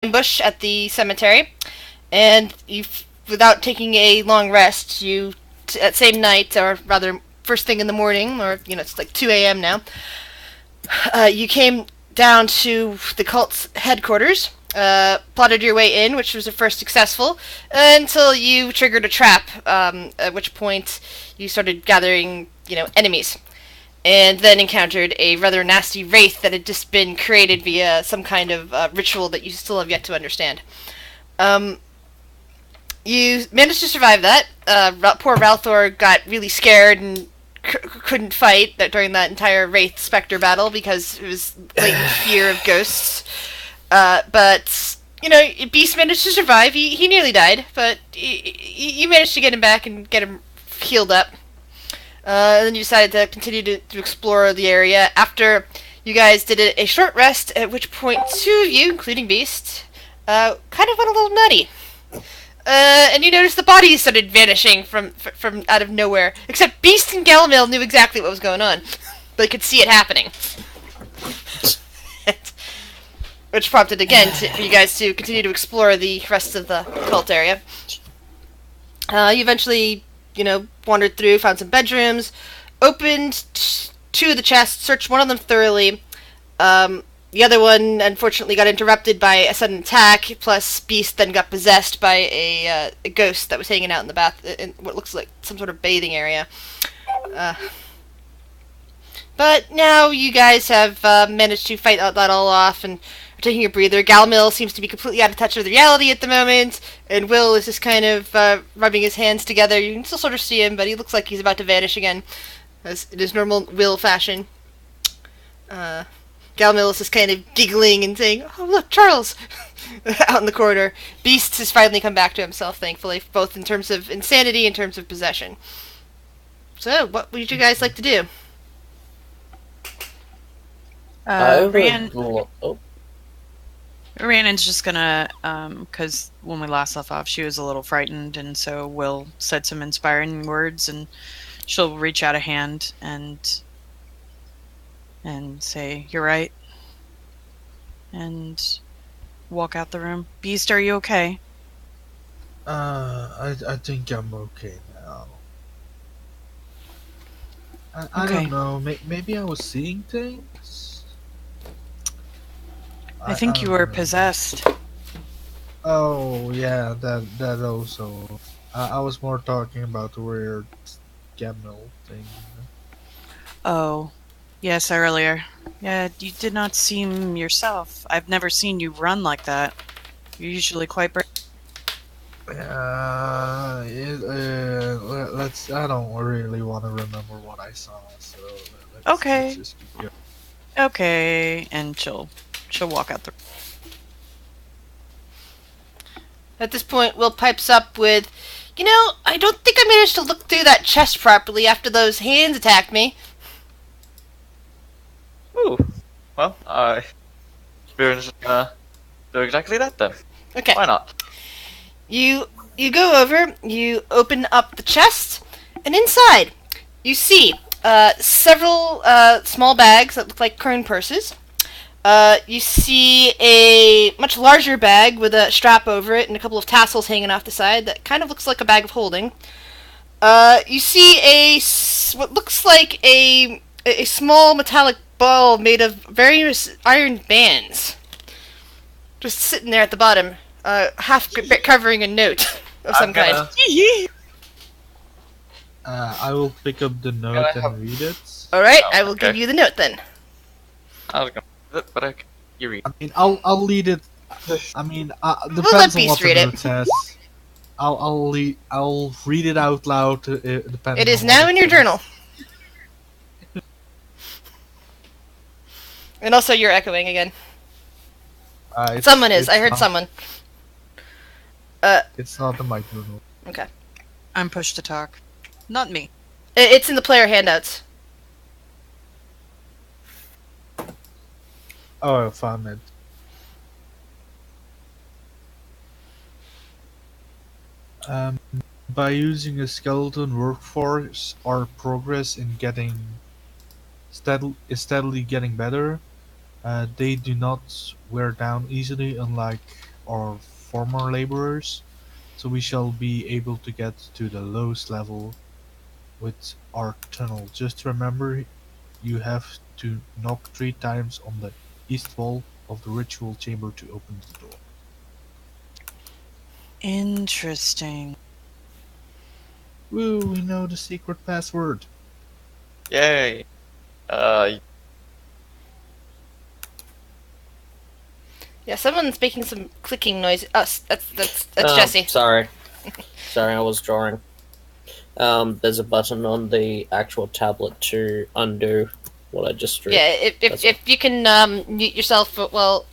ambush at the cemetery, and without taking a long rest, that same night, or rather first thing in the morning, or it's like 2 a.m. now, you came down to the cult's headquarters, plotted your way in, which was at first successful, until you triggered a trap, at which point you started gathering, enemies. And then encountered a rather nasty wraith that had just been created via some kind of ritual that you still have yet to understand. You managed to survive that. Poor Ralthor got really scared and couldn't fight during that entire wraith specter battle because it was latent fear of ghosts. But Beast managed to survive. He nearly died, but you managed to get him back and get him healed up. And then you decided to continue to explore the area after you guys did a short rest, at which point two of you, including Beast, kind of went a little nutty. And you noticed the bodies started vanishing from out of nowhere. Except Beast and Galamil knew exactly what was going on. They could see it happening. Which prompted, again, for you guys to continue to explore the rest of the cult area. You eventually, wandered through, found some bedrooms, opened two of the chests, searched one of them thoroughly. The other one, unfortunately, got interrupted by a sudden attack, plus Beast then got possessed by a ghost that was hanging out in the in what looks like some sort of bathing area. But now you guys have managed to fight that all off and are taking a breather. Galamil seems to be completely out of touch with reality at the moment, and Will is just kind of rubbing his hands together. You can still sort of see him, but he looks like he's about to vanish again, as in his normal Will fashion. Galamil is just kind of giggling and saying, "Oh, look, Charles!" out in the corridor. Beast has finally come back to himself, thankfully, both in terms of insanity and in terms of possession. So, what would you guys like to do? Rhiannon's just gonna, because when we last left off, she was a little frightened, and so Will said some inspiring words, and she'll reach out a hand and say, "You're right," and walk out the room. Beast, are you okay? I think I'm okay now. I don't know. Maybe I was seeing things. I think you were possessed. Oh yeah, that also. I was more talking about the weird Gamil thing. Oh, yes, earlier. Yeah, you did not seem yourself. I've never seen you run like that. You're usually quite brave. Let's. I don't really want to remember what I saw, so okay. Let's just keep going. Okay, and she'll walk out the. At this point, Will pipes up with, I don't think I managed to look through that chest properly after those hands attacked me. Ooh. Well, we're just gonna do exactly that then. Okay. Why not? You go over, you open up the chest, and inside you see several small bags that look like current purses. You see a much larger bag with a strap over it and a couple of tassels hanging off the side that kind of looks like a bag of holding. You see what looks like a small metallic ball made of various iron bands, just sitting there at the bottom, half covering a note of some kind. I will pick up the note and read it. Alright, I will give you the note then. I was gonna read it, but you read. I mean, I'll read it. I mean, depends We'll let on what Beast read the it. note says. I'll read it out loud. Depending. It is now in your journal. And also, you're echoing again. Someone is. I heard someone. It's not in my journal. Okay. I'm pushed to talk. Not me. It's in the player handouts. Oh, I found it. By using a skeleton workforce, our progress in steadily getting better. They do not wear down easily, unlike our former laborers, so we shall be able to get to the lowest level with our tunnel. Just remember, you have to knock 3 times on the east wall of the ritual chamber to open the door. Interesting. Woo, we know the secret password. Yay. Yeah, someone's making some clicking noise. That's Jesse. Sorry. Sorry, I was drawing. There's a button on the actual tablet to undo what I just drew. Yeah, if you can mute yourself while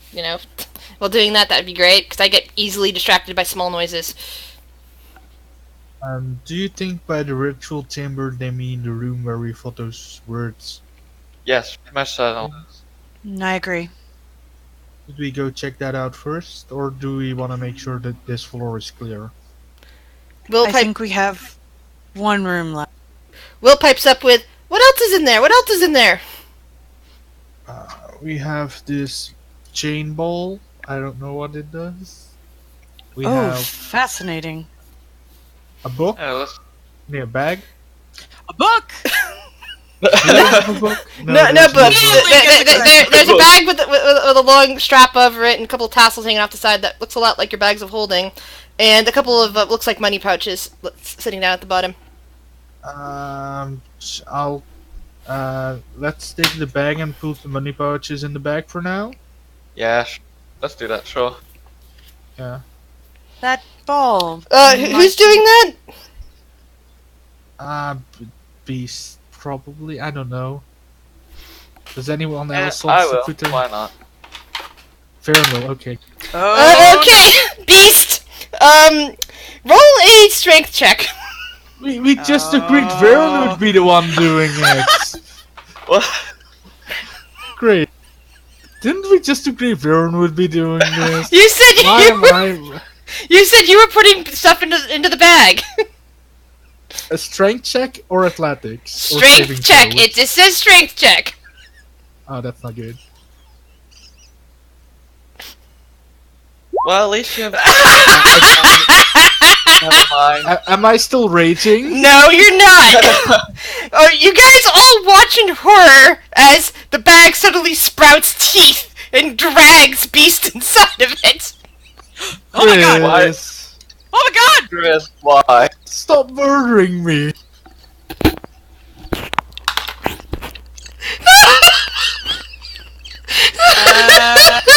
while doing that, that'd be great. Because I get easily distracted by small noises. Do you think by the ritual chamber they mean the room where we fought those words? Yes, much so. I agree. Should we go check that out first, or do we want to make sure that this floor is clear? I think we have one room left. Will pipes up with, "What else is in there? What else is in there?" We have this chain ball. I don't know what it does. We Oh, have fascinating. a book, let's... a bag. A book! Do you have a book? No there's book. book. There's a bag with a long strap over it and a couple of tassels hanging off the side that looks a lot like your bags of holding, and a couple of looks like money pouches sitting down at the bottom. I'll let's take the bag and put the money pouches in the bag for now. Yeah, let's do that, sure. Yeah. That ball. Who's doing that? Beast probably. I don't know. Does anyone Yeah, else I want to will. put their... Why not? Fair enough. Okay. Okay, Beast. Roll a strength check. We just agreed Varen would be the one doing it. What? Great. Didn't we just agree Varen would be doing this? You said Why am I... you said you were putting stuff into the bag. A strength check or athletics? Or Strength saving check. throw? It just says strength check. Oh, that's not good. Well, at least you have... Never mind. Am I still raging? No, you're not. Oh, you guys all watch in horror as the bag suddenly sprouts teeth and drags Beast inside of it. Oh my god! Why? Chris, Oh my god! Chris, why? stop murdering me!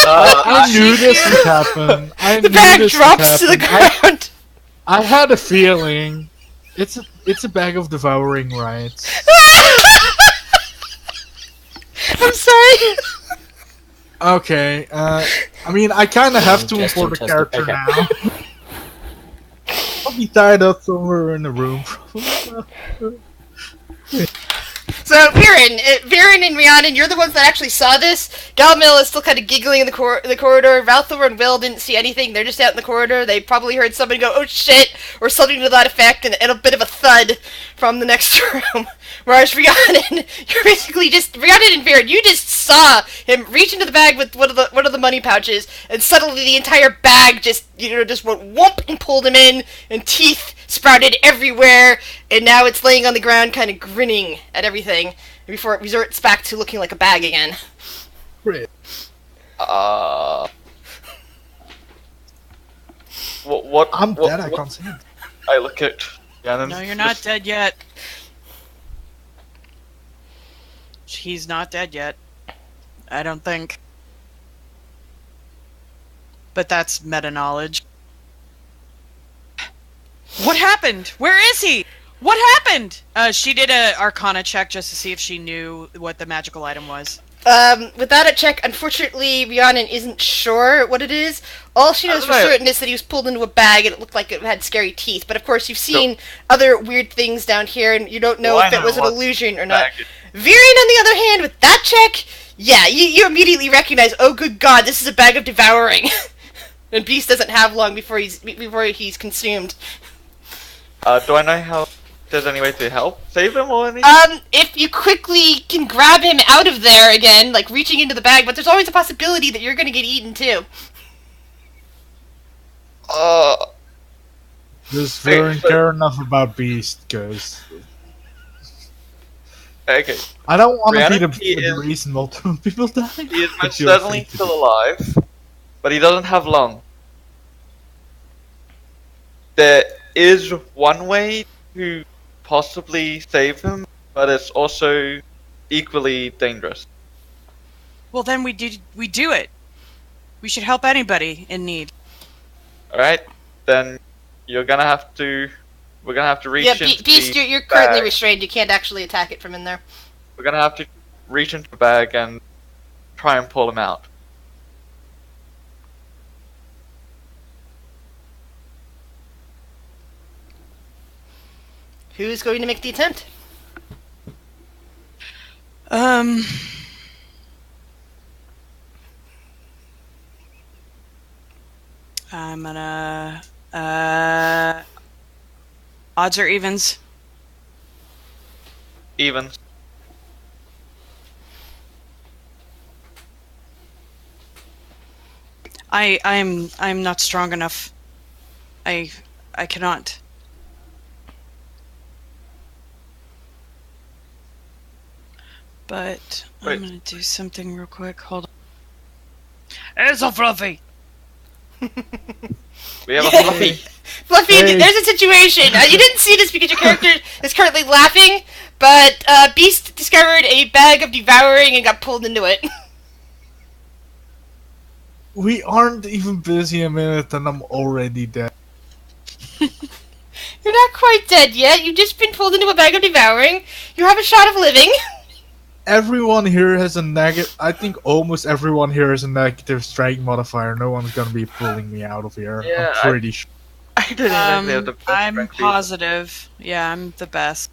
I knew this would happen. The bag drops to the ground. I had a feeling. It's a bag of devouring rights. I'm sorry. Okay, I mean, I kind of have to Just import a intestine- character okay. now. I'll be tied up somewhere in the room. So, Viren and Rhiannon, you're the ones that actually saw this. Galmil is still kind of giggling in the corridor. Valthor and Will didn't see anything. They're just out in the corridor. They probably heard somebody go, "Oh shit," or something to that effect, and a bit of a thud from the next room. Whereas Rhiannon, you're basically just... Rhiannon and Viren, you just saw him reach into the bag with one of the money pouches, and suddenly the entire bag just went whoop and pulled him in, and teeth sprouted everywhere, and now it's laying on the ground kind of grinning at everything before it resorts back to looking like a bag again. Great. What? I'm what, dead, I what- can't see it. I look at Rhiannon. No, you're not dead yet. He's not dead yet. I don't think. But that's meta knowledge. What happened? Where is he? What happened? She did a Arcana check just to see if she knew what the magical item was. Without a check, unfortunately, Rhiannon isn't sure what it is. All she knows for Right. certain is that he was pulled into a bag and it looked like it had scary teeth. But of course, you've seen other weird things down here, and you don't know Well, I if it know was an what illusion or not. bag it- Viren, on the other hand, with that check, yeah, you immediately recognize, oh good god, this is a bag of devouring. And Beast doesn't have long before he's consumed. Do I know how? There's any way to help save him or anything? If you quickly can grab him out of there again, like reaching into the bag, but there's always a possibility that you're gonna get eaten too. Does Viren care enough about Beast? Because Okay, I don't want to be Reality the is- reason multiple people die. he is but most you're certainly free to still do- alive, but he doesn't have long. There is one way to possibly save him, but it's also equally dangerous. Well, then we do it. We should help anybody in need. Alright? Then you're gonna have to... We're gonna have to reach Yeah, into Beast, the you're currently bag. restrained. You can't actually attack it from in there. We're gonna have to reach into the bag and try and pull him out. Who's going to make the attempt? Um. I'm gonna. Odds or evens? Even. I'm not strong enough. I cannot. But Wait. I'm gonna do something real quick. Hold on. It's a fluffy. We have a fluffy. Fluffy, Hey. there's a situation. You didn't see this because your character is currently laughing, but Beast discovered a bag of devouring and got pulled into it. We aren't even busy a minute and I'm already dead. You're not quite dead yet. You've just been pulled into a bag of devouring. You have a shot of living. Everyone here has a negative. I think almost everyone here has a negative strength modifier. No one's gonna be pulling me out of here. Yeah, I'm pretty sure. I didn't exactly have the best I'm strength either. positive. Yeah, I'm the best.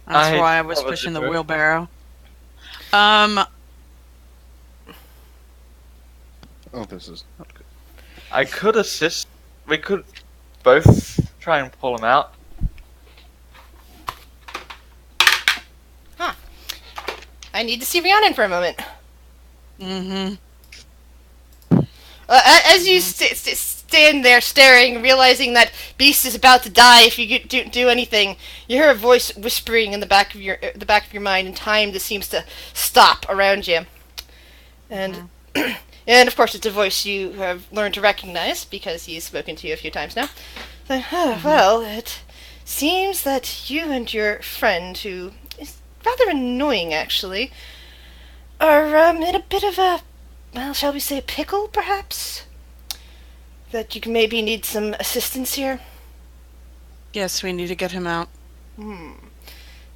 That's I why I was love it, pushing the Victor. wheelbarrow. Oh, this is not good. I could assist. We could both try and pull him out. I need to see Rhiannon for a moment. Mm-hmm. As you stand there staring, realizing that Beast is about to die if you do anything, you hear a voice whispering in the back of your mind, and time just seems to stop around you. And and of course, it's a voice you have learned to recognize because he's spoken to you a few times now. So, well, it seems that you and your friend, who is rather annoying actually, are in a bit of a, well, shall we say a pickle, perhaps? That you can maybe need some assistance here? Yes, we need to get him out.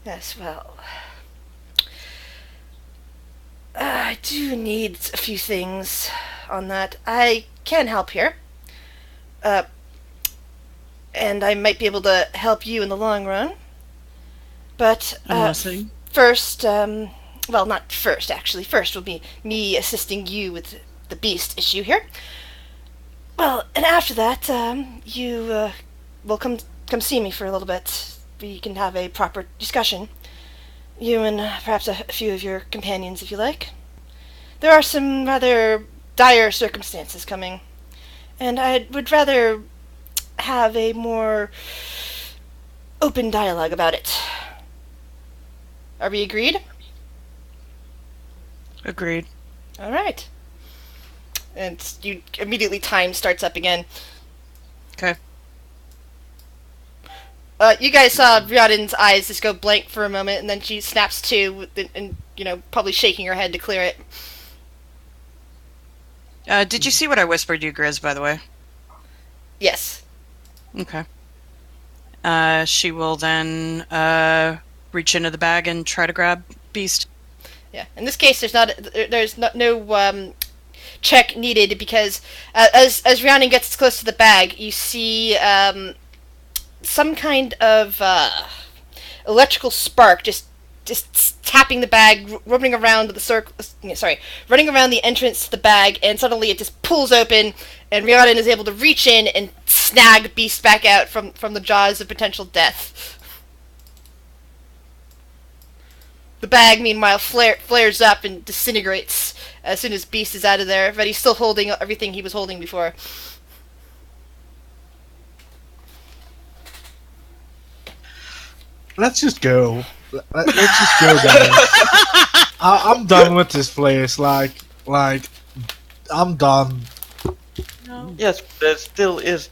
Yes, well... I do need a few things on that. I can help here. And I might be able to help you in the long run. But, Nothing. first, well, not first, actually. First will be me assisting you with the Beast issue here. Well, and after that, you will come see me for a little bit. We can have a proper discussion. You and perhaps a few of your companions, if you like. There are some rather dire circumstances coming, and I would rather have a more open dialogue about it. Are we agreed? Agreed. All right. And you immediately time starts up again. Okay. You guys saw Rhiannon's eyes just go blank for a moment, and then she snaps to, and probably shaking her head to clear it. Did you see what I whispered you, Grizz, by the way? Yes. Okay. She will then reach into the bag and try to grab Beast. Yeah. In this case, there's no check needed because as Rhiannon gets close to the bag, you see some kind of electrical spark just tapping the bag, running around the entrance to the bag, and suddenly it just pulls open, and Rhiannon is able to reach in and snag Beast back out from the jaws of potential death. The bag, meanwhile, flares up and disintegrates as soon as Beast is out of there, but he's still holding everything he was holding before. let's just go. Let's just go, guys. I'm done with this place. Like, I'm done. No, Yes, there still is,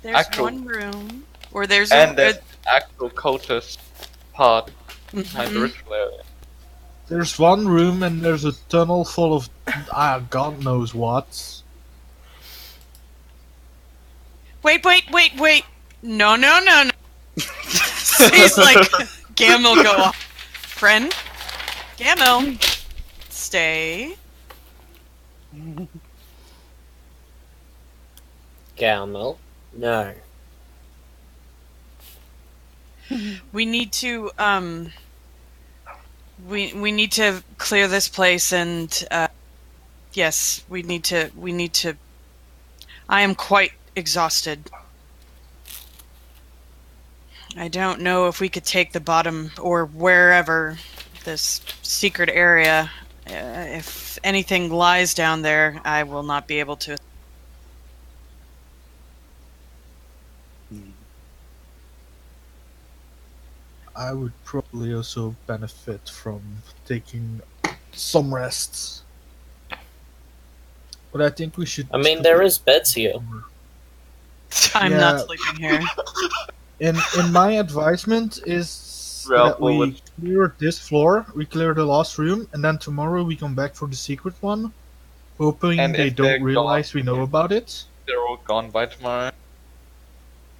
there's Actual- one room where there's and a. there's actual cultist part behind the Mhm. ritual area. There's one room and there's a tunnel full of God knows what. Wait! No. He's like, Gamil, go off. Friend? Gamil, stay. Gamel? No. We need to, we need to clear this place and, yes, we need to, I am quite exhausted. I don't know if we could take the bottom or wherever this secret area. If anything lies down there, I will not be able to. I would probably also benefit from taking some rest. But I think we should. I mean, there is beds here. I'm Yeah. not sleeping here. In my advisement is Ralph that we will- clear this floor, we clear the last room, and then tomorrow we come back for the secret one, hoping And they if they're don't realize we know about it. They're all gone by tomorrow.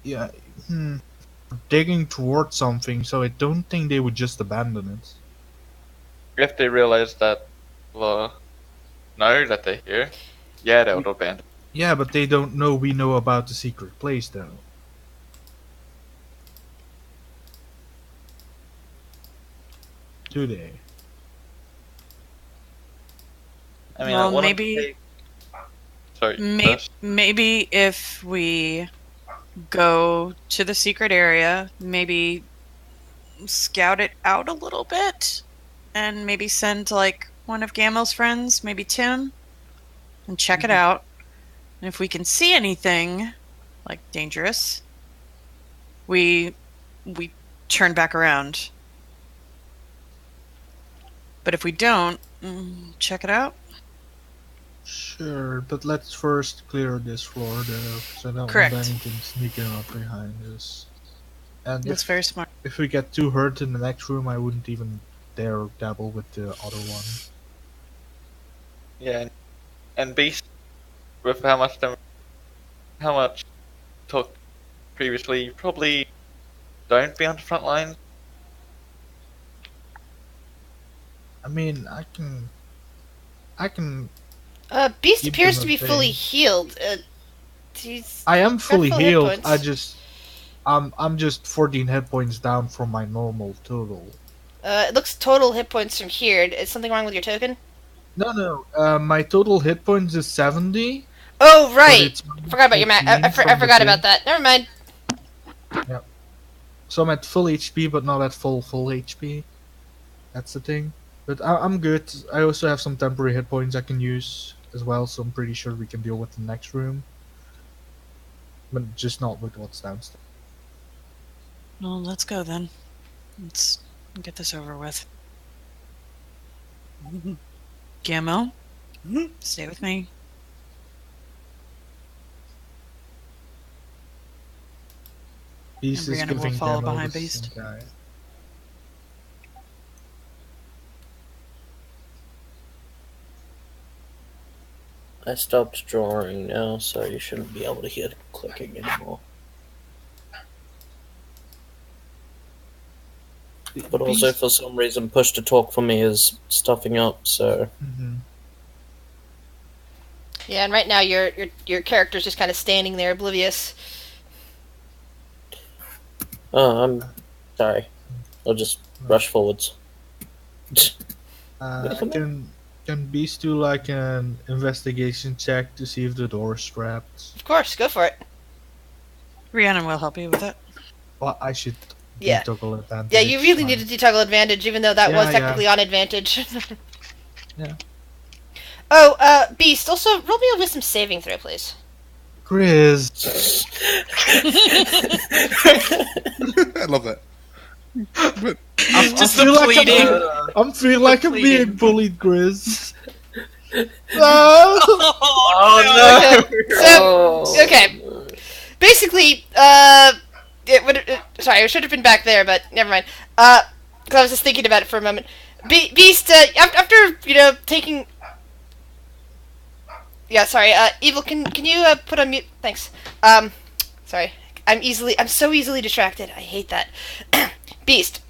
Yeah, digging towards something, so I don't think they would just abandon it. If they realize that, well, know that they're here, yeah, they'll abandon. Yeah, but they don't know we know about the secret place, though. Do they? I mean, Well, I wanna maybe- take- Sorry. first. Maybe if we go to the secret area, maybe scout it out a little bit, and maybe send like one of Gamil's friends, maybe Tim, and check it out. And if we can see anything like dangerous, we turn back around. But if we don't, check it out. Sure, but let's first clear this floor, though, because I don't Correct. want anything sneaking up behind us. And That's very smart. if we get too hurt in the next room, I wouldn't even dare dabble with the other one. Yeah, and Beast, with how much took previously, you probably don't be on the front line. I mean, I can. Beast Keep appears them to be at bay. fully healed. He's I am fully full hit healed. points. I just, I'm just 14 hit points down from my normal total. it looks total hit points from here. Is something wrong with your token? No. My total hit points is 70. Oh but right, it's forgot about your math. I 15 from forgot the about that. Never mind. So I'm at full HP, but not at full HP. That's the thing. But I'm good. I also have some temporary hit points I can use as well, so I'm pretty sure we can deal with the next room. But just not with what's downstairs. Well, let's go then. Let's get this over with. Gamil, stay with me. Beast is Brianna will giving follow demo behind the Beast. stink eye. I stopped drawing now, so you shouldn't be able to hear clicking anymore. But also, Beast- for some reason, push to talk for me is stuffing up, so. Mhm. Yeah, and right now your character's just kind of standing there, oblivious. Oh, I'm sorry. I'll just rush forwards. Can Beast do like an investigation check to see if the door is trapped? Of course, go for it. Rhiannon will help you with it. Well, I should Yeah. toggle advantage. Yeah, you really fine. need to toggle advantage, even though that Yeah, was yeah. technically on advantage. Yeah. Oh, Beast, also roll me a wisdom saving throw, please. Chris. I love that. But Just I feel the like pleading. I'm feeling like I'm being pleading. bullied, Grizz. No! Oh no! So, okay. Basically, sorry, I should have been back there, but never mind. Because I was just thinking about it for a moment. Beast, after, taking... Yeah, sorry, Evil, can you, put on mute? Thanks. Sorry. I'm so easily distracted. I hate that. Beast,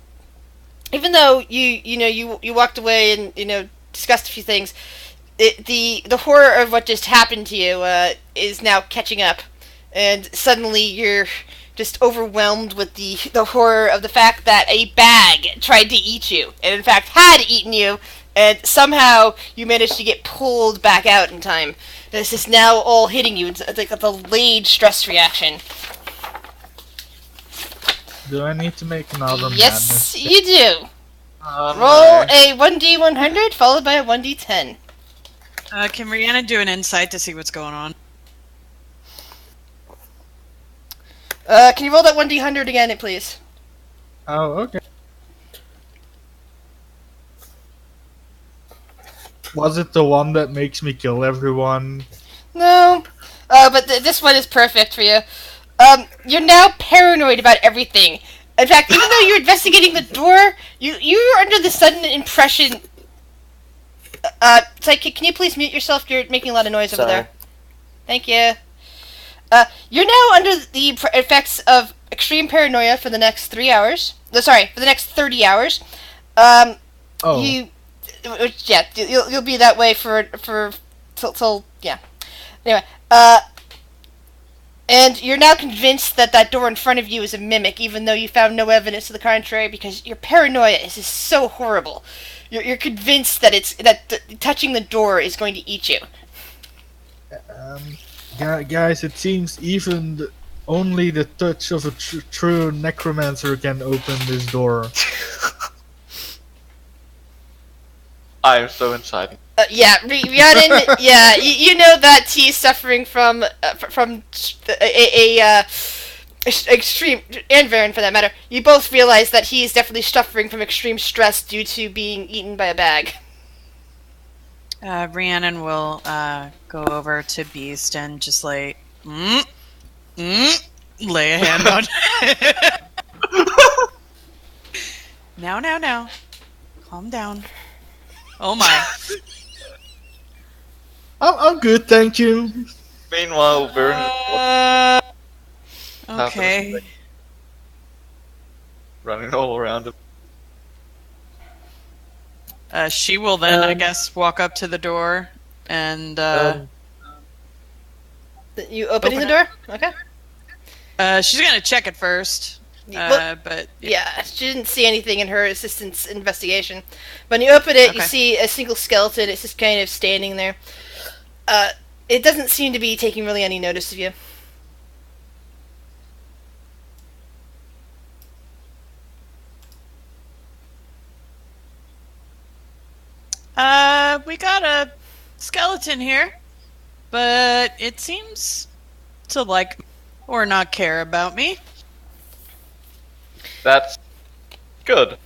even though you walked away and, discussed a few things, the horror of what just happened to you, is now catching up. And suddenly you're just overwhelmed with the horror of the fact that a bag tried to eat you, and in fact had eaten you, and somehow you managed to get pulled back out in time. This is now all hitting you. It's like a delayed stress reaction. Do I need to make another Yes, madness? you do. Oh, Roll no. a 1d100 followed by a 1d10. Can Rihanna do an insight to see what's going on? Can you roll that 1d100 again, please? Oh, okay. Was it the one that makes me kill everyone? No. But this one is perfect for you. You're now paranoid about everything. In fact, even though you're investigating the door, you're under the sudden impression... Psychic, can you please mute yourself? You're making a lot of noise over Sorry. there. Thank you. You're now under the effects of extreme paranoia for the next 3 hours. Sorry, for the next 30 hours. Oh. You'll be that way for till yeah. Anyway, and you're now convinced that door in front of you is a mimic, even though you found no evidence to the contrary, because your paranoia is just so horrible. You're convinced that touching the door is going to eat you. Guys, it seems even only the touch of a true necromancer can open this door. I am so excited. Rhiannon, yeah, you know that he's suffering from extreme, and Varen for that matter. You both realize that he is definitely suffering from extreme stress due to being eaten by a bag. Rhiannon will go over to Beast and just lay a hand on. Now. Calm down. Oh my. I'm good, thank you. Meanwhile, Vern Okay. running all around him. She will then, I guess, walk up to the door and You opening Open the door? Okay. she's gonna check it first. Well, But yeah, she didn't see anything in her assistant's investigation. When you open it, you Okay. see a single skeleton. It's just kind of standing there. It doesn't seem to be taking really any notice of you. we got a skeleton here, but it seems to like or not care about me. That's good.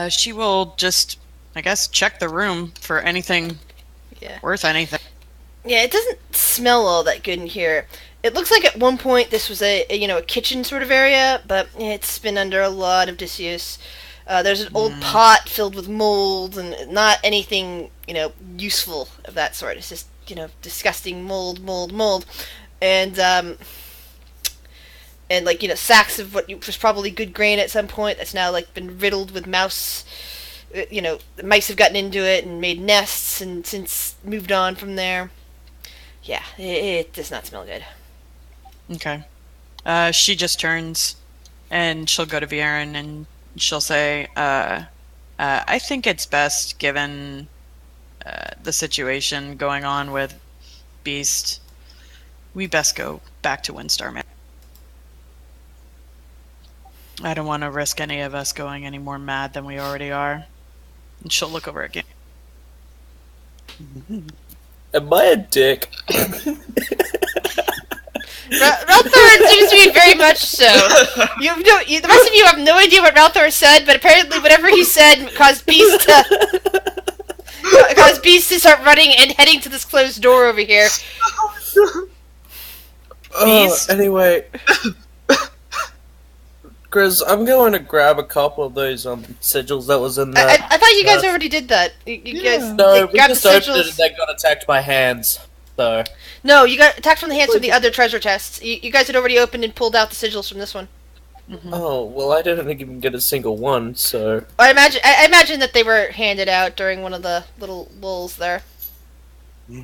She will just, I guess, check the room for anything Yeah. worth anything. Yeah, it doesn't smell all that good in here. It looks like at one point this was a kitchen sort of area, but it's been under a lot of disuse. There's an old pot filled with mold and not anything, useful of that sort. It's just, disgusting mold. And sacks of what was probably good grain at some point that's now, been riddled with mouse. The mice have gotten into it and made nests and since moved on from there. Yeah, it does not smell good. Okay. She just turns and she'll go to Viren and she'll say, I think it's best, given the situation going on with Beast, we best go back to Windstar Manor. I don't want to risk any of us going any more mad than we already are. And she'll look over again. Am I a dick? Rutherford seems to mean, very much so. The rest of you have no idea what Ralthor said, but apparently whatever he said caused Beast to start running and heading to this closed door over here. Anyway, Grizz, I'm going to grab a couple of those sigils that was in there. I thought you guys already did that. You guys No, we grabbed just the opened it sigils. and they got attacked by hands. So No, you got attacked from the hands of the other treasure chests. You guys had already opened and pulled out the sigils from this one. Oh, well, I didn't even get a single one, so... I imagine that they were handed out during one of the little lulls there.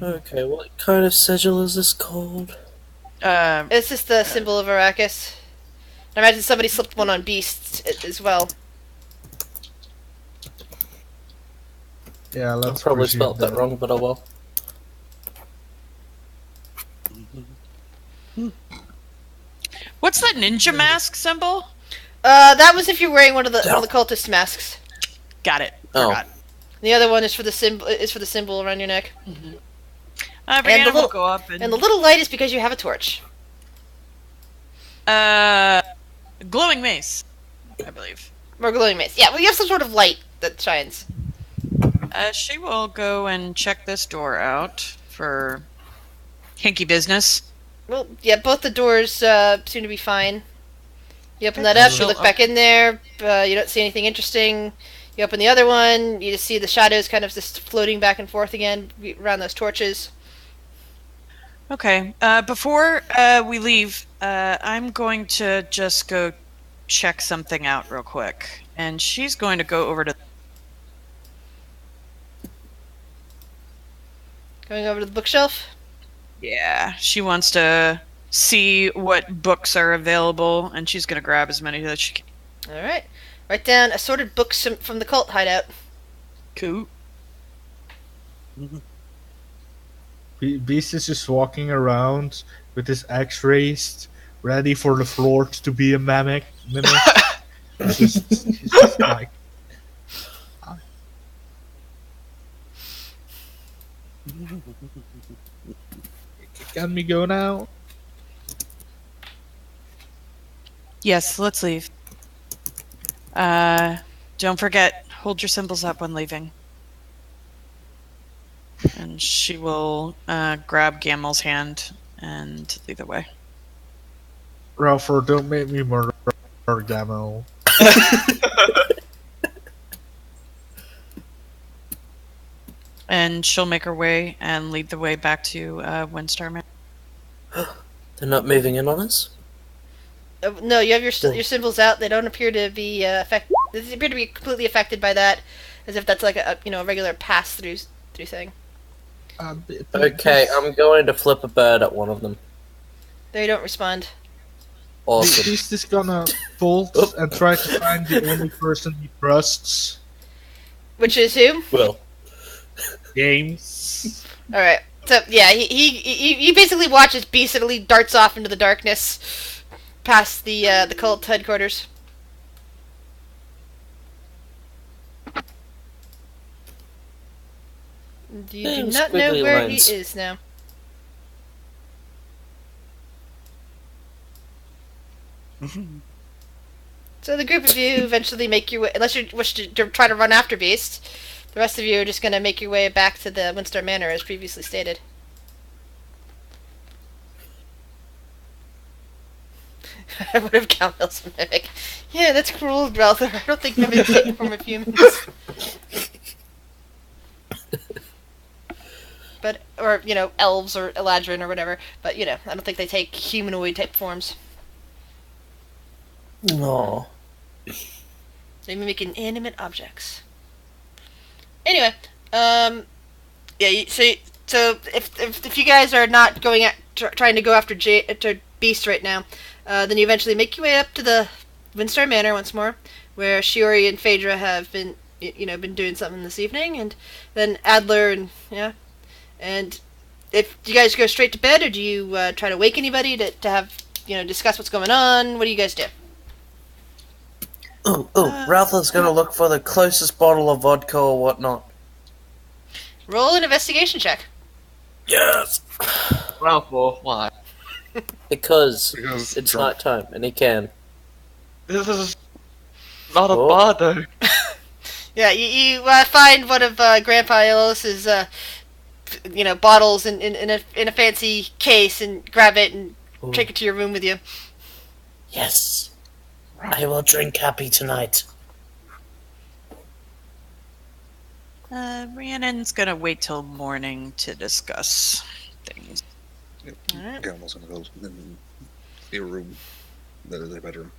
Okay, what kind of sigil is this called? It's just the symbol of Arrakis. I imagine somebody slipped one on Beasts as well. Yeah, I let's probably presume spelled that wrong, but oh well. What's that ninja mask symbol? That was if you're wearing one of the cultist masks. Got it. Oh. Forgot. The other one is for the symbol around your neck. Brianna the will little- go up And the little light is because you have a torch. glowing mace, I believe. Or glowing mace. Yeah, well, you have some sort of light that shines. She will go and check this door out for hinky business. Well, yeah, both the doors seem to be fine. You open that up, you look back in there, you don't see anything interesting. You open the other one, you just see the shadows kind of just floating back and forth again around those torches. Okay. Before we leave, I'm going to just go check something out real quick. And she's going to go over to... Going over to the bookshelf. Yeah, she wants to see what books are available, and she's going to grab as many as she can. Alright. Write down assorted books from the cult hideout. Cool. Beast is just walking around with his axe raised, ready for the floor to be a mimic. He's just like... Can we go now? Yes, let's leave. Don't forget, hold your symbols up when leaving. And she will grab Gamel's hand and lead the way. Ralphor, don't make me murder Gamel. And she'll make her way and lead the way back to Windstar Manor. They're not moving in on us? No, you have your symbols out. They don't appear to be affected. They appear to be completely affected by that, as if that's like a regular pass-through thing. Okay, I'm going to flip a bird at one of them. They don't respond. Awesome. Beast is gonna bolt and try to find the only person he trusts. Which is who? Well. Games. All right. So yeah, he basically watches Beast suddenly darts off into the darkness, past the cult headquarters. You do not know squiggly where lines. he is now. So the group of you eventually make your way, unless you wish to try to run after Beast. The rest of you are just going to make your way back to the Windstar Manor, as previously stated. What if Galmel's a mimic? Yeah, that's cruel, Ralthor. I don't think mimics take the form of humans. But, or, elves or Eladrin or whatever. But, I don't think they take humanoid type forms. No. They mimic inanimate objects. Anyway, yeah. So if you guys are not going at trying to go after Beast right now, then you eventually make your way up to the Windstar Manor once more, where Shiori and Phaedra have been doing something this evening, and then Adler and if you guys go straight to bed, or do you try to wake anybody to have discuss what's going on? What do you guys do? Ralph's gonna look for the closest bottle of vodka or whatnot. Roll an investigation check. Yes! Ralph, why? Because Because it's drunk. nighttime and he can. This is not a Oh. bar, though. Yeah, you find one of Grandpa Ellis's bottles in a fancy case and grab it and Ooh. take it to your room with you. Yes. I will drink happy tonight. Rhiannon's gonna wait till morning to discuss things. Alright. Gamel's gonna go in the room, the bedroom.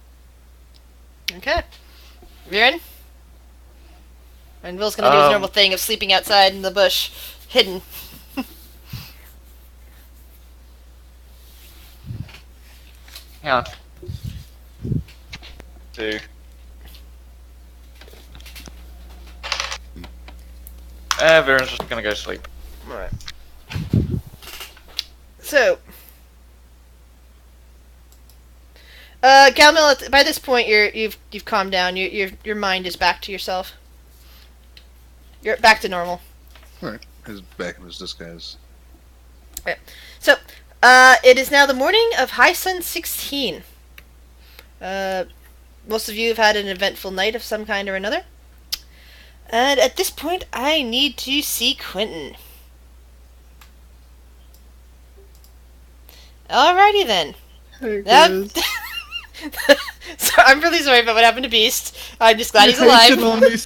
Okay. Viren? And Will's gonna do his Um, normal thing of sleeping outside in the bush, hidden. Hang on. 2. Viren's just gonna go sleep. Alright. So, Galmel, by this point you've calmed down. Your mind is back to yourself. You're back to normal. Alright, he's back in his disguise. So, it is now the morning of High Sun 16. Most of you have had an eventful night of some kind or another. And at this point, I need to see Quentin. Alrighty then. Hey, Yep. guys. So, I'm really sorry about what happened to Beast. I'm just glad he's You hated alive. on me.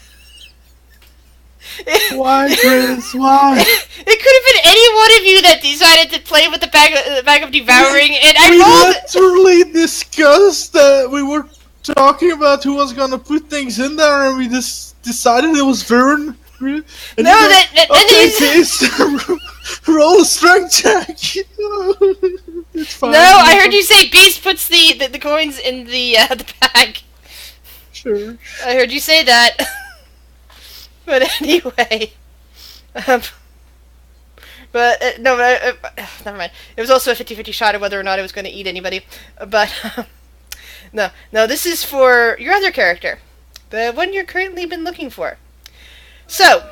Why, Chris? Why? It could have been any one of you that decided to play with the bag of devouring, and I We rolled. literally discussed that we were talking about who was gonna put things in there, and we just decided it was Vern. And No, you that okay, is. Case, roll a strength check. It's fine. No, I heard you say Beast puts the coins in the bag. Sure. I heard you say that. But anyway, never mind. It was also a 50-50 shot of whether or not I was going to eat anybody. But no, this is for your other character, the one you're currently been looking for. So,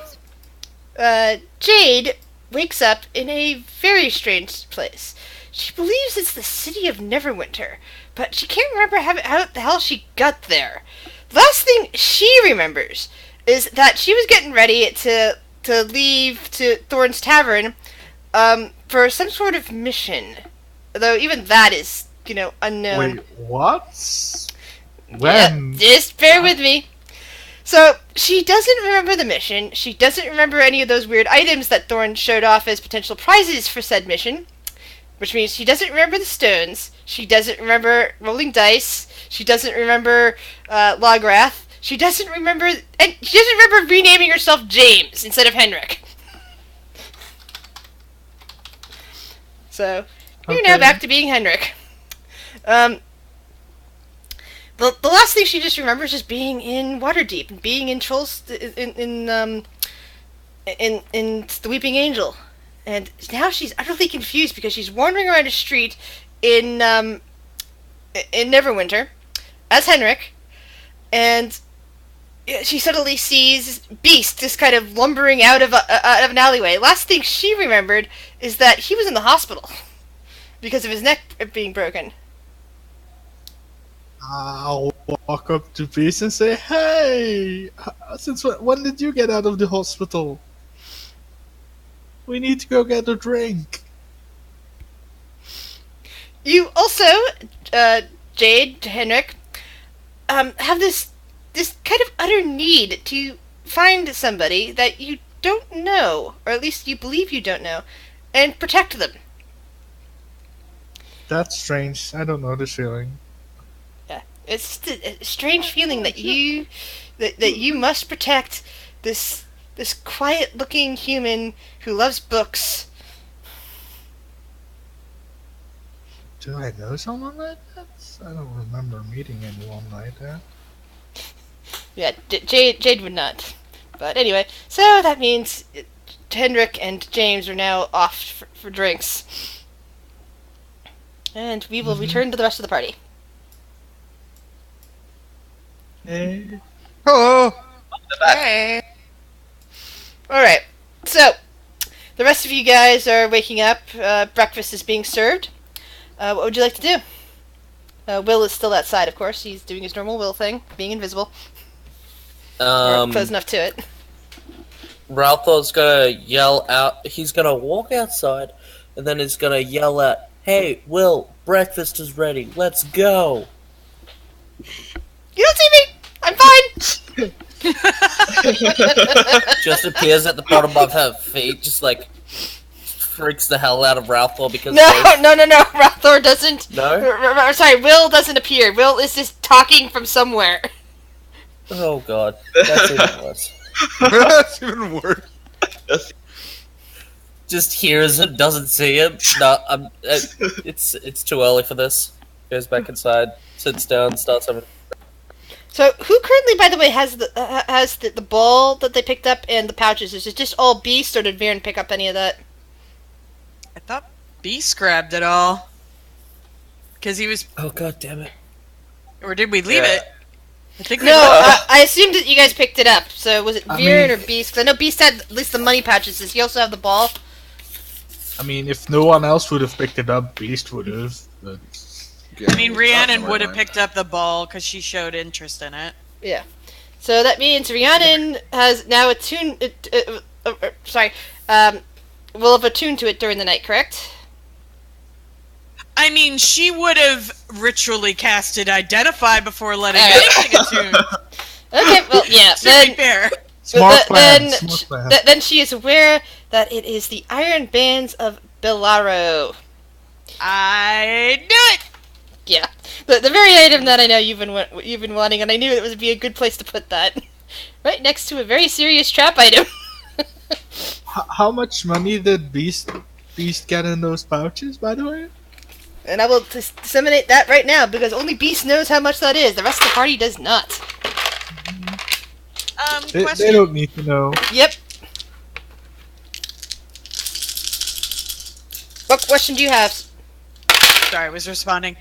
Jade wakes up in a very strange place. She believes it's the city of Neverwinter, but she can't remember how the hell she got there. The last thing she remembers is that she was getting ready to leave to Thorn's Tavern for some sort of mission. Though even that is, unknown. Wait, what? When? Yeah, just bear with me. So, she doesn't remember the mission. She doesn't remember any of those weird items that Thorn showed off as potential prizes for said mission. Which means she doesn't remember the stones. She doesn't remember rolling dice. She doesn't remember Lograth. She doesn't remember... And she doesn't remember renaming herself James instead of Henrik. So, you're now Okay. back to being Henrik. The last thing she just remembers is being in Waterdeep and being in Trolls in the Weeping Angel, and now she's utterly confused because she's wandering around a street in Neverwinter as Henrik, and she suddenly sees Beast just kind of lumbering out of an alleyway. Last thing she remembered is that he was in the hospital because of his neck being broken. I'll walk up to Beast and say, "Hey, since when did you get out of the hospital? We need to go get a drink." You also, Jade, Henrik, have this kind of utter need to find somebody that you don't know, or at least you believe you don't know, and protect them. That's strange. I don't know this feeling. Yeah, it's just a strange feeling that you must protect this quiet-looking human who loves books. Do I know someone like that? I don't remember meeting anyone like that. Yeah, Jade would not. But anyway, so that means Henrik and James are now off for drinks. And we will return to the rest of the party. Hey. Hello! Hey. Alright, so the rest of you guys are waking up. Breakfast is being served. What would you like to do? Will is still outside, of course. He's doing his normal Will thing, being invisible. Or close enough to it. Ralph's gonna yell out. He's gonna walk outside, and then he's gonna yell out, "Hey, Will, breakfast is ready. Let's go." You don't see me! I'm fine! Just appears at the bottom of her feet, just like freaks the hell out of Ralph because No. Ralthor doesn't. No? Sorry, Will doesn't appear. Will is just talking from somewhere. Oh god, that's even worse. That's even worse. Just hears him, doesn't see him. No, it's too early for this. Goes back inside, sits down, starts having. So, who currently, by the way, has the ball that they picked up and the pouches? Is it just all Beast, or did Viren pick up any of that? I thought Beast grabbed it all. Because he was... Oh god damn it. Or did we leave it? I think No, I assumed that you guys picked it up. So, was it Viren or Beast? Because I know Beast had at least the money pouches. Does he also have the ball? I mean, if no one else would have picked it up, Beast would have. But... I mean, Rhiannon would have picked up the ball because she showed interest in it. Yeah. So that means Rhiannon has now attuned... will have attuned to it during the night, correct? I mean, she would have ritually casted Identify before letting anything attune. Okay, well, yeah. To be fair. Smart plan. Smart plan. Then she is aware that it is the Iron Bands of Belaro. I knew it! Yeah, the very item that I know you've been wanting, and I knew it would be a good place to put that, right next to a very serious trap item. How much money did Beast get in those pouches, by the way? And I will disseminate that right now because only Beast knows how much that is. The rest of the party does not. They don't need to know. Yep. What question do you have? Sorry, I was responding.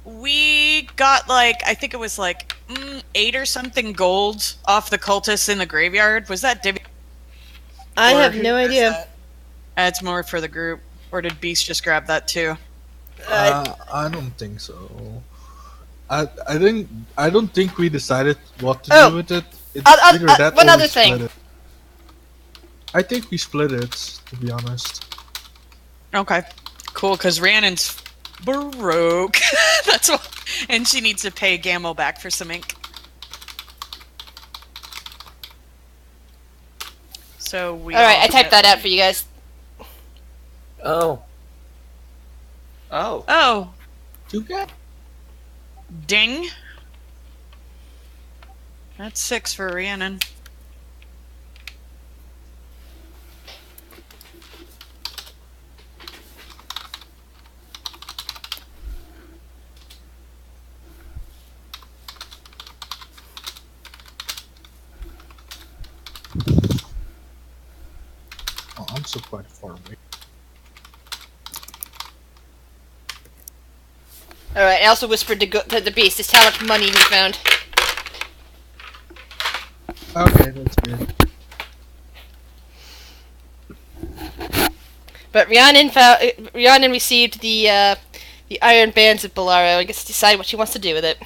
We got I think it was 8 or something gold off the cultists in the graveyard. Was that Divvy? I have no idea. It's more for the group. Or did Beast just grab that too? I don't think so. I don't think we decided what to do with it. It's either that one or other we split thing. it. I think we split it, to be honest. Okay, cool. Because Rhiannon's broke. That's what, and she needs to pay Gamel back for some ink. So we. All right, I typed that out for you guys. Oh. Oh. Oh. You got? Ding. That's 6 for Rhiannon. Oh, I'm so quite far away. Alright, I also whispered to the Beast just how much money he found. Okay, that's good. But Rhiannon received the Iron Bands of Belaro and gets to decide what she wants to do with it.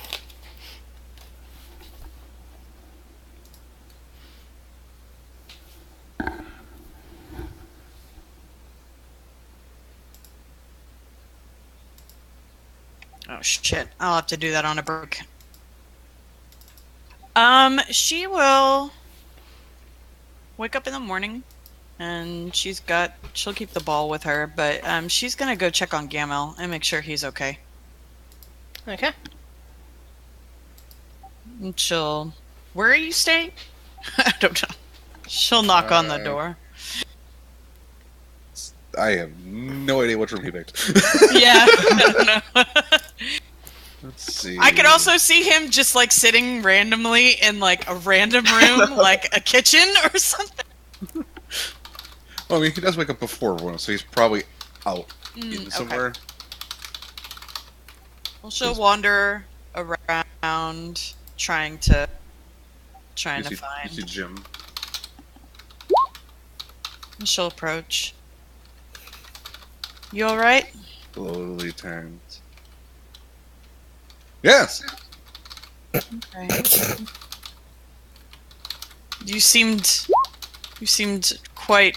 Oh shit! I'll have to do that on a break. She will wake up in the morning, and she'll keep the ball with her, but she's gonna go check on Gamel and make sure he's okay. Okay. And where are you staying? I don't know. She'll knock on the door. I have no idea which room he picked. Yeah, I don't know. Let's see. I could also see him just sitting randomly in a random room, like a kitchen or something. Well, I mean, he does wake up before everyone, so he's probably out in somewhere. Okay. Well, she'll wander around trying to find. You see Jim. She'll approach. You all right? slowly turns. Yes. Okay. You seemed quite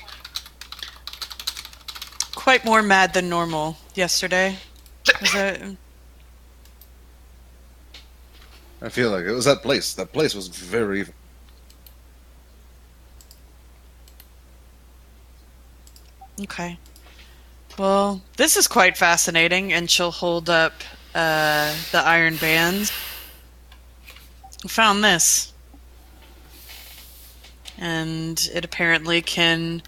more mad than normal yesterday. Was it? I feel like it was that place. That place was very evil. Okay. Well, this is quite fascinating, and she'll hold up the iron bands. I found this. And it apparently can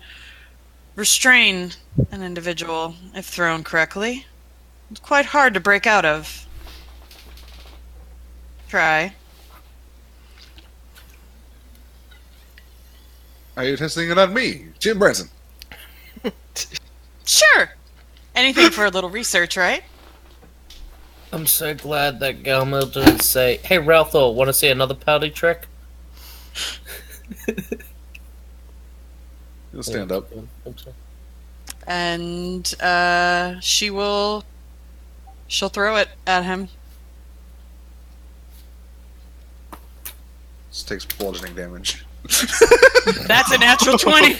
restrain an individual if thrown correctly. It's quite hard to break out of. Try. Are you testing it on me, Jim Branson? Sure! Anything for a little research, right? I'm so glad that Galmo didn't say, "Hey, Ralpho, want to see another pouty trick?" You'll stand up. And she'll throw it at him. This takes bludgeoning damage. That's a natural 20.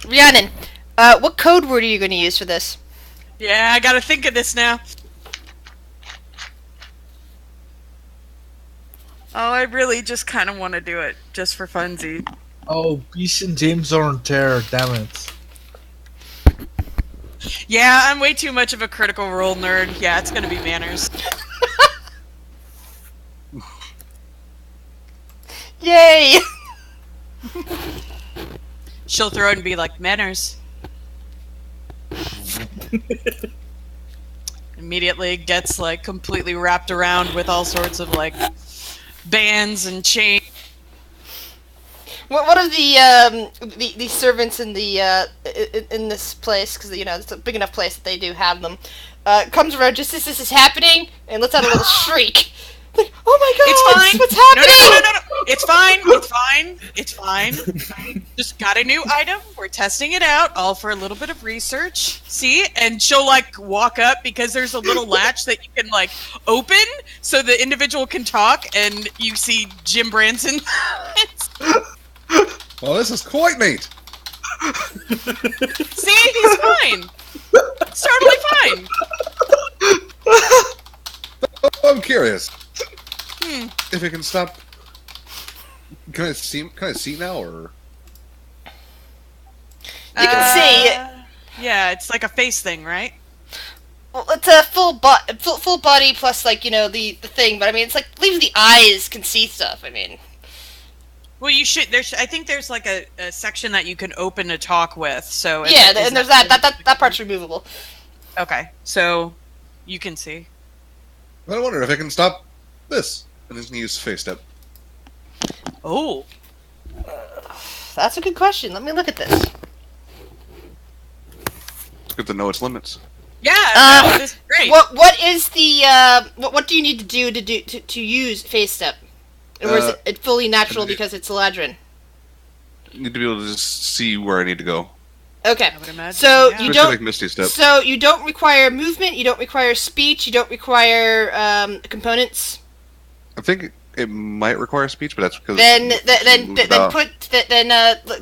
Rhiannon, what code word are you going to use for this? Yeah, I gotta think of this now. Oh, I really just kind of want to do it, just for funsies. Oh, Beast and James are on terror, damn it. Yeah, I'm way too much of a critical role nerd. Yeah, it's gonna be manners. Yay! She'll throw it and be like, manners. Immediately gets like completely wrapped around with all sorts of like bands and chains. One of the servants in the in this place, because it's a big enough place that they do have them, comes around just as this is happening and lets out a little shriek. Like, oh my god! It's fine. What's happening? No. It's fine. It's fine. It's fine. Just got a new item. We're testing it out, all for a little bit of research. See? And she'll like walk up because there's a little latch that you can like open so the individual can talk, and you see Jim Branson. Well, this is quite neat. See? He's fine. It's totally fine. I'm curious. If it can stop. Can I see now, or? You can see. Yeah, it's like a face thing, right? Well, it's a full body plus the thing, but I mean it's like even the eyes can see stuff. I mean. Well, you should. I think there's like a section that you can open to talk with. So yeah, and there's that part's removable. Okay, so you can see. I wonder if I can stop this. And then use face step. Oh, that's a good question. Let me look at this. It's good to know its limits. Yeah, no, this is great. What is the what do you need to do to use phase step? Or is it fully natural because it's Eladrin? Need to be able to just see where I need to go. Okay. I would imagine, So yeah. you Especially don't like Misty Step. So you don't require movement, you don't require speech, you don't require components. I think it might require speech, but that's because Then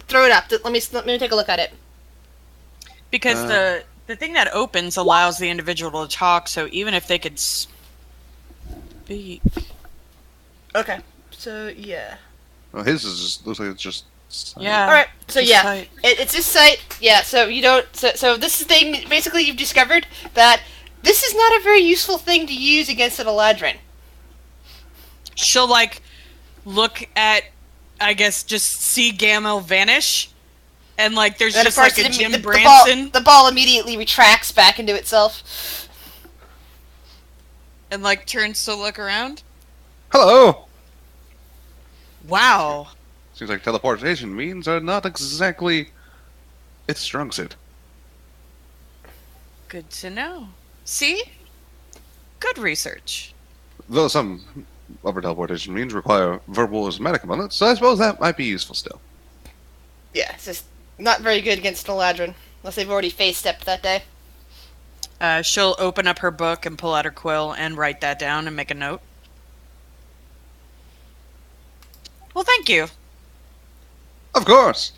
throw it up. Let me take a look at it. Because the thing that opens allows the individual to talk, so even if they could speak. Okay. So yeah. Well, his is just looks like it's just. Yeah. All right. So just yeah, sight. it's just sight. Yeah. So you don't. So this thing basically you've discovered that this is not a very useful thing to use against an Eladrin. She'll like look at, I guess, just see Gamel vanish, and like there's just like a Jim Branson, the ball immediately retracts back into itself, and like turns to look around. Hello. Wow. Seems like teleportation means are not exactly its strong suit. Good to know. See? Good research. Though some other teleportation means require verbal or somatic components, so I suppose that might be useful still. Yeah, it's just not very good against an Eladrin unless they've already face stepped that day. She'll open up her book and pull out her quill and write that down and make a note. Well, thank you. Of course.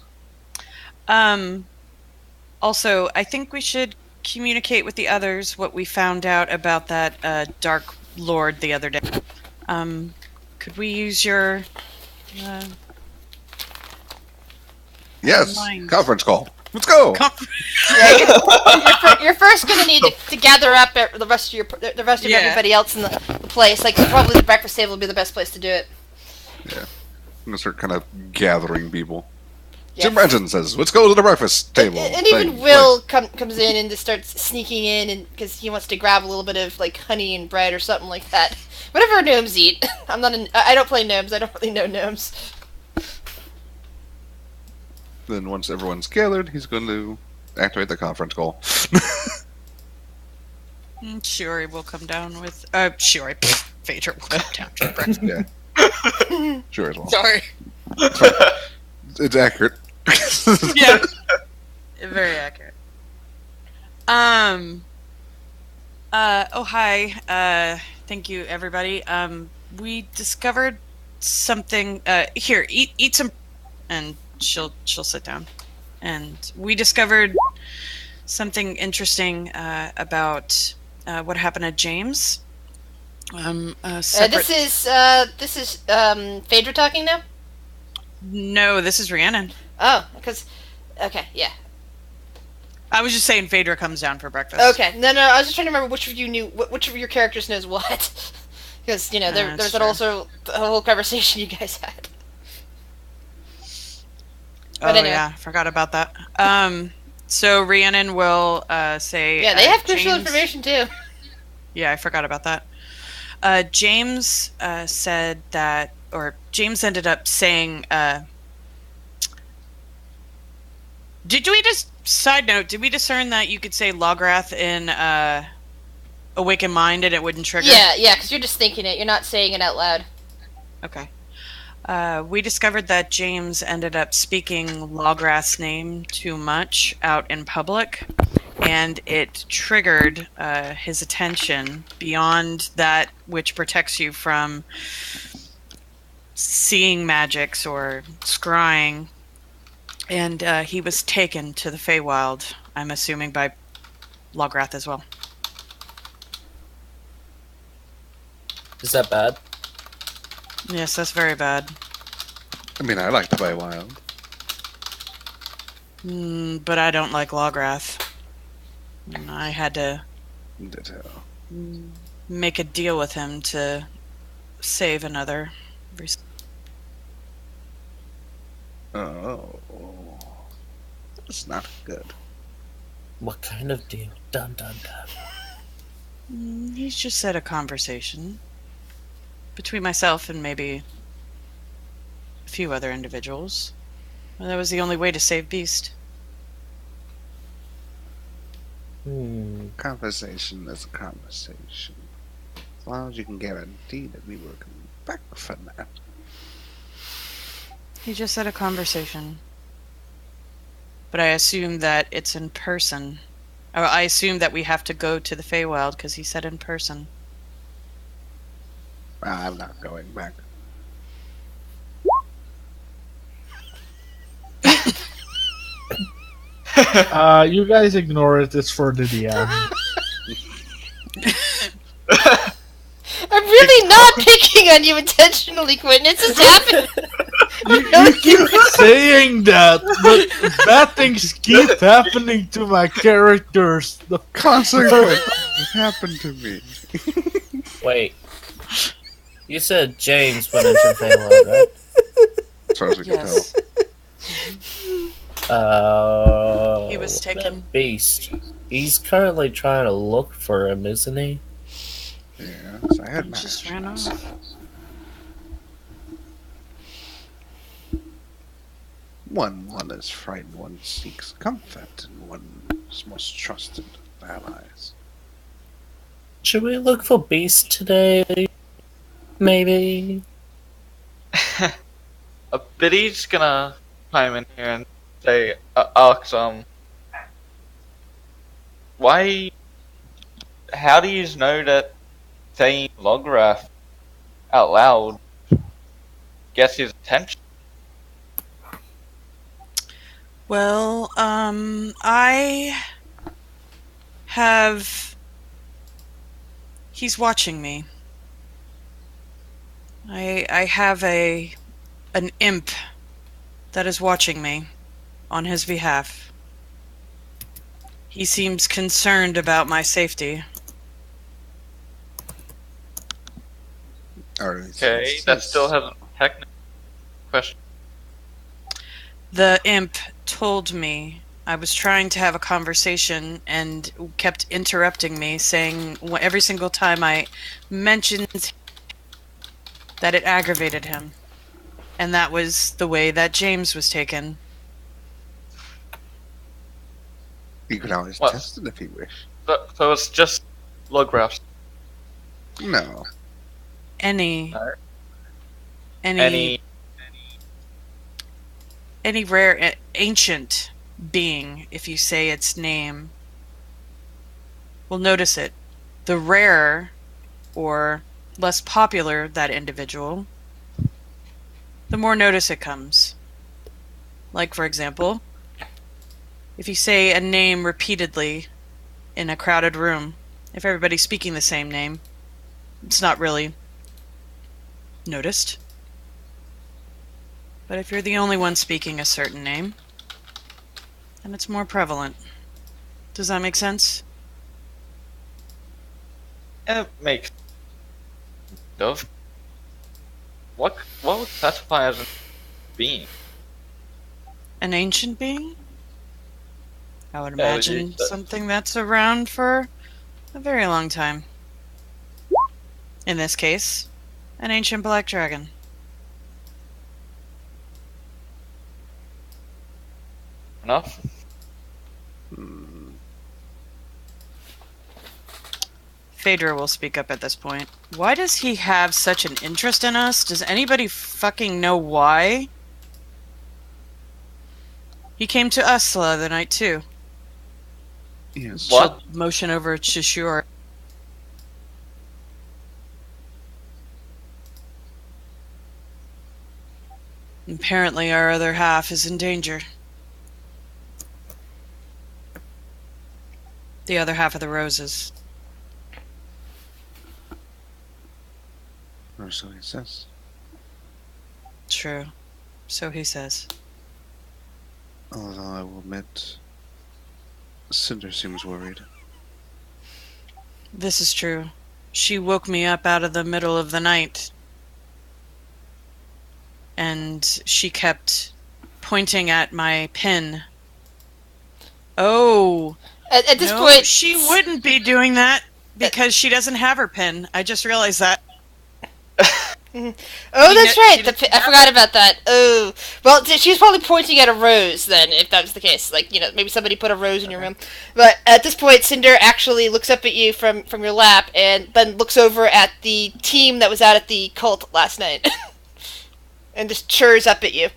Also, I think we should communicate with the others what we found out about that Dark Lord the other day. Could we use your... Yes. Mind. Conference call. Let's go. You're first gonna need to gather up the rest of everybody else in the place. Like probably the breakfast table would be the best place to do it. Yeah. I'm gonna start kind of gathering people. Yeah. Jim Branson says, "Let's go to the breakfast table." And even Will comes in and just starts sneaking in, and because he wants to grab a little bit of like honey and bread or something like that. Whatever gnomes eat. I don't play gnomes. I don't really know gnomes. Then once everyone's gathered, he's going to activate the conference call. Shiori will come down with... Shiori. Phaedra will come down to the breakfast. Yeah. Sure as well. Sorry. It's accurate. Yeah. Very accurate. Oh, hi. Thank you, everybody. We discovered something... here, eat some... And she'll sit down. And we discovered something interesting about what happened to James. This is Phaedra talking now? No, this is Rhiannon. Oh, because... Okay, yeah. I was just saying Phaedra comes down for breakfast. Okay, no, I was just trying to remember which of you knew... Which of your characters knows what. Because, there's also a whole conversation you guys had. But anyway. Yeah, forgot about that. So Rhiannon will say... Yeah, they have crucial James... information, too. Yeah, I forgot about that. James said that... Or James ended up saying... Did we just... Side note, did we discern that you could say Lograth in Awakened Mind and it wouldn't trigger? Yeah, because you're just thinking it. You're not saying it out loud. Okay. We discovered that James ended up speaking Lograth's name too much out in public, and it triggered his attention beyond that which protects you from seeing magics or scrying, and he was taken to the Feywild, I'm assuming by Lograth as well. Is that bad? Yes, that's very bad. I mean, I like the Feywild. But I don't like Lograth. I had to Ditto. make a deal with him to save another. Oh. That's not good. What kind of deal? Dun dun dun. He's just said a conversation between myself and maybe a few other individuals. Well, that was the only way to save Beast. Conversation is a conversation. As long as you can guarantee that we will come back for that. He just said a conversation. But I assume that it's in person. Or I assume that we have to go to the Feywild because he said in person. I'm not going back. You guys ignore it. It's for the DM. I'm really not picking on you intentionally, Quentin. It's just happening. You keep saying that, but bad things keep happening to my characters. The Consequences happened to me. Wait. You said James went into Feywild, right? As far as we can Yes. tell. He was taken. That Beast. He's currently trying to look for him, isn't he? Yes, I had He just managed. ran off. One is frightened, one seeks comfort, and one is most trusted of allies. Should we look for Beast today? Maybe. Biddy's gonna chime in here and say, ask, why how do you know that saying Lograph out loud gets his attention? Well, I have. He's watching me. I have an imp that is watching me on his behalf. He seems concerned about my safety. Alright. Okay, that still hasn't technically question. The imp told me I was trying to have a conversation and kept interrupting me, saying every single time I mentioned that it aggravated him. And that was the way that James was taken. You could always What? test it if you wish. So it's just Lographs. No. Any No. any rare ancient being, if you say its name, will notice it. The rarer or less popular that individual, the more notice it comes. Like, for example, if you say a name repeatedly in a crowded room, if everybody's speaking the same name, it's not really noticed. But if you're the only one speaking a certain name, then it's more prevalent. Does that make sense? It makes of what would classify as a being? An ancient being? I would Yeah, imagine something that's around for a very long time. In this case, an ancient black dragon. Enough? Phaedra will speak up at this point. Why does he have such an interest in us? Does anybody fucking know why? He came to us the other night, too. Yes. What? She'll motion over to Shur. Apparently our other half is in danger. The other half of the roses. Or so he says. True. So he says. Although I will admit, Cinder seems worried. This is true. She woke me up out of the middle of the night. And she kept pointing at my pin. Oh! At this no, point, she wouldn't be doing that because she doesn't have her pin. I just realized that. Oh, that's kn- right. she I forgot about that. Oh, well, she was probably pointing at a rose then, if that was the case. Like, maybe somebody put a rose in your room. But at this point, Cinder actually looks up at you from your lap, and then looks over at the team that was out at the cult last night, and just churs up at you.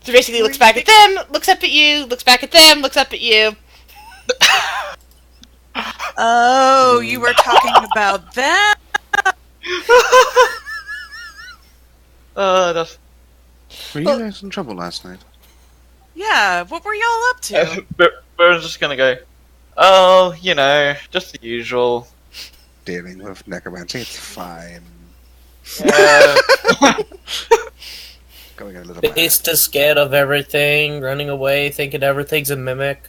So basically, looks back at them, looks up at you, looks back at them, looks up at you. Oh, you were talking about that? That's Were you guys in trouble last night? Yeah, what were y'all up to? Burns just gonna go. Oh, just the usual. Dealing with necromancy, it's fine. Yeah. Going a little bit. Beast is scared of everything, running away, thinking everything's a mimic.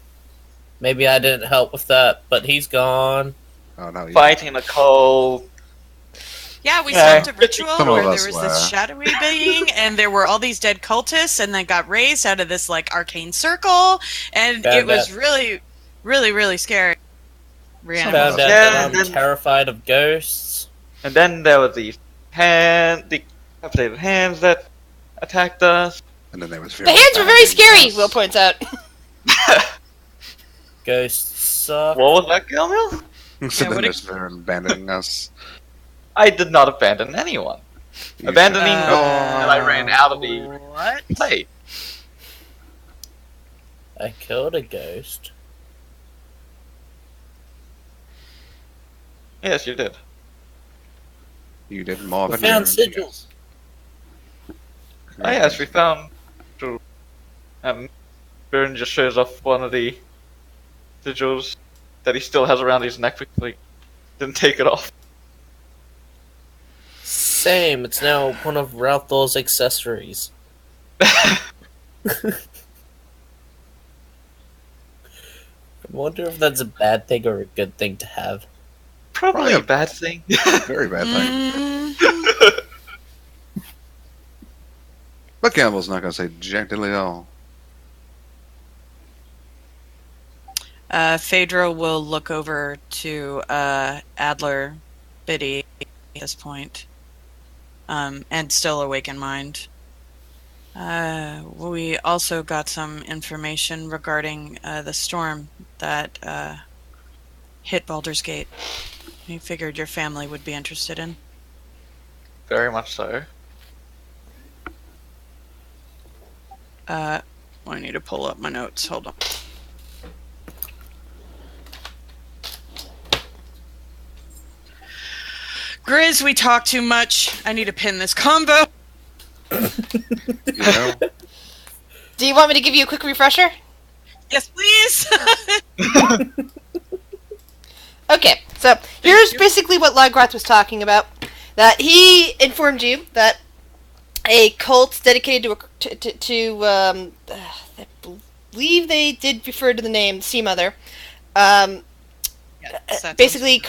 Maybe I didn't help with that, but he's gone. Oh no, Fighting a cold. Yeah, we Yeah. stopped a ritual Some of where us there was were. this shadowy being, and there were all these dead cultists, and then got raised out of this arcane circle, and Found it was out. really, really, really scary. Found Rihanna. out Yeah, that I'm and then- terrified of ghosts. And then there was the decapitated hands that attacked us. And then there was The hands were very scary, Will points out. Ghosts suck. What was that, Gilmil? So Yeah, then what there's Varen abandoning us. I did not abandon anyone. You Abandoning should- and I ran out of the What? play. I killed a ghost. Yes, you did. You did more We than found you. sigils. Oh, yes, we found. And Burn just shows off one of the sigils that he still has around his neck because he didn't take it off. Same. It's now one of Ralthor's accessories. I wonder if that's a bad thing or a good thing to have. Probably a bad thing. Very bad thing. Mm, But Campbell's not going to say jack diddly at all. Phaedra will look over to Adler Biddy at this point, and still awake in mind. We also got some information regarding the storm that hit Baldur's Gate. We figured your family would be interested in. Very much so. I need to pull up my notes. Hold on. Grizz, we talk too much. I need to pin this combo. You know? Do you want me to give you a quick refresher? Yes, please. Okay, so here's basically what Logroth was talking about. That he informed you that a cult dedicated I believe they did refer to the name Sea Mother, basically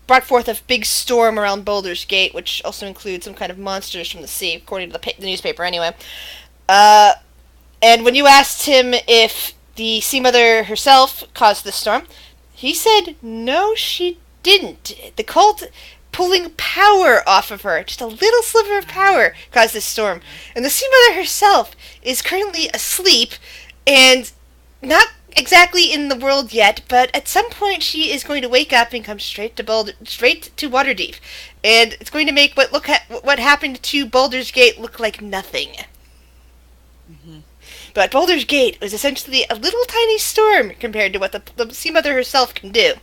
brought forth a big storm around Baldur's Gate, which also includes some kind of monsters from the sea, according to the newspaper anyway. And when you asked him if the Sea Mother herself caused the storm, he said no, she didn't. The cult pulling power off of her, just a little sliver of power, caused this storm. And the Sea Mother herself is currently asleep and not exactly in the world yet, but at some point she is going to wake up and come straight to Waterdeep, and it's going to make what happened to Baldur's Gate look like nothing. Mm-hmm. But Baldur's Gate was essentially a little tiny storm compared to what the Sea Mother herself can do.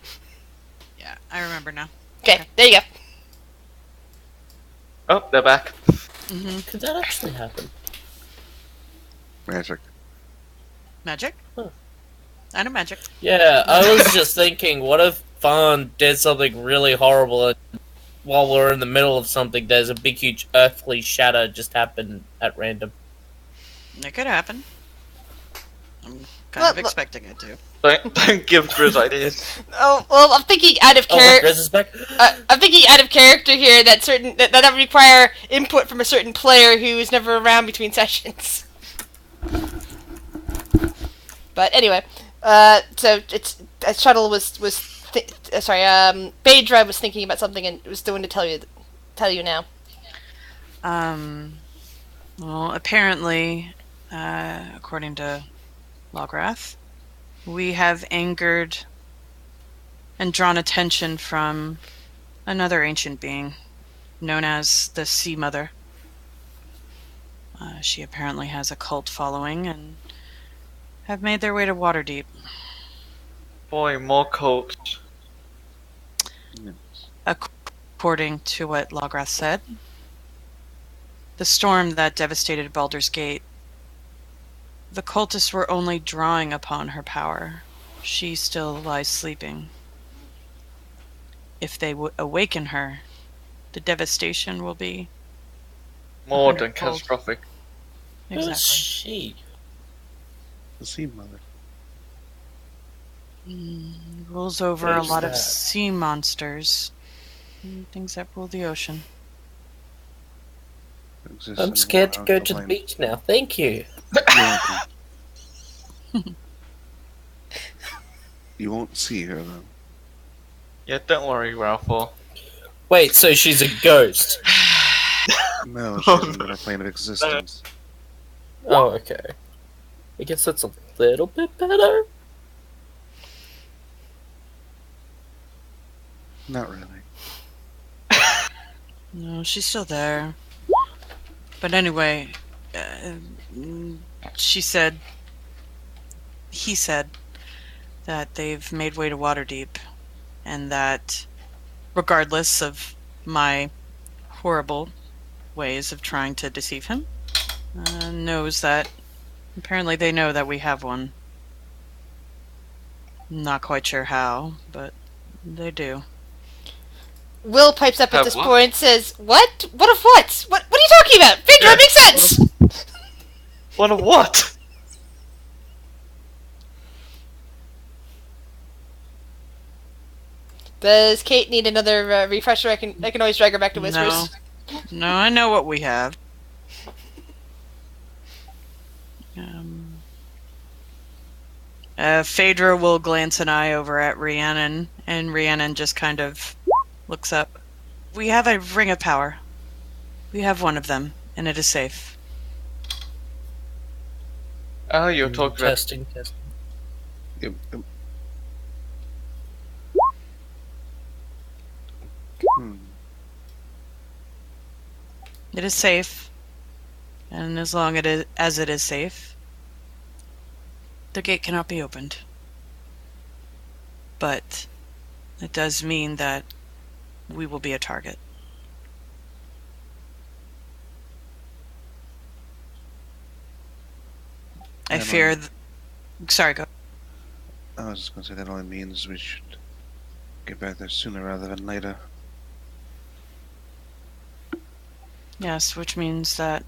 Yeah, I remember now. Okay, there you go. Oh, they're back. Mm-hmm. Could that actually happen? Magic. Magic? Huh. I know magic. Yeah, I was just thinking, what if Fawn did something really horrible and while we're in the middle of something, there's a big, huge earthly shatter just happen at random? It could happen. I'm kind of expecting it to. Don't give Grizz ideas. Oh well, I'm thinking out of Oh, what, character. Grizz is back? I'm thinking out of character here. That would require input from a certain player who is never around between sessions. But anyway, so it's Shuttle Phaedra was thinking about something and was going to tell you now. Well, apparently, according to Lograth, we have angered and drawn attention from another ancient being known as the Sea Mother. She apparently has a cult following and have made their way to Waterdeep. Boy, more cults. According to what Lograth said, the storm that devastated Baldur's Gate, the cultists were only drawing upon her power. She still lies sleeping. If they awaken her, the devastation will be More than 100-fold. catastrophic. Who's Exactly. she? The Sea Mother. Rules over a Who's lot of that? sea monsters. Things that rule the ocean. Exists I'm in scared to one go out to the plane. beach now. Thank you. You won't see her though. Yeah, don't worry, Ralph. Wait, so she's a ghost? No, she's in another plane of existence. Oh, okay. I guess that's a little bit better. Not really. No, she's still there. But anyway, he said that they've made way to Waterdeep. and that regardless of my horrible ways of trying to deceive him, knows that apparently they know that we have one. Not quite sure how, but they do. Will pipes up at Have this what? point and says, "What? What of what? What are you talking about? Phaedra, it makes sense!" One of what? Does Kate need another refresher? I can always drag her back to Whispers. No, I know what we have. Phaedra will glance an eye over at Rhiannon, and Rhiannon just kind of looks up. We have a ring of power. We have one of them, and it is safe. Oh, you talked about. Testing. Yep. It is safe, and as long as it is safe, the gate cannot be opened. But it does mean that we will be a target. I And fear... Sorry, go. I was just going to say that only means we should get back there sooner rather than later. Yes, which means that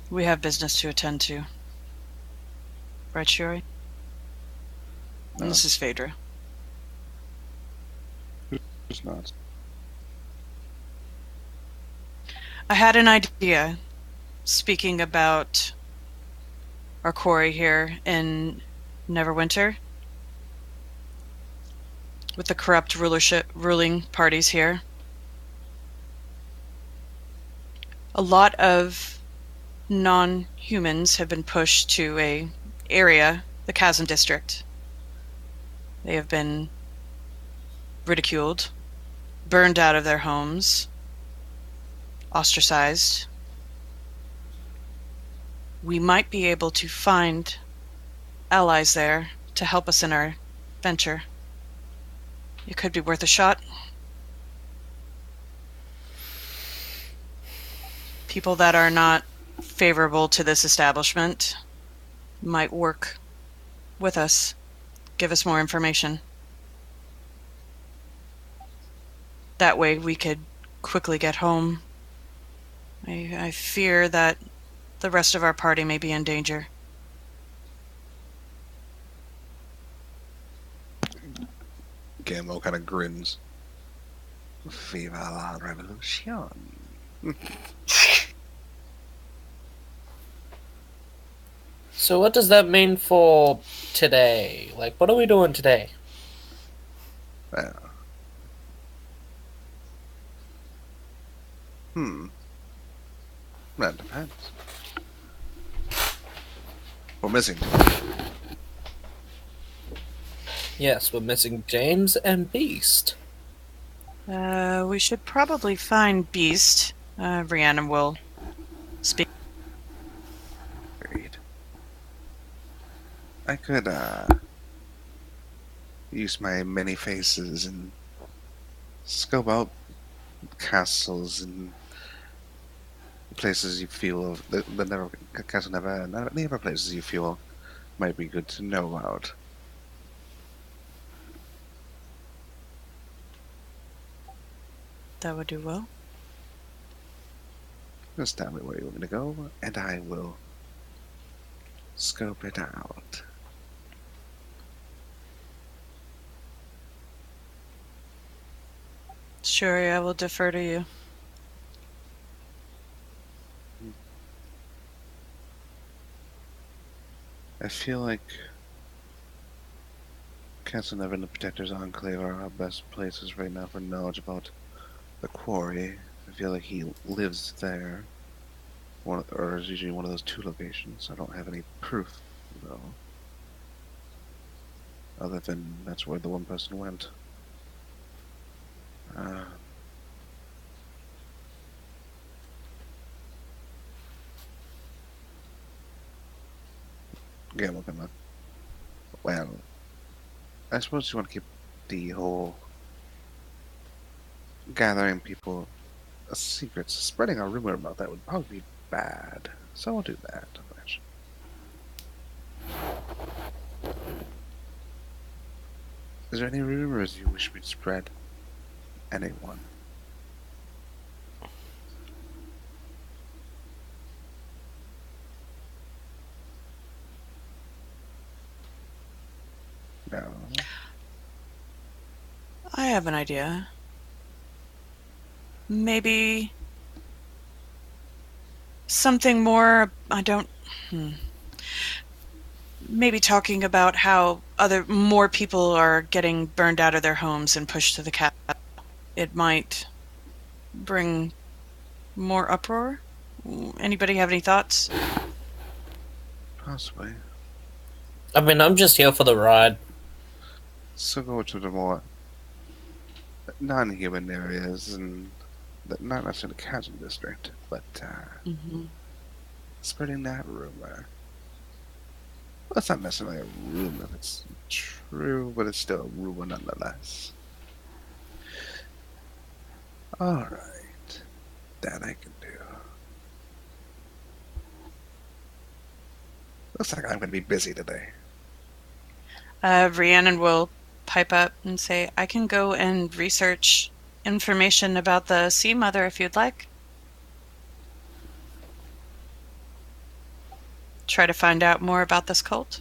we have business to attend to. Right, Shuri? And this is Phaedra. It's not. I had an idea, speaking about our quarry here in Neverwinter, with the corrupt ruling parties here. A lot of non-humans have been pushed to a area, the Chasm District. They have been ridiculed, burned out of their homes, ostracized. We might be able to find allies there to help us in our venture. It could be worth a shot. People that are not favorable to this establishment might work with us, give us more information. That way we could quickly get home. I fear that the rest of our party may be in danger. Gammo kind of grins. Viva la revolution. So what does that mean for today? Like, what are we doing today? Well. That depends. We're missing. Yes, we're missing James and Beast. We should probably find Beast. Rhiannon will speak. Agreed. I could, use my many faces and scope out castles and places you feel of the never castle never any other places you feel might be good to know about. That would do well. Just tell me where you want me to go, and I will scope it out. Sure, I will defer to you. I feel like Castle Never and the Protector's Enclave are our best places right now for knowledge about the quarry. I feel like he lives there. Or is usually one of those two locations. I don't have any proof, though. Other than that's where the one person went. Gamble gonna. Well, I suppose you want to keep the whole gathering people a secret. Spreading a rumor about that would probably be bad. So we'll do that. Is there any rumors you wish we'd spread? Anyone? No. I have an idea. Maybe something more. Maybe talking about how more people are getting burned out of their homes and pushed to the cap. It might bring more uproar. Anybody have any thoughts? Possibly. I mean, I'm just here for the ride. So go to the more non-human areas and not necessarily the Chasm District, but spreading that rumor. Well, it's not necessarily a rumor if it's true, but it's still a rumor nonetheless. Alright. That I can do. Looks like I'm going to be busy today. Rhiannon will pipe up and say, I can go and research information about the Sea Mother if you'd like. Try to find out more about this cult.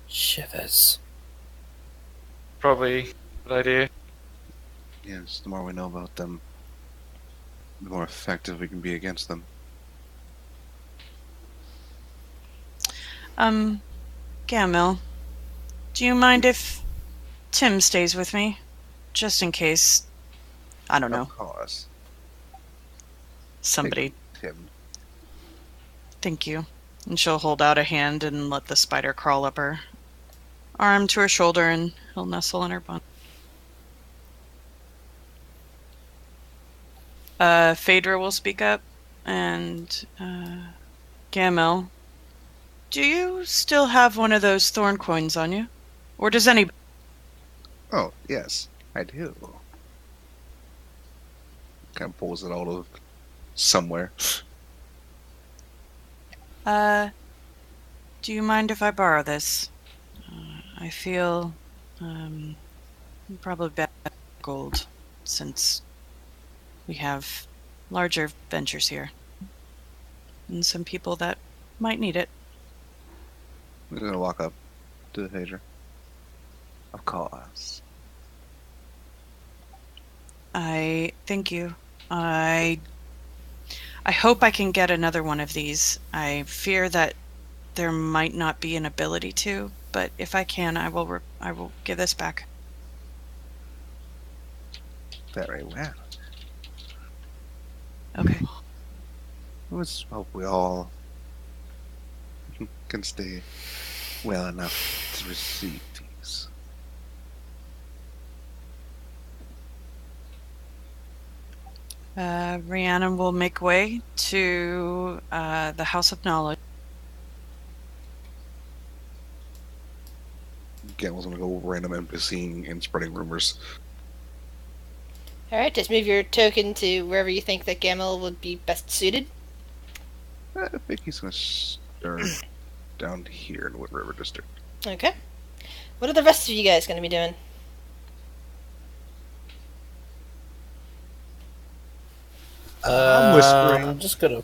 Shivers. Probably a good idea. Yes, the more we know about them, the more effective we can be against them. Gamil, do you mind if Tim stays with me? Just in case, I don't know, Of course. somebody. Tim. Thank you. And she'll hold out a hand and let the spider crawl up her arm to her shoulder, and he'll nestle in her bun. Phaedra will speak up, and Gamil, do you still have one of those thorn coins on you? Or does anybody? Oh, yes, I do. Kind of pulls it out of somewhere. Do you mind if I borrow this? I feel probably bad gold, since we have larger ventures here. And some people that might need it. I'm gonna walk up to the pager. Of course. I thank you. I hope I can get another one of these. I fear that there might not be an ability to, but if I can, I will give this back. Very well. Okay. Let's hope we all can stay well enough to receive these. Rhiannon will make way to the House of Knowledge. Gamel's gonna go random NPCing and spreading rumors. Alright, just move your token to wherever you think that Gamel would be best suited. I think he's gonna start down here in Wood River District. Okay. What are the rest of you guys going to be doing? I'm whispering. I'm just gonna.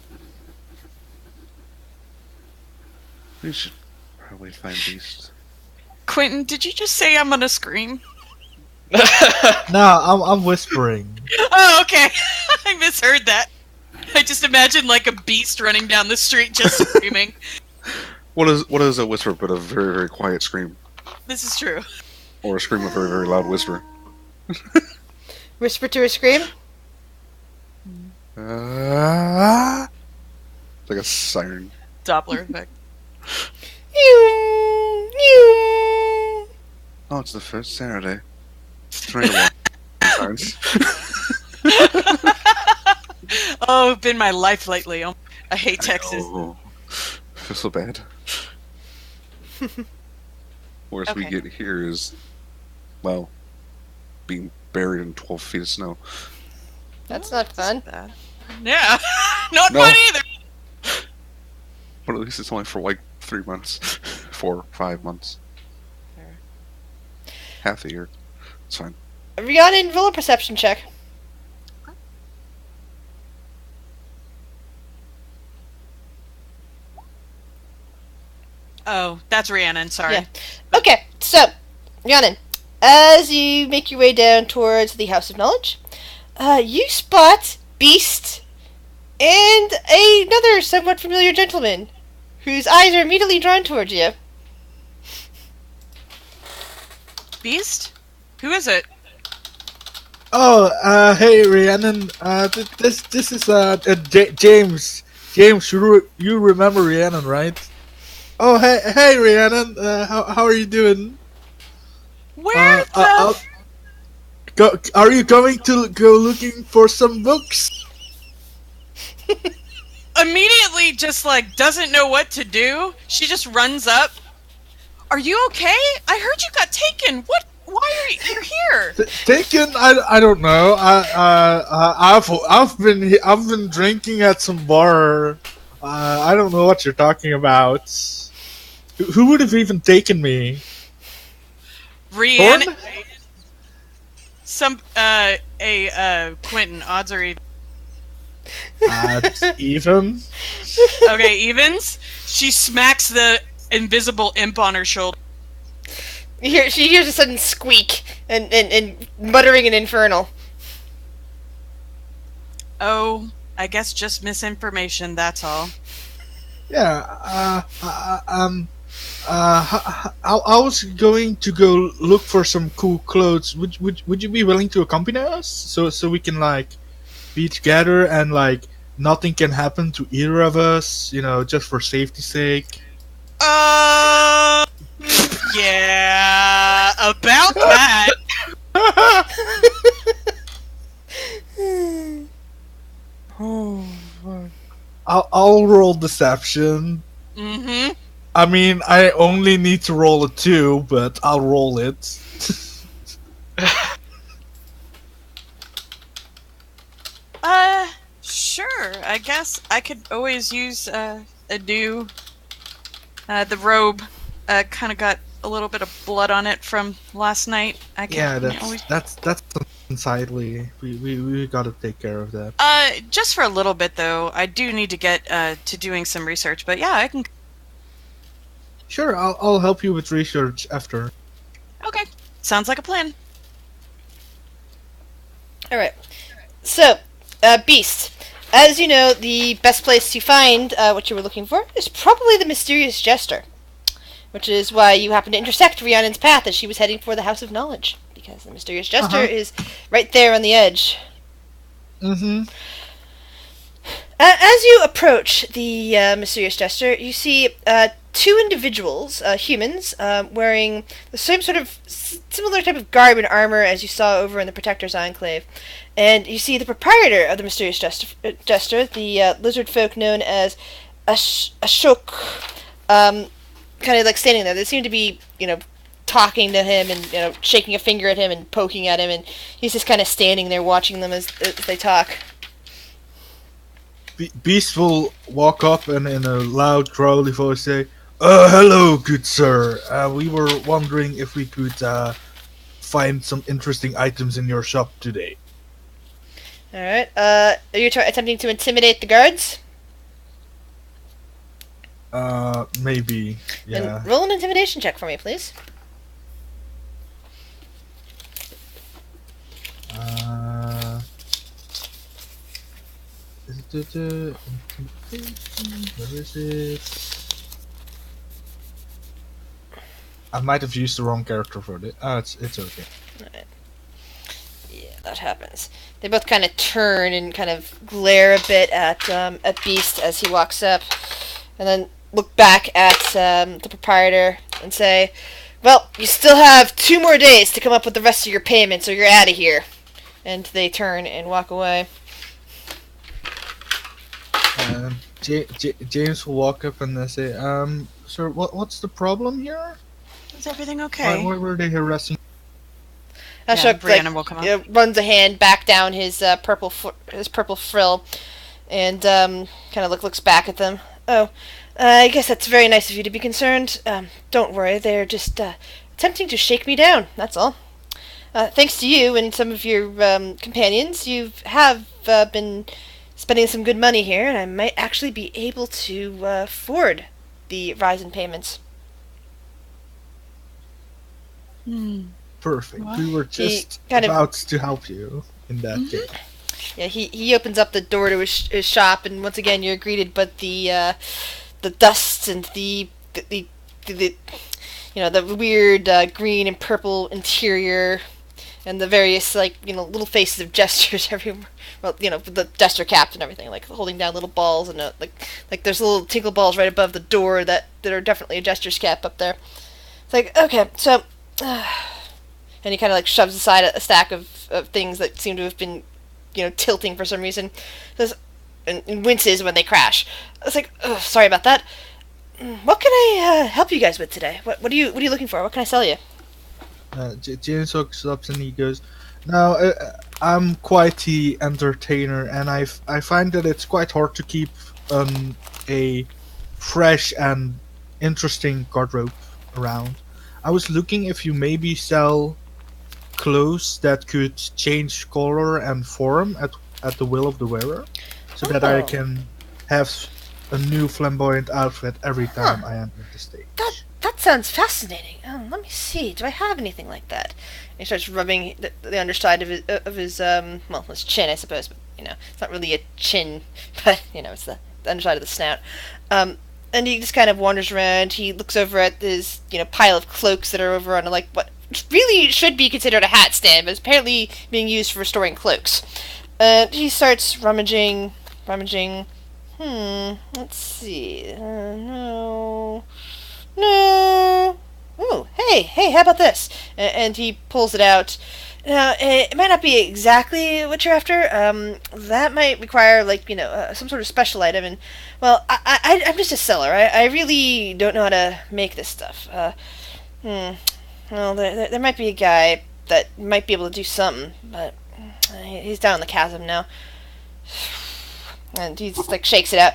We should probably find these. Quentin, did you just say I'm gonna scream? No, I'm whispering. Oh, okay. I misheard that. I just imagined like a beast running down the street just screaming. What is a whisper but a very, very quiet scream? This is true. Or a scream, a very, very loud whisper. Whisper to a scream? It's like a siren. Doppler effect. Oh, it's the first Saturday. Trying to walk sirens. Oh, been my life lately. Oh, I hate Texas. Oh, I feel so bad. Worst we Okay. get here is, well, being buried in 12 feet of snow. That's not fun. Yeah, not No. fun either. But at least it's only for like 3 months. 4, 5 months. Half a year. It's fine. Rhiannon, roll a perception check. Oh, that's Rhiannon. Sorry. Yeah. Okay, so, Rhiannon, as you make your way down towards the House of Knowledge, you spot Beast and another somewhat familiar gentleman whose eyes are immediately drawn towards you. Beast? Who is it? Oh, hey Rhiannon. This is James. James, you remember Rhiannon, right? Oh, hey Rhiannon. How are you doing? Where the? Are you going to go looking for some books? Immediately, just like doesn't know what to do. She just runs up. Are you okay? I heard you got taken. What? Why are you here? Taken? I don't know. I've been drinking at some bar. I don't know what you're talking about. Who would have even taken me? Rhiannon. Thorn? Some Quentin. Odds are even. Even. Okay, evens. She smacks the invisible imp on her shoulder. She hears a sudden squeak and muttering an infernal. Oh, I guess just misinformation. That's all. Yeah. I was going to go look for some cool clothes. Would you be willing to accompany us so we can like be together and like nothing can happen to either of us? You know, just for safety's sake. Yeah, about that. Oh, fuck. I'll roll deception. Mm-hmm. I mean, I only need to roll a 2, but I'll roll it. Sure. I guess I could always use a new. The robe, kind of got a little bit of blood on it from last night. I could Yeah, always. that's unsightly. We gotta take care of that. Just for a little bit though. I do need to get to doing some research, but yeah, I can. Sure, I'll help you with research after. Okay, sounds like a plan. Alright. So, Beast. As you know, the best place to find what you were looking for is probably the Mysterious Jester. Which is why you happen to intersect Rhiannon's path as she was heading for the House of Knowledge. Because the Mysterious Jester is right there on the edge. Mm-hmm. As you approach the Mysterious Jester, you see two individuals, humans, wearing the same sort of similar type of garb and armor as you saw over in the Protector's Enclave. And you see the proprietor of the Mysterious Jester, the lizard folk known as Ashok, kind of like standing there. They seem to be, talking to him and, shaking a finger at him and poking at him, and he's just kind of standing there watching them as they talk. Beast will walk up and in a loud, growly voice say, hello, good sir. We were wondering if we could find some interesting items in your shop today. Alright, are you attempting to intimidate the guards? Maybe, yeah. Then roll an intimidation check for me, please. Where is it? I might have used the wrong character for it. It's okay. Alright. Yeah, that happens. They both kind of turn and kind of glare a bit at Beast as he walks up, and then look back at the proprietor and say, "Well, you still have 2 more days to come up with the rest of your payments, or you're out of here." And they turn and walk away. James will walk up and say, "Sir, what's the problem here?" Is everything okay? Why were they harassing? Ashok Brianna will come up. runs a hand back down his purple frill, and kind of looks back at them. Oh, I guess that's very nice of you to be concerned. Don't worry, they're just attempting to shake me down. That's all. Thanks to you and some of your companions, you have been spending some good money here, and I might actually be able to afford the rise in payments. Perfect. What? We were just kind of- about to help you in that case. Yeah, he opens up the door to his shop, and once again you're greeted by the dust and the the weird green and purple interior, and the various little faces of gestures everywhere. Well, the jester caps and everything, like holding down little balls, and like there's little tinkle balls right above the door that are definitely a jester's cap up there. It's like, okay, so, and he kind of shoves aside a stack of things that seem to have been tilting for some reason. Says, and winces when they crash. I was like, oh, sorry about that. What can I help you guys with today? What are you looking for? What can I sell you? James looks up and he goes, "Now, I'm quite the entertainer, and I find that it's quite hard to keep a fresh and interesting garderobe around. I was looking if you maybe sell clothes that could change color and form at the will of the wearer, so that I can have a new flamboyant outfit every time I enter the stage." That sounds fascinating. Let me see. Do I have anything like that? And he starts rubbing the underside of his his chin, I suppose. But it's not really a chin, but it's the underside of the snout. And he just kind of wanders around. He looks over at his pile of cloaks that are over on what really should be considered a hat stand, but is apparently being used for storing cloaks. He starts rummaging. Let's see. No. Ooh, hey, how about this? And he pulls it out. Now, it might not be exactly what you're after. That might require, some sort of special item. And, well, I'm just a seller. I really don't know how to make this stuff. Well, there might be a guy that might be able to do something, but he's down in the chasm now. And he just, shakes it out.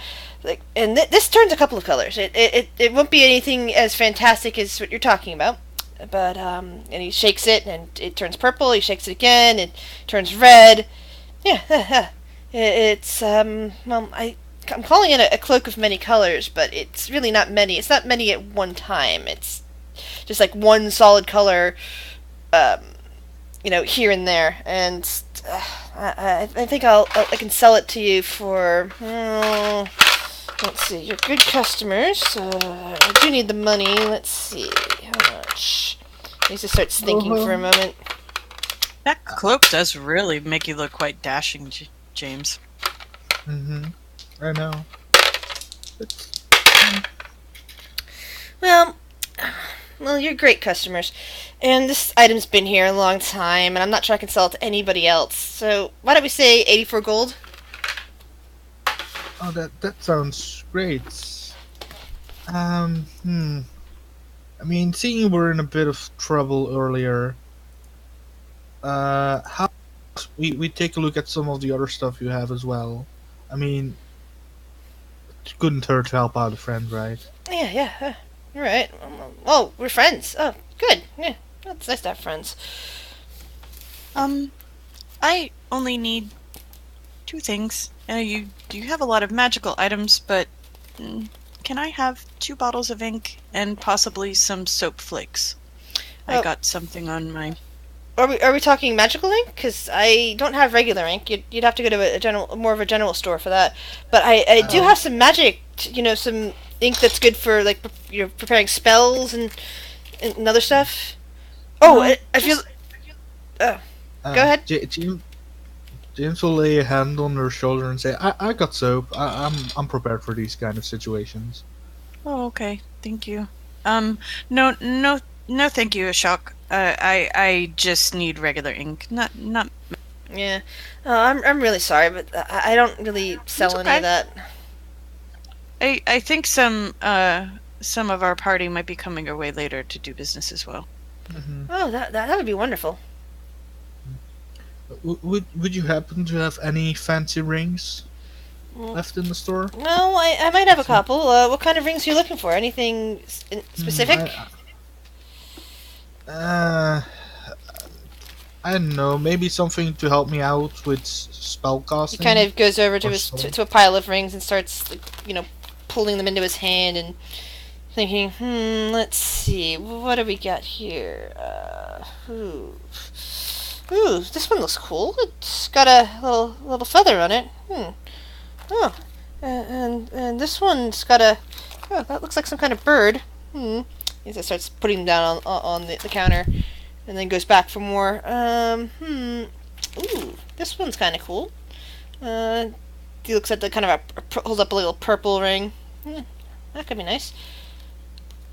And this turns a couple of colors. It won't be anything as fantastic as what you're talking about, but and he shakes it and it turns purple. He shakes it again, it turns red. Yeah, it's I'm calling it a cloak of many colors, but it's really not many. It's not many at one time. It's just one solid color, here and there. And I think I can sell it to you for. Let's see, you're good customers. I do need the money. Let's see, how much? He just starts thinking for a moment. That cloak does really make you look quite dashing, James. I know. Well, you're great customers. And this item's been here a long time, and I'm not sure I can sell it to anybody else. So, why don't we say 84 gold? Oh, that sounds great. I mean, seeing you were in a bit of trouble earlier, how we take a look at some of the other stuff you have as well. I mean, it couldn't hurt to help out a friend, right? Yeah, you're right. Oh, we're friends. Oh, good. Yeah, it's nice to have friends. I only need 2 things. You have a lot of magical items, but can I have 2 bottles of ink and possibly some soap flakes? I got something on my. Are we talking magical ink? Because I don't have regular ink. You'd have to go to more of a general store for that. But I do have some magic. Some ink that's good for preparing spells and other stuff. I feel. Go ahead. James will lay a hand on her shoulder and say, "I got soap. I'm prepared for these kind of situations." Oh, okay. Thank you. No, thank you, Ashok. I just need regular ink. Not. Yeah. I'm really sorry, but I don't really sell any of that. I think some some of our party might be coming our way later to do business as well. Mm-hmm. Oh, that would be wonderful. Would you happen to have any fancy rings Mm. left in the store? Well, I might have a couple. What kind of rings are you looking for? Anything specific? I don't know. Maybe something to help me out with spell He casting. kind of goes over to Or his so. to a pile of rings and starts, like, pulling them into his hand and thinking, let's see, what do we got here? Ooh, this one looks cool. It's got a little feather on it. Oh, and this one's got oh, that looks like some kind of bird. He just starts putting them down on the counter, and then goes back for more. Ooh, this one's kind of cool. He looks at the kind of holds up a little purple ring. That could be nice.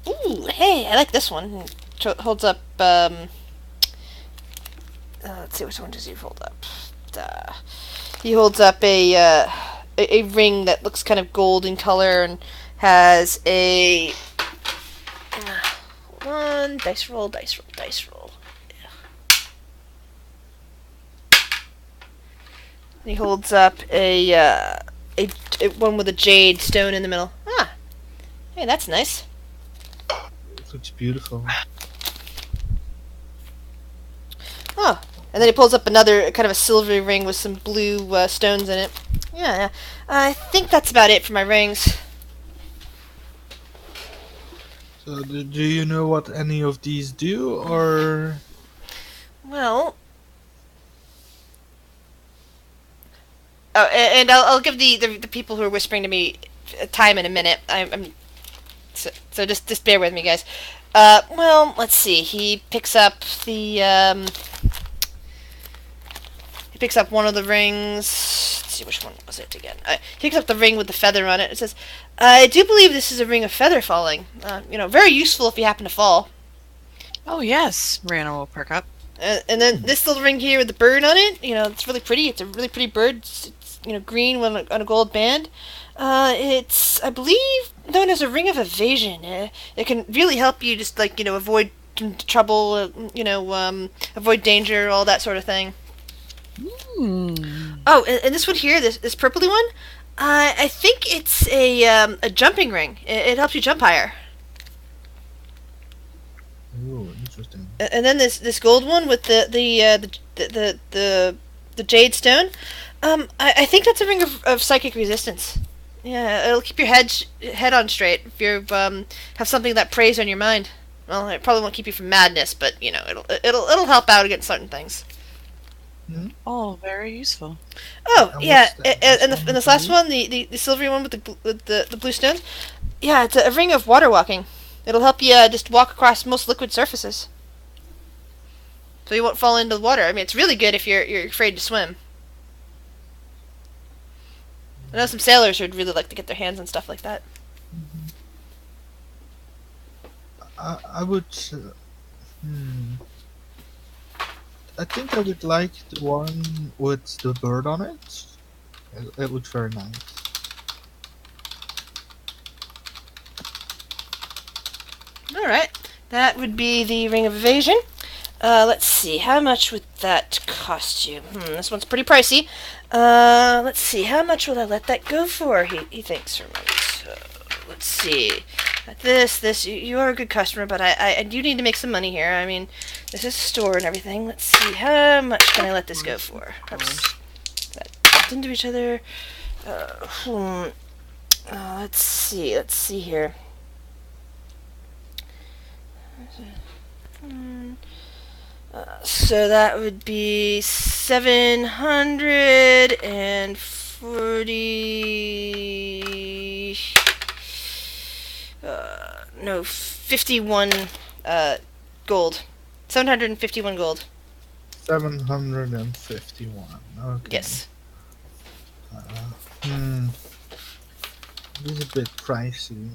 Ooh, hey, I like this one. Holds up. Let's see, which one does he hold up? He holds up a ring that looks kind of gold in color and has a one dice roll. He holds up a one with a jade stone in the middle. Ah, hey, that's nice. It looks beautiful. Oh, and then he pulls up another kind of a silvery ring with some blue stones in it. Yeah. I think that's about it for my rings. So, do you know what any of these do, or? Well. Oh, and I'll give the people who are whispering to me time in a minute. I'm so just bear with me, guys. Well, let's see. He picks up he picks up one of the rings. Let's see, which one was it again? He picks up the ring with the feather on it. It says, "I do believe this is a ring of feather falling. Very useful if you happen to fall." Oh yes, Rana will perk up. And then this little ring here with the bird on it, it's really pretty. It's a really pretty bird. It's green on a gold band. It's, I believe, known as a ring of evasion. It can really help you just, avoid trouble, avoid danger, all that sort of thing. Oh, and this one here, this purpley one, I think it's a jumping ring. It helps you jump higher. Ooh, interesting. And then this gold one with the jade stone. I think that's a ring of psychic resistance. Yeah, it'll keep your head on straight if you have something that preys on your mind. Well, it probably won't keep you from madness, but it'll help out against certain things. Oh, very useful. Oh, And yeah, what's and this last one, the silvery one with the blue stones. Yeah, it's a ring of water walking. It'll help you just walk across most liquid surfaces, so you won't fall into the water. I mean, it's really good if you're afraid to swim. I know some sailors would really like to get their hands on stuff like that. I would. I think I would like the one with the bird on it. It looks very nice. Alright, that would be the Ring of Evasion. Let's see, how much would that cost you? This one's pretty pricey. Let's see, how much will I let that go for, he thinks for a moment. So, let's see. You are a good customer, but I do need to make some money here. I mean, this is a store and everything. Let's see, how much can I let this go for? Oops. That bumped into each other. Let's see here. So that would be 740. No, 51 gold. 751 gold. 751. Okay. Yes. This is a bit pricey.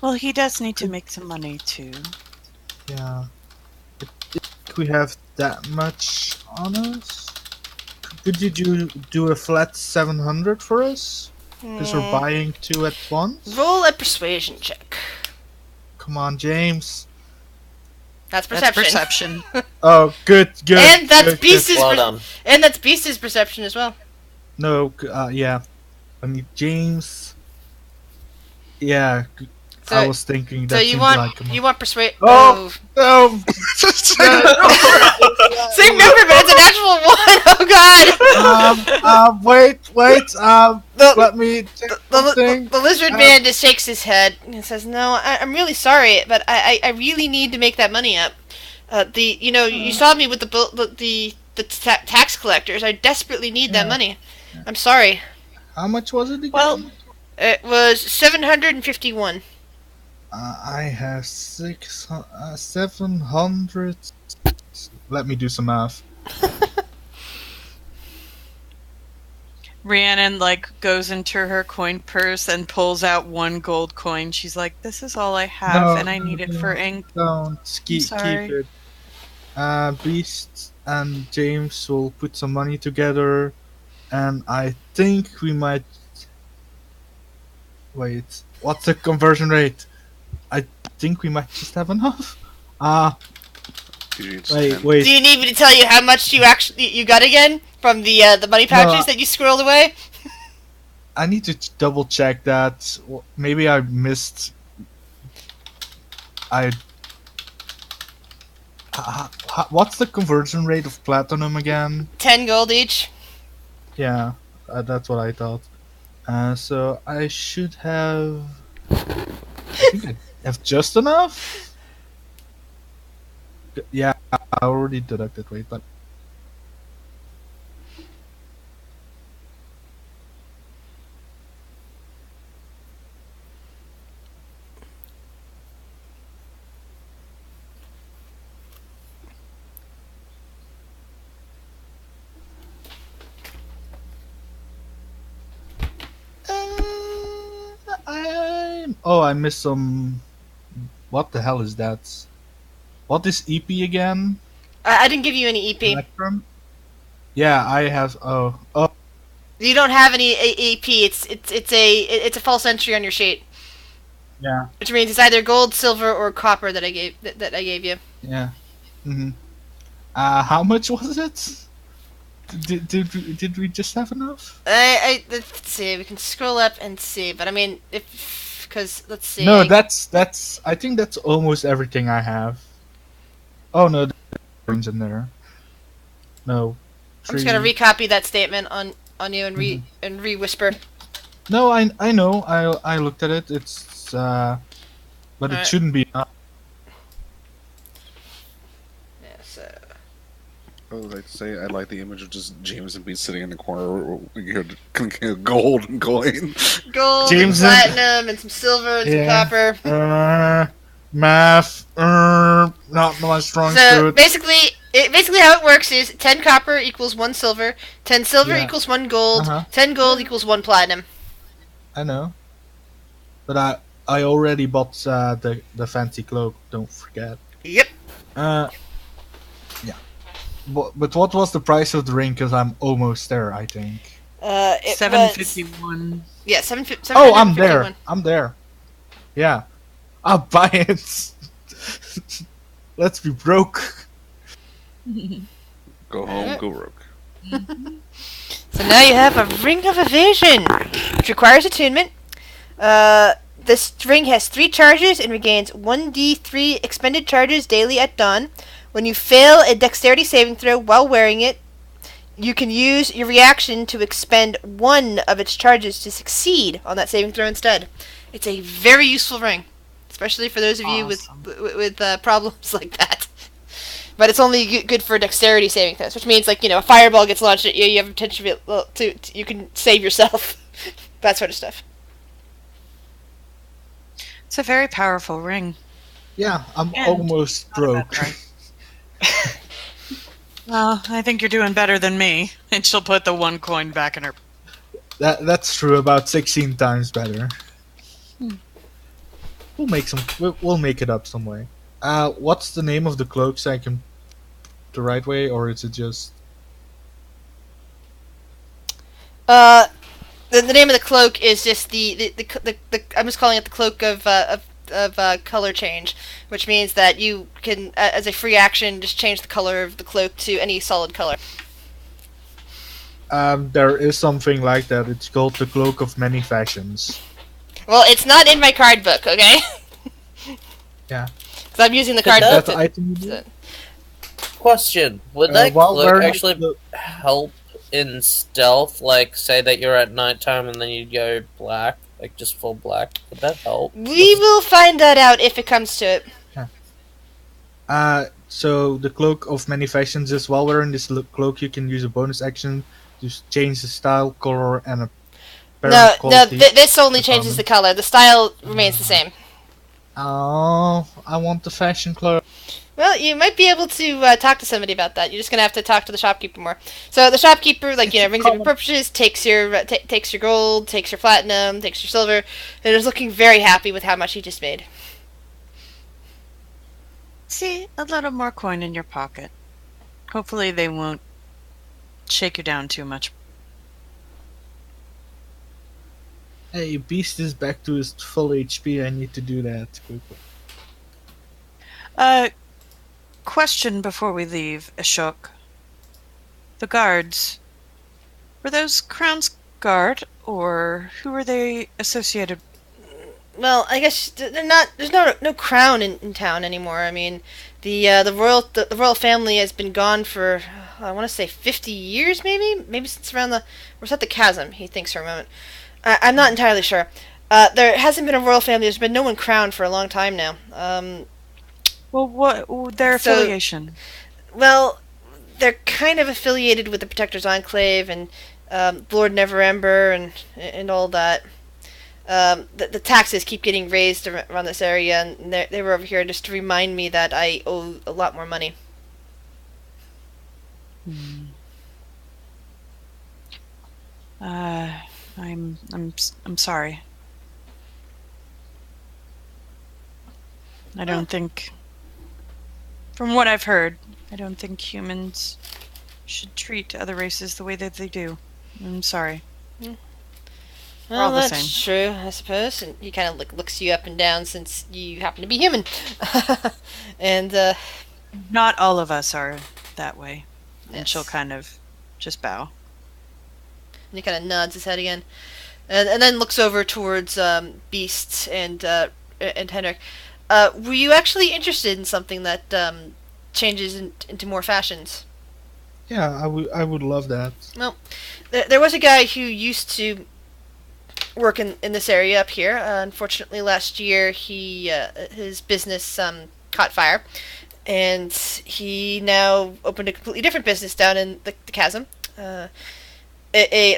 Well, he does need to make some money too. Yeah. If we have that much on us, could you do a flat 700 for us? Because we're buying 2 at once? Roll a persuasion check. Come on, James. That's That's perception. perception. Oh, good. And that's good. Beast's Well done. and that's Beast's perception as well. No, yeah. I mean, James. Yeah, So, I was thinking that so you seemed want like you want persuade? Oh! No! Same number, but it's a natural one. Oh God! Wait, The- let me check something. The lizard man just shakes his head and says, "No, I'm really sorry, but I really need to make that money up. You saw me with the tax collectors. I desperately need that money. I'm sorry." How much was it again? Well, It was 751. I have 700. Let me do some math. Rhiannon goes into her coin purse and pulls out 1 gold coin. She's like, "This is all I have, No, and I need it for ink." Don't keep sorry. it. Beast and James will put some money together, and I think we might. Wait, what's the conversion rate? I think we might just have enough. Usually it's Wait, 10. Do wait. you need me to tell you how much you got again from the money pouches that you squirreled away? I need to double check that. Maybe I missed. What's the conversion rate of platinum again? 10 gold each. Yeah, that's what I thought. So I should have. I think I have just enough. Yeah, I already deducted. Wait, but I missed some. What the hell is that? What is EP again? I didn't give you any EP. Electrum? Yeah, I have. Oh, You don't have any EP. It's a false entry on your sheet, yeah, which means it's either gold, silver, or copper that I gave you. yeah. How much was it? Did we just have enough? Let's see. We can scroll up and see, but I mean, because let's see. No, that's. I think that's almost everything I have. Oh no, there's in there. No. I'm just gonna recopy that statement on you and re-whisper. No, I know. I looked at it. It's but it Alright. shouldn't be enough. Yeah, so I would like to say I like the image of just James and Beast sitting in the corner, clinking a gold coin. gold, James and and- platinum, and some silver, and Yeah. some copper. Math. Not my strong So suit. basically how it works is 10 copper equals 1 silver, 10 silver Yeah. equals 1 gold, Uh-huh. 10 gold equals 1 platinum. I know. But I already bought the fancy cloak. Don't forget. Yep. Yeah. But what was the price of the ring? Because I'm almost there, I think. It 751. was, yeah, 750. Oh, I'm there. I'm there. Yeah. I'll buy it. Let's be broke. Go home, go rogue. So now you have a Ring of Evasion, which requires attunement. This ring has 3 charges and regains 1d3 expended charges daily at dawn. When you fail a dexterity saving throw while wearing it, you can use your reaction to expend 1 of its charges to succeed on that saving throw instead. It's a very useful ring, especially for those of you with problems like that. But it's only good for dexterity saving throws, which means a fireball gets launched at you, you have potential to you can save yourself, that sort of stuff. It's a very powerful ring. Yeah, I'm And- almost broke. Well, I think you're doing better than me. And she'll put the 1 coin back in her. That's true. About 16 times better. We'll make some. We'll make it up some way. What's the name of the cloak so I can the right way, or is it just? The name of the cloak is just the I'm just calling it the cloak of color change, which means that you can, as a free action, just change the color of the cloak to any solid color. There is something like that. It's called the Cloak of Many Fashions. Well, it's not in my card book, okay? Yeah. Because I'm using the Could card that book. That item. So- Question: would that while cloak wearing actually help in stealth? Like, say that you're at nighttime and then you go black, like just full black. Would that help? We will find that out if it comes to it. So the Cloak of Many Fashions is while wearing this cloak, you can use a bonus action to change the style, color, and No, apparent quality. this only of changes the garment. color. The style remains the same. Oh, I want the fashion cloak. Well, you might be able to talk to somebody about that. You're just gonna have to talk to the shopkeeper more. So the shopkeeper, like, rings up your purchases, takes your takes your gold, takes your platinum, takes your silver, and is looking very happy with how much he just made. See, a little more coin in your pocket. Hopefully they won't shake you down too much. Hey, Beast is back to his full HP. I need to do that quickly. Question before we leave, Ashok. The guards. Were those Crown's guard, or who are they associated? Well, I guess they're not. There's no crown in town anymore. I mean, the royal family has been gone for, I want to say 50 years, maybe since around the, or was that the chasm? He thinks for a moment. I'm not entirely sure. There hasn't been a royal family. There's been no one crowned for a long time now. Well, what their So- affiliation? Well, they're kind of affiliated with the Protector's Enclave and Lord Neverember and all that. The taxes keep getting raised around this area, and they were over here just to remind me that I owe a lot more money. I'm sorry. I don't think, from what I've heard, I don't think humans should treat other races the way that they do. I'm sorry. Well, all the that's true, I suppose. And he kind of looks you up and down since you happen to be human. And Not all of us are that way. And Yes. she'll kind of just bow. he kind of nods his head again, and then looks over towards Beast and Henrik. Were you actually interested in something that changes into more fashions? Yeah, I would love that. Well, there was a guy who used to work in this area up here. Unfortunately, last year his business caught fire, and he now opened a completely different business down in the chasm, an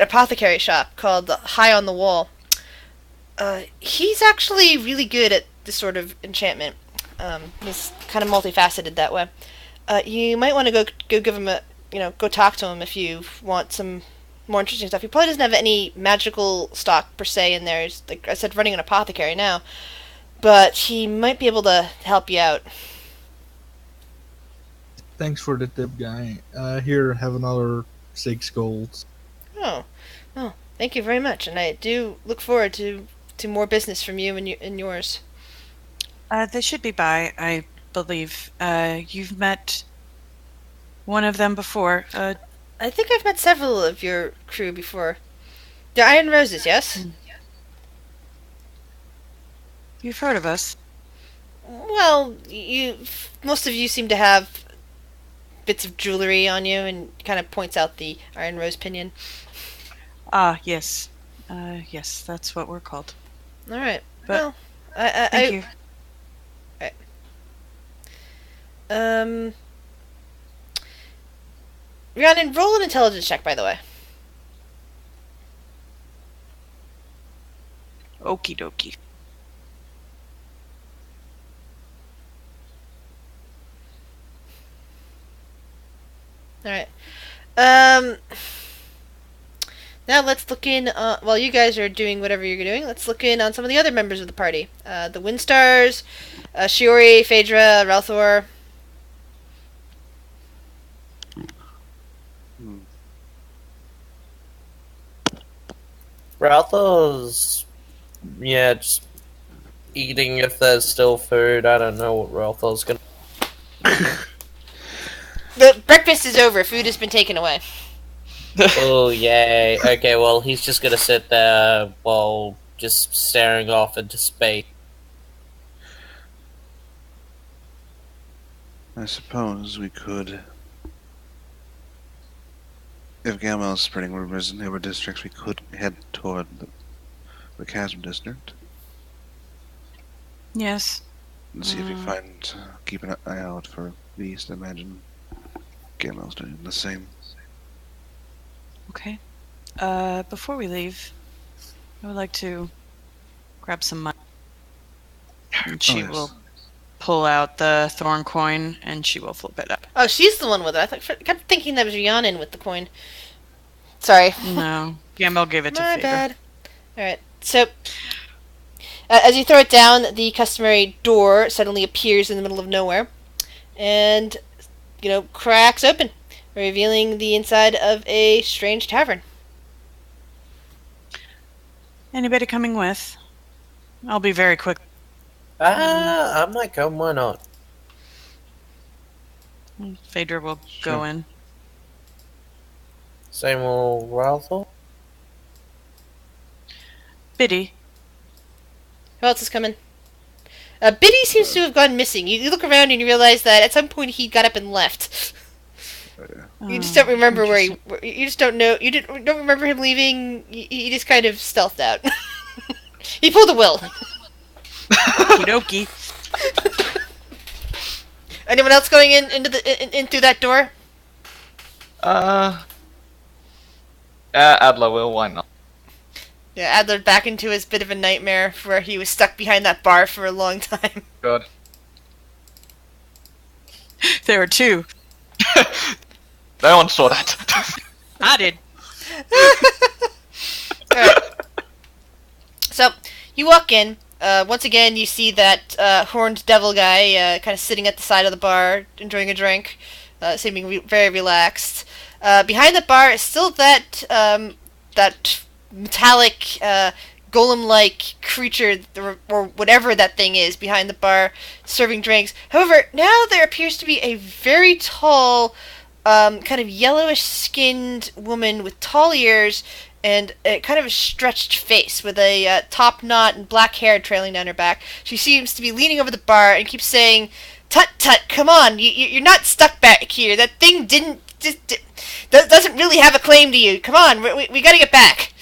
apothecary shop called High on the Wall. He's actually really good at this sort of enchantment. He's kind of multifaceted that way. You might want to go give him go talk to him if you want some more interesting stuff. He probably doesn't have any magical stock per se in there. He's, like I said, running an apothecary now, but he might be able to help you out. Thanks for the tip, guy. Here, have another 6 gold. Oh, thank you very much, and I do look forward to more business from you and yours. They should be by, I believe. You've met one of them before. I think I've met several of your crew before. The Iron Roses, yes? You've heard of us. Well, most of you seem to have bits of jewelry on you, and kind of points out the Iron Rose pinion. Ah, yes. Yes, that's what we're called. All right. But Well, Thank you. Rhiannon, roll an intelligence check, by the way. Okie dokie. All right. Now let's look in. While you guys are doing whatever you're doing, let's look in on some of the other members of the party. The Windstars, Shiori, Phaedra, Ralthor. Ralthor's, yeah, just eating if there's still food. I don't know what Ralthor's gonna. The breakfast is over. Food has been taken away. Oh, yay. Okay, well, he's just gonna sit there while just staring off into space. I suppose we could. If Gamel's spreading rumors in the other districts, we could head toward the Chasm District Yes. and see if we find. Keep an eye out for Beast. I imagine Gamel's doing the same. Okay. Before we leave, I would like to grab some money. And she yes. will pull out the thorn coin and she will flip it up. Oh, she's the one with it. I kept thinking that was Rhiannon with the coin. Sorry. No. Gamel gave it to My Phaedra. bad. Alright, so as you throw it down, the customary door suddenly appears in the middle of nowhere and, cracks open, revealing the inside of a strange tavern. Anybody coming with? I'll be very quick. I might come, why not? Phaedra will go in. Same old Ralthor? Biddy. Who else is coming? Biddy seems to have gone missing. You look around and you realize that at some point he got up and left. You just don't remember where he. You just don't know. You don't remember him leaving. He just kind of stealthed out. He pulled a Will. Okie dokie. Anyone else going in through that door? Adler will, why not? Yeah, Adler back into his bit of a nightmare where he was stuck behind that bar for a long time. Good. There were two. No one saw that. I did. Alright. So, you walk in. Once again, you see that horned devil guy kind of sitting at the side of the bar, enjoying a drink, seeming very relaxed. Behind the bar is still that metallic, golem-like creature, or whatever that thing is, behind the bar, serving drinks. However, now there appears to be a very tall, kind of yellowish-skinned woman with tall ears and kind of a stretched face with a top knot and black hair trailing down her back. She seems to be leaning over the bar and keeps saying, "Tut tut, come on, you're not stuck back here. That thing doesn't really have a claim to you. Come on, we gotta get back."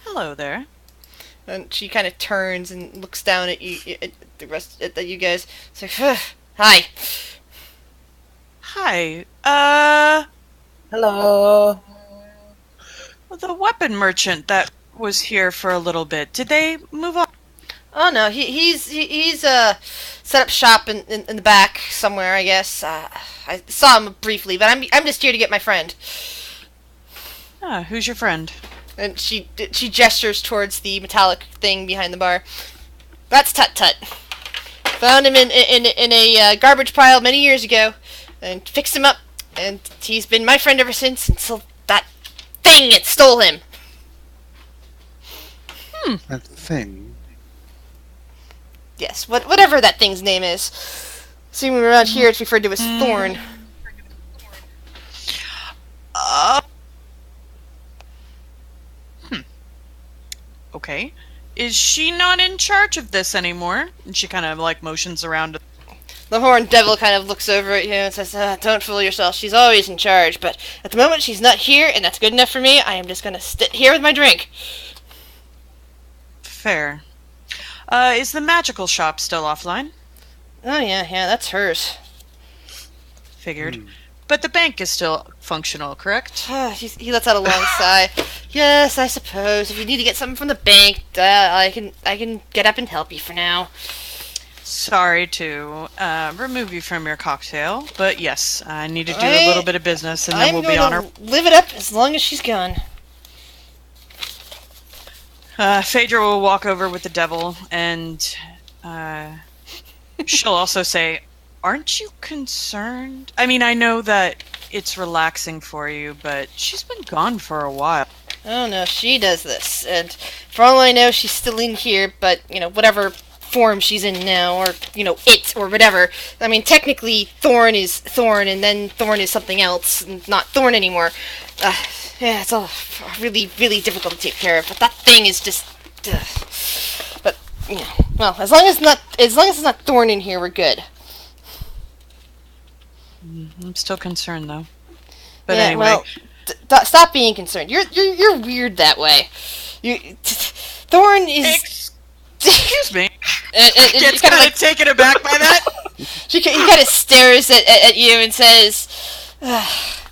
Hello there. And she kind of turns and looks down at you, at you guys. It's like, "Hi." Hi. Hello. The weapon merchant that was here for a little bit. Did they move on? Oh no, he's set up shop in the back somewhere, I guess. I saw him briefly, but I'm just here to get my friend. Ah, who's your friend? And she gestures towards the metallic thing behind the bar. That's Tut Tut. Found him in a garbage pile many years ago, and fixed him up, and he's been my friend ever since until that thing it stole him. That thing. Yes, whatever that thing's name is. Seeming around here, it's referred to as Thorn. Okay. Is she not in charge of this anymore? And she kind of motions around. The horned devil kind of looks over at you and says, "Don't fool yourself. She's always in charge, but at the moment she's not here, and that's good enough for me. I am just gonna sit here with my drink." Fair. Is the magical shop still offline? Oh yeah, that's hers. Figured. But the bank is still functional, correct? He lets out a long sigh. "Yes, I suppose. If you need to get something from the bank, I can get up and help you for now." Sorry to remove you from your cocktail, but yes, I need to do a little bit of business, and then we'll be on our... live it up as long as she's gone. Phaedra will walk over with the devil, and she'll also say, "Aren't you concerned? I mean, I know that it's relaxing for you, but she's been gone for a while." Oh no, she does this, and for all I know, she's still in here. But whatever form she's in now, or it, or whatever. I mean, technically, Thorn is Thorn, and then Thorn is something else, and not Thorn anymore. Yeah, it's all really, really difficult to take care of. But that thing is just. But well, as long as it's not Thorn in here, we're good. I'm still concerned though. But Yeah, anyway, well, stop being concerned. You're weird that way. Thorn is. excuse me. Gets kind of taken aback by that. He kind of stares at you and says,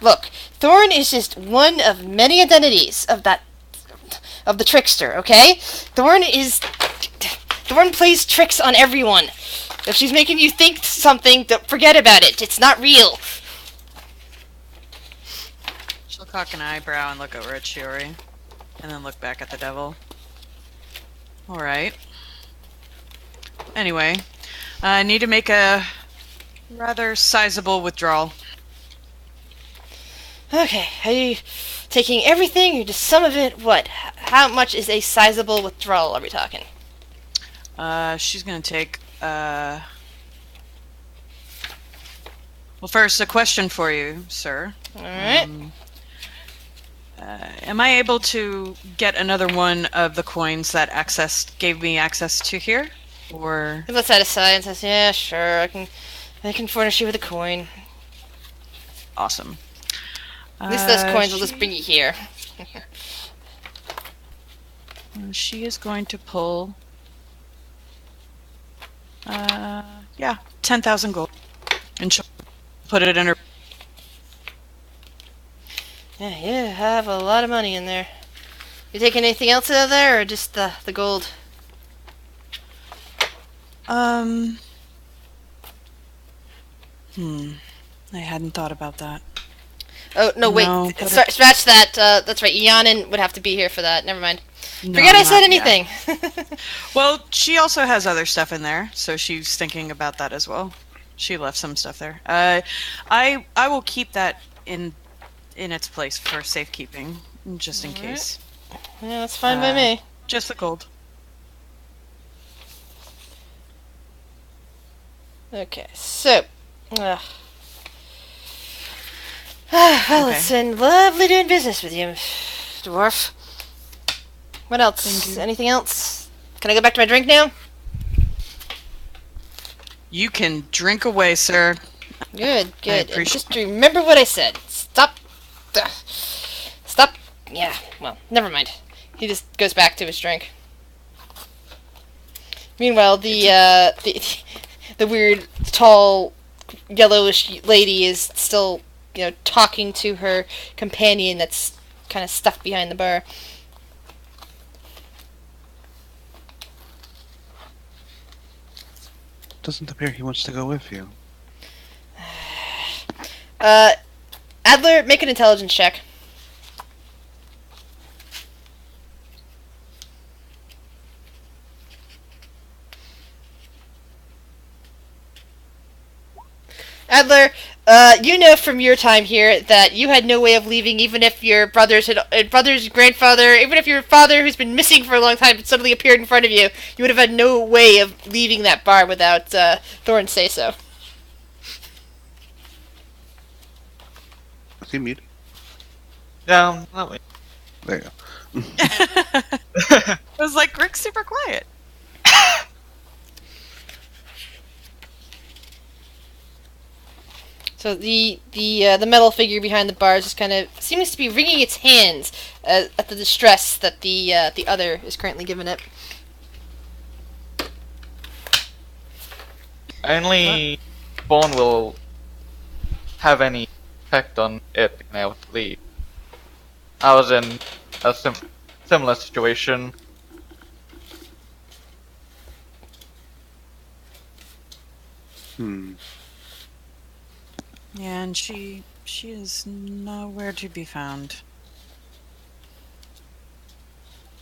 "Look, Thorn is just one of many identities of the trickster. Okay, Thorn plays tricks on everyone. If she's making you think something, forget about it. It's not real." She'll cock an eyebrow and look over at Shiori, and then look back at the devil. All right. Anyway, I need to make a rather sizable withdrawal. Okay, are you taking everything or just some of it? What? How much is a sizable withdrawal? Are we talking? She's gonna take. Well, first, a question for you, sir. All right. Am I able to get another one of the coins that gave me access to here, or? He lets out a sigh and says, "Yeah, sure. I can furnish you with a coin. Awesome. At least those coins will just bring you here." She is going to pull. Yeah, 10,000 gold, and she'll put it in her. Yeah, you have a lot of money in there. You taking anything else out of there, or just the gold? I hadn't thought about that. Oh no, wait! No, Scratch that. That's right. Yanin would have to be here for that. Never mind. No, Forget I said not yet. anything. Well, she also has other stuff in there, so she's thinking about that as well. She left some stuff there. I will keep that in its place for safekeeping, just in Alright. case. Yeah, that's fine by me. Just the gold. Okay, so. Well, Okay. it's been lovely doing business with you, dwarf. What else? Thank you. Anything else? Can I go back to my drink now? You can drink away, sir. Good, good. And appreciate- just remember what I said. Stop. Stop. Yeah, well, never mind. He just goes back to his drink. Meanwhile, the weird, tall, yellowish lady is still, talking to her companion that's kind of stuck behind the bar. Doesn't appear he wants to go with you. Adler, make an intelligence check. Adler, you know from your time here that you had no way of leaving, even if your brother's grandfather, even if your father, who's been missing for a long time, suddenly appeared in front of you. You would have had no way of leaving that bar without Thorn say so. Is he mute? Yeah, that way. There you go. I was like, Rick's super quiet. So the metal figure behind the bar just kind of seems to be wringing its hands at the distress that the other is currently giving it. Only Spawn will have any effect on it being able to leave. I was in a similar situation. Yeah, and she is nowhere to be found.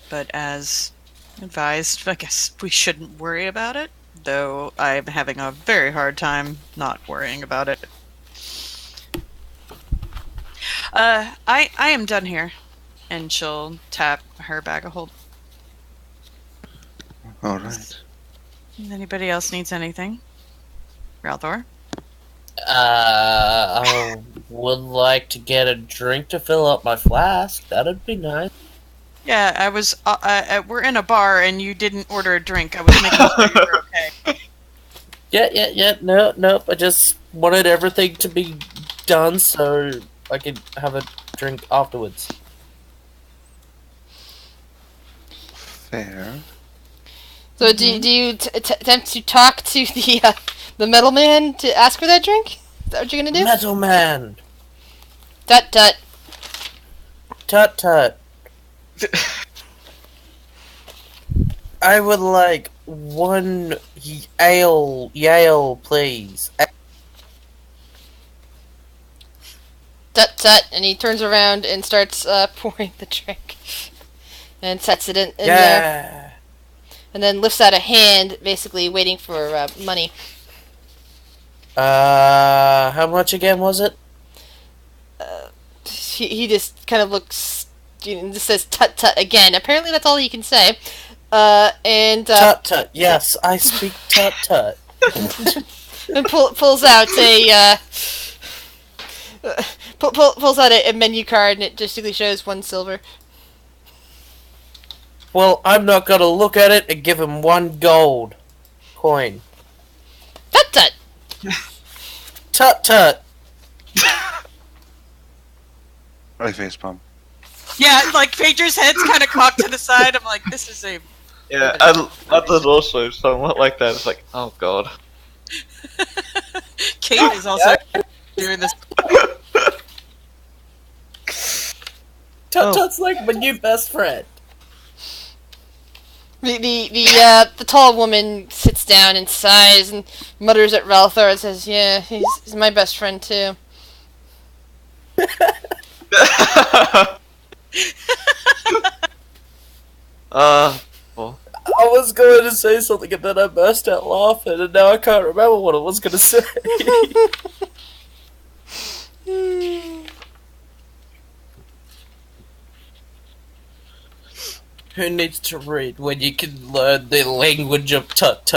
But as advised, I guess we shouldn't worry about it, though I'm having a very hard time not worrying about it. I am done here. and she'll tap her bag of hold. All right. Anybody else needs anything? Ralthor? I would like to get a drink to fill up my flask. That'd be nice. Yeah, I was. We're in a bar, and you didn't order a drink. I was making sure you were okay. Yeah. Nope. I just wanted everything to be done so I could have a drink afterwards. Fair. So do you attempt to talk to the metal man to ask for that drink? Is that what you're gonna do? Metal man. Tut tut. Tut. I would like one ale, please. Tut tut. And he turns around and starts pouring the drink, and sets it in there, Yeah. and then lifts out a hand, basically waiting for money. How much again was it? He just kind of looks, just says tut tut again. Apparently that's all he can say. Tut. Yes, I speak tut. And pulls out a pulls out a menu card, and it just basically shows 1 silver. Well, I'm not gonna look at it and give him 1 gold coin. Tut tut. Tut. I facepalm. Yeah, like Phaedra's head's kind of cocked to the side. I'm like, this is a. Yeah, I did also somewhat like that. It's like, oh god. Kate is also doing this. Tut's like my new best friend. The tall woman sits down and sighs and mutters at Ralthor and says, "Yeah, he's my best friend too." Well, I was going to say something and then I burst out laughing and now I can't remember what I was going to say. Who needs to read when you can learn the language of Tut?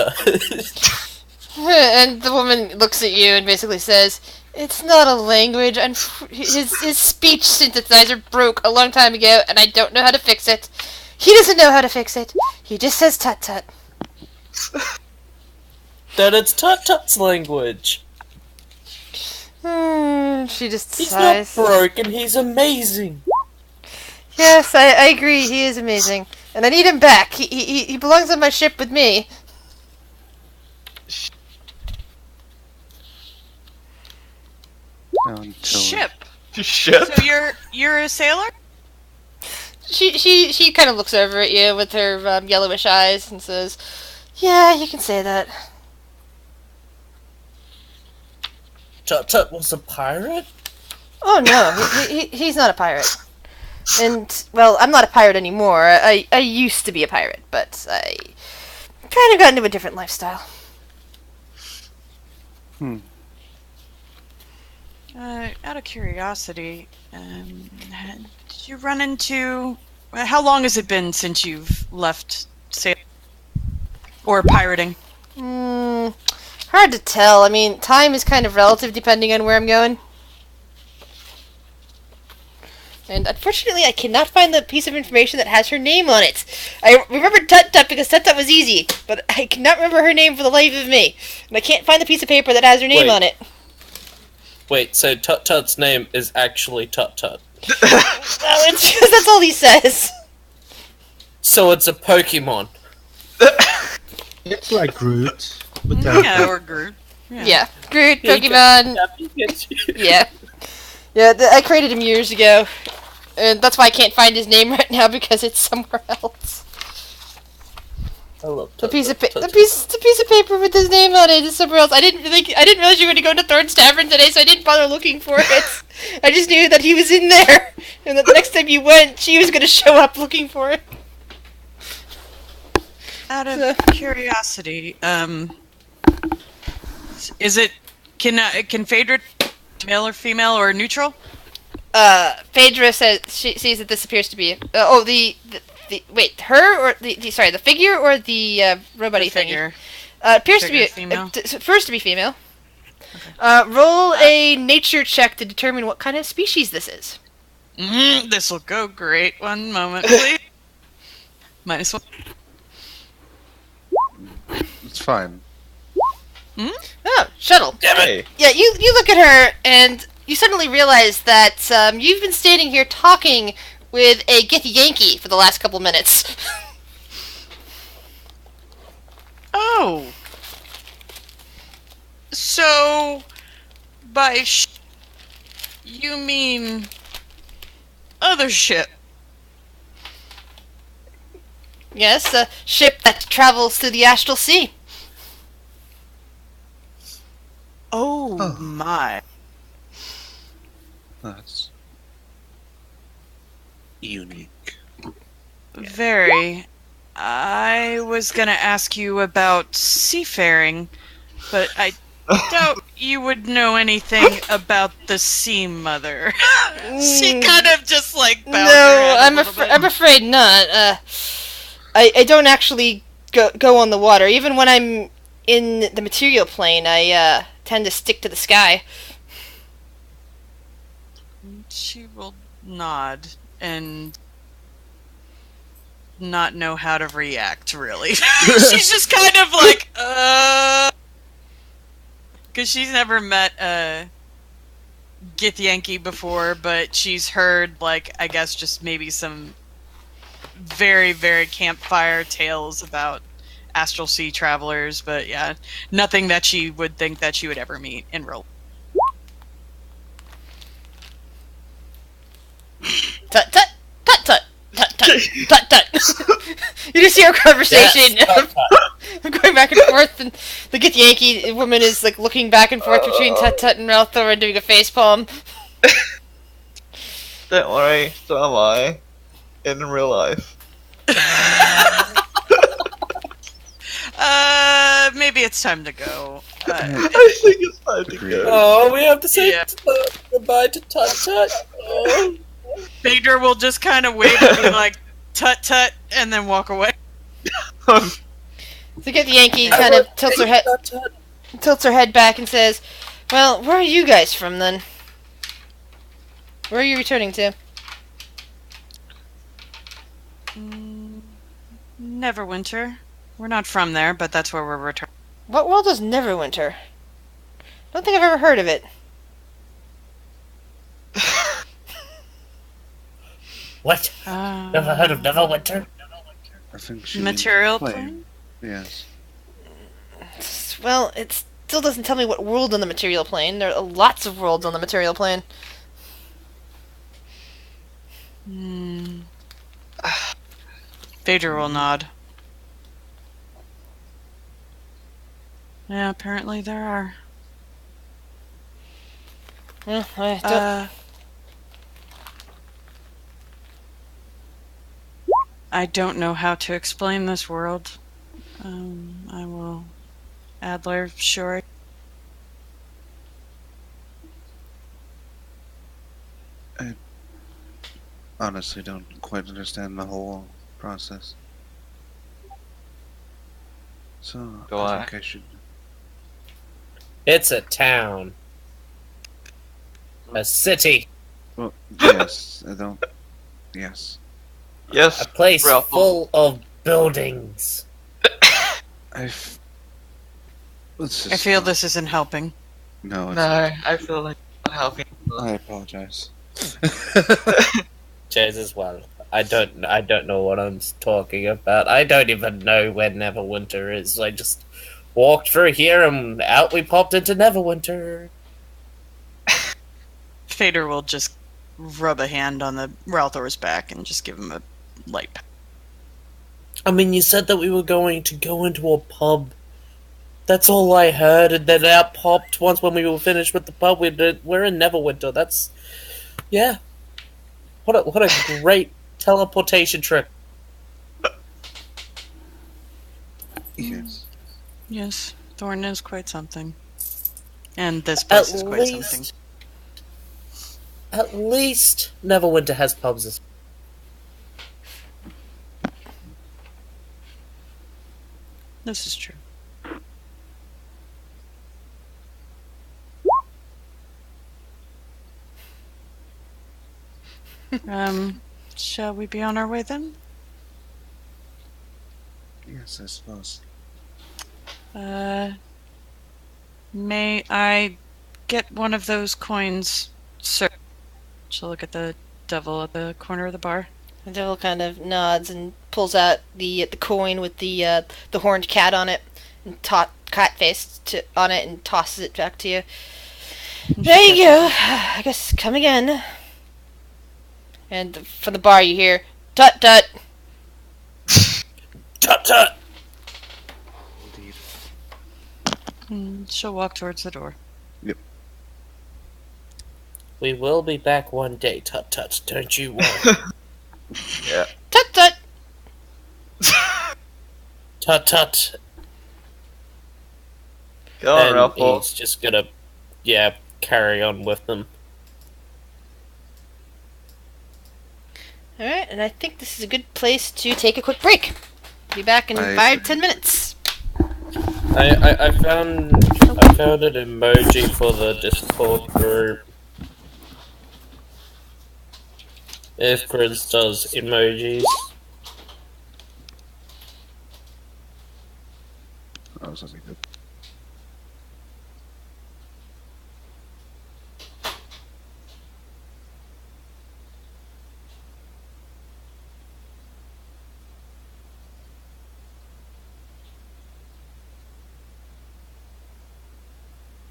And the woman looks at you and basically says, "It's not a language. And his speech synthesizer broke a long time ago, and I don't know how to fix it. He doesn't know how to fix it. He just says tut tut." Then it's Tut's language. She just He's sighs. not broken, he's amazing. Yes, I agree. He is amazing, and I need him back. He belongs on my ship with me. Ship. shit. So you're a sailor? She kind of looks over at you with her yellowish eyes and says, "Yeah, you can say that." Tut was a pirate? Oh no, he's not a pirate. And well, I'm not a pirate anymore. I used to be a pirate, but I kind of got into a different lifestyle. Out of curiosity, did you run into? How long has it been since you've left sailing or pirating? Hard to tell. I mean, time is kind of relative depending on where I'm going. And unfortunately, I cannot find the piece of information that has her name on it. I remember Tut Tut because Tut Tut was easy, but I cannot remember her name for the life of me. And I can't find the piece of paper that has her name on it. Wait, so Tut's name is actually Tut? Well, it's because that's all he says. So it's a Pokemon. It's like Groot. But Yeah, or Groot. Yeah. Groot, Pokemon. Yeah. Yeah, I created him years ago. And that's why I can't find his name right now, because it's somewhere else. I love The piece of paper with his name on it is somewhere else. I didn't realize you were going to go to Thorn's Tavern today, so I didn't bother looking for it. I just knew that he was in there, and that the next time you went, she was going to show up looking for it. Out of curiosity, is it can Phaedra male or female or neutral? Phaedra says she sees that this appears to be wait, her or the figure or the robot-y The thingy? figure. Appears to Figure be female. First to be female. Roll a nature check to determine what kind of species this is. This will go great. One moment, please. -1. It's fine. Oh, shuttle. Hey. Yeah, you look at her and you suddenly realize that you've been standing here talking with a Githyanki for the last couple minutes. Oh. So, by you mean other ship? Yes, a ship that travels through the astral sea. Oh my. That's unique. Very. I was gonna ask you about seafaring, but I doubt you would know anything about the Sea Mother. She kind of just like bowed her No, head a little bit. I'm afraid not. I don't actually go on the water. Even when I'm in the material plane, I tend to stick to the sky. She will nod and not know how to react, really. She's just kind of like, because she's never met a Githyanki before, but she's heard, like, I guess just maybe some very, very campfire tales about astral sea travelers, but yeah, nothing that she would think that she would ever meet in real. Tut tut tut tut tut tut tut tut. You just hear a conversation of going back and forth, and the Githyanki woman is like looking back and forth between Tut Tut and Ralthor and doing a face palm. Don't worry, so am I. In real life. Maybe it's time to go. I think it's time to go. Oh, we have to say Yeah. goodbye to Tut Tut. Oh. Phaedra will just kind of wave and be like, "Tut tut," and then walk away. The Githyanki kind of tilts her head back and says, "Well, where are you guys from then? Where are you returning to?" Neverwinter. We're not from there, but that's where we're returning. What world is Neverwinter? Don't think I've ever heard of it. What? Never heard of Neverwinter? I think she Material means plane? Yes. Well, it still doesn't tell me what world on the material plane. There are lots of worlds on the material plane. Phaedra will nod. Yeah, apparently there are. Well, I don't... I don't know how to explain this world. I will... Adler, sure. I honestly don't quite understand the whole process. So, Do I I? think I should... It's a town. A city. Well, yes, I don't... Yes. Yes, A place Ralph. full of buildings. Let's I just feel stop. this isn't helping. No, it's No, I feel like not helping. I apologize. Jez as well. I don't know what I'm talking about. I don't even know where Neverwinter is. I just walked through here and out we popped into Neverwinter. Phaedra will just rub a hand on the Ralthor's back and just give him a light pat. I mean, you said that we were going to go into a pub. That's all I heard, and then out popped once when we were finished with the pub. We're in Neverwinter. That's... yeah. What a great teleportation trick. Yes. Yes, Thorn is quite something. And this place is quite something. At least Neverwinter has pubs as This is true. Shall we be on our way then? Yes, I suppose. May I get one of those coins, sir? She'll look at the devil at the corner of the bar. The devil kind of nods and pulls out the coin with the horned cat on it, and cat face on it, and tosses it back to you. There you go. I guess come again. And from the bar you hear, "Tut tut." Tut tut! Indeed. She'll walk towards the door. Yep. We will be back one day, Tut Tut. Don't you worry. Yeah. Tut tut. Tut Tut. Go on, And Ralph. he's just gonna, carry on with them. Alright, and I think this is a good place to take a quick break. Be back in I 5-10 minutes. I found an emoji for the Discord group. If Grizz does emojis. Oh, something good.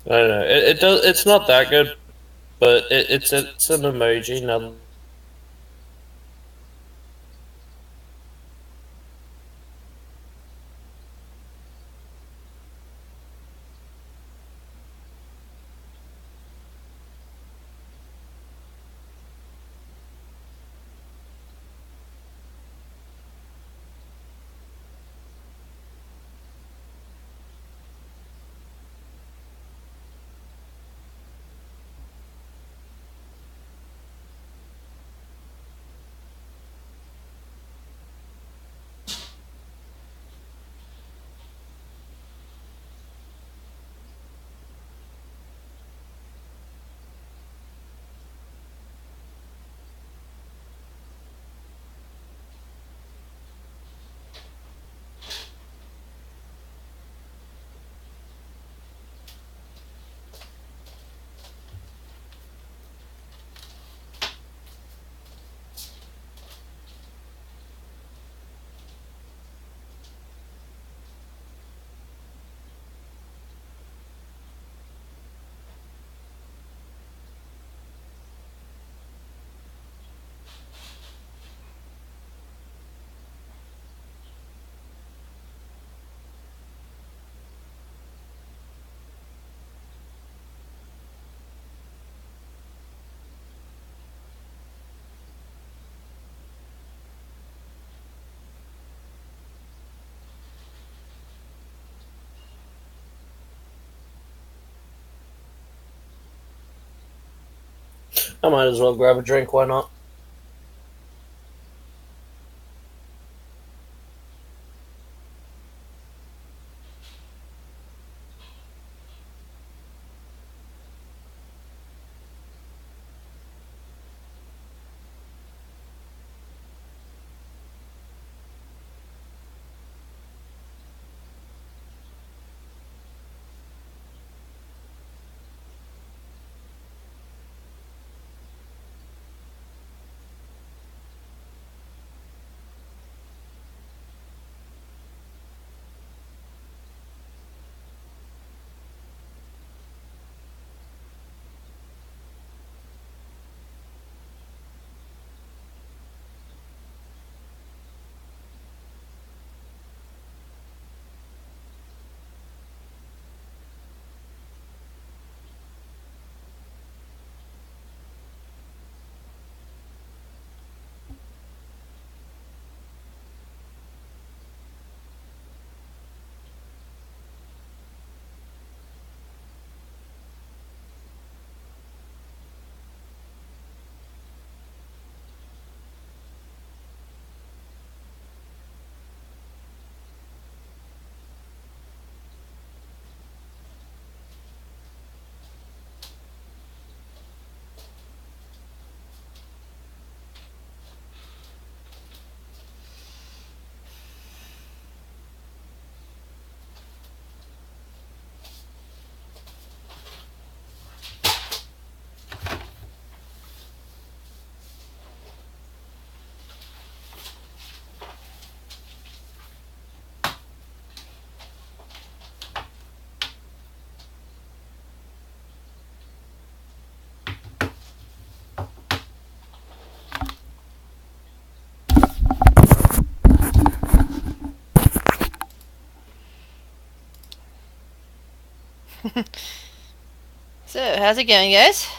I don't know. It does. It's not that good, but it's an emoji. Now, I might as well grab a drink. Why not? So, how's it going, guys?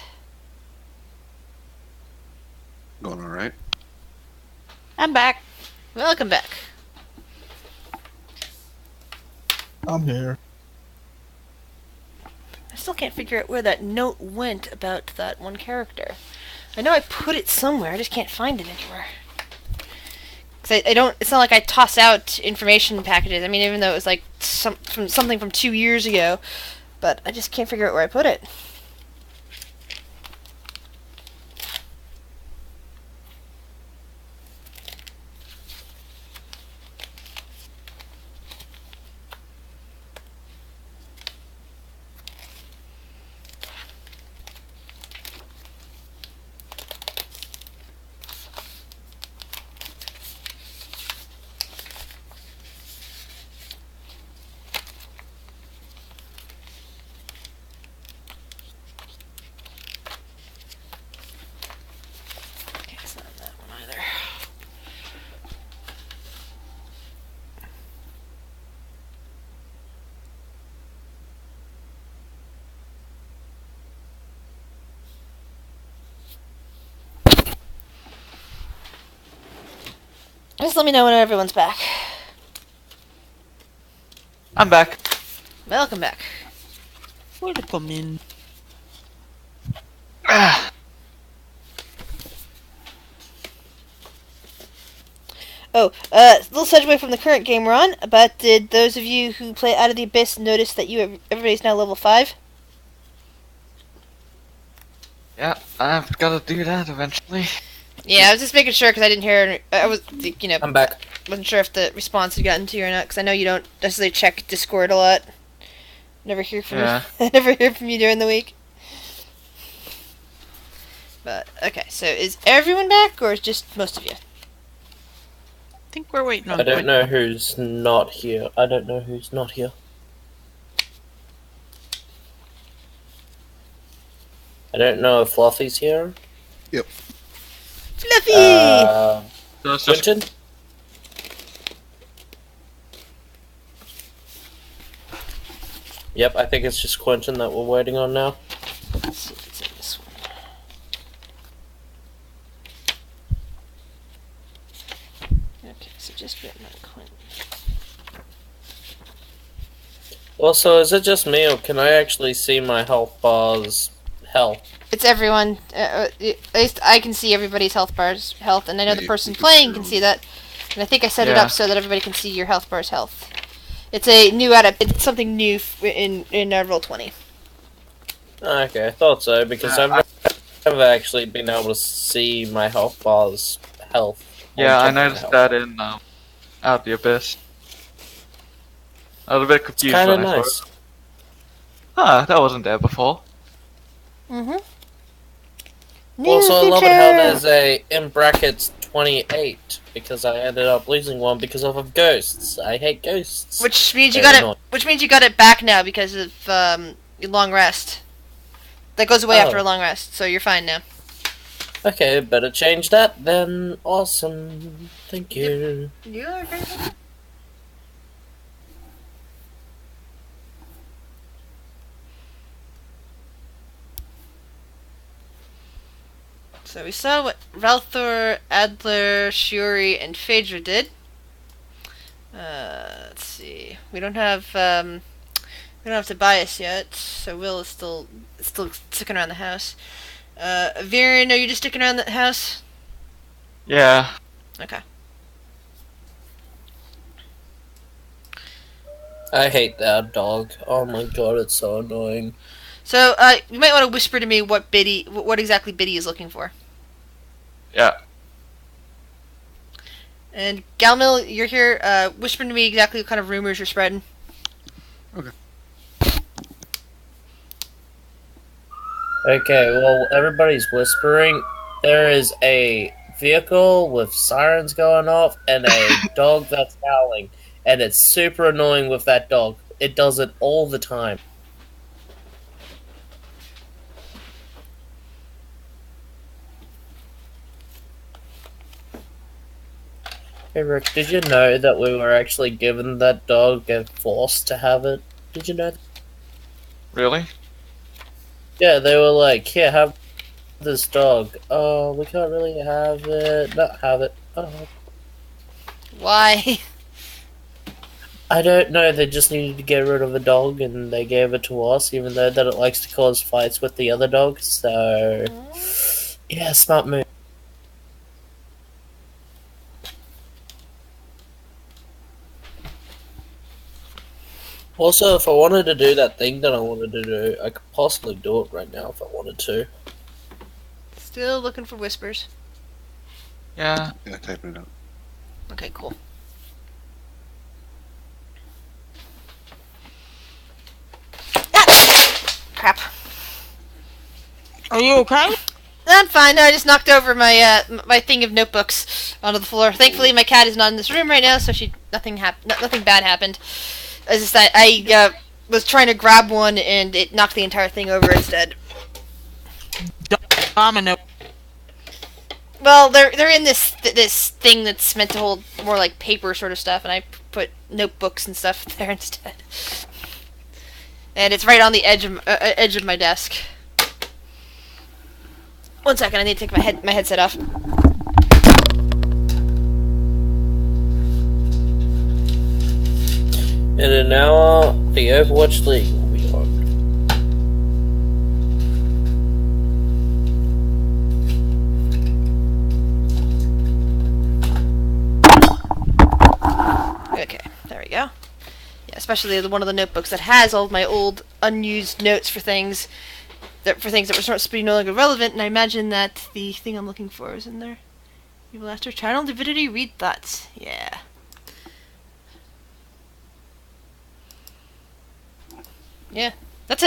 Going all right. I'm back. Welcome back. I'm here. I still can't figure out where that note went about that one character. I know I put it somewhere, I just can't find it anywhere. 'Cause I don't. It's not like I toss out information packages. I mean, even though it was like something from 2 years ago, but I just can't figure out where I put it. Okay, it's not that one either. Just let me know when everyone's back. I'm back. Welcome back. Welcome in. Oh, little segue from the current game we're on. But did those of you who play Out of the Abyss notice that everybody's now level 5? Yeah, I've got to do that eventually. Yeah, I was just making sure because I didn't hear. I was, I'm back. wasn't sure if the response had gotten to you or not. Because I know you don't necessarily check Discord a lot. Never hear from Yeah. you. I never hear from you during the week. But okay, so is everyone back, or is just most of you? I think we're waiting on. I don't know who's not here. I don't know who's not here. I don't know if Fluffy's here. Fluffy. So it's just Quentin? Yep, I think it's just Quentin that we're waiting on now. Let's see if it's in this one. Okay, so just written on Quentin. Also, is it just me, or can I actually see my health bar's health? It's everyone. At least I can see everybody's health bar's health, and I know Yeah, the you person can playing see can them. see that. And I think I set it Yeah. up so that everybody can see your health bar's health. It's a new it's something new in Roll20. Okay, I thought so, because Yeah, I've never actually been able to see my health bar's health. yeah, I Check my noticed health. that in Out the Abyss. I was a bit It's confused kind of when I nice. saw it. Huh, that wasn't there before. Mm-hmm. Also, I love it how there's a, in brackets, 28, because I ended up losing one because of ghosts. I hate ghosts. Which means you Very got it. annoying. Which means you got it back now because of your long rest. That goes away after Oh. a long rest, so you're fine now. Okay, better change that then. Awesome. Thank you. You're very welcome. So we saw what Ralthor, Adler, Shiori, and Phaedra did. Let's see. We don't have Tobias yet, so Will is still sticking around the house. Viren, are you just sticking around the house? Yeah. Okay. I hate that dog. Oh my god, it's so annoying. So, you might want to whisper to me what exactly Biddy is looking for. Yeah. And Galmil, you're here. Whisper to me exactly what kind of rumors you're spreading. Okay, well, everybody's whispering. There is a vehicle with sirens going off and a dog that's howling. And it's super annoying with that dog. It does it all the time. Hey Rick, did you know that we were actually given that dog and forced to have it? Did you know that? Really? Yeah, they were like, here, have this dog. Oh, we can't really have it. Not have it. Oh. Why? I don't know, they just needed to get rid of a dog and they gave it to us, even though that it likes to cause fights with the other dogs, so... Yeah, smart move. Also, if I wanted to do that thing that I wanted to do, I could possibly do it right now if I wanted to. Still looking for whispers. Yeah. Yeah, typing it out. Okay, cool. Ah! Crap. Are you okay? I'm fine. No, I just knocked over my my thing of notebooks onto the floor. Thankfully, my cat is not in this room right now, so nothing bad happened. It's just that I was trying to grab one and it knocked the entire thing over instead. Domino. Well, they're in this thing that's meant to hold more like paper sort of stuff, and I put notebooks and stuff there instead. And it's right on the edge of my desk. One second, I need to take my headset off. In an hour, the Overwatch League will be on. Okay, there we go. Yeah, especially one of the notebooks that has all of my old unused notes for things that were supposed to be no longer relevant, and I imagine that the thing I'm looking for is in there. Evil After Channel Divinity Read Thoughts. Yeah. Yeah. That's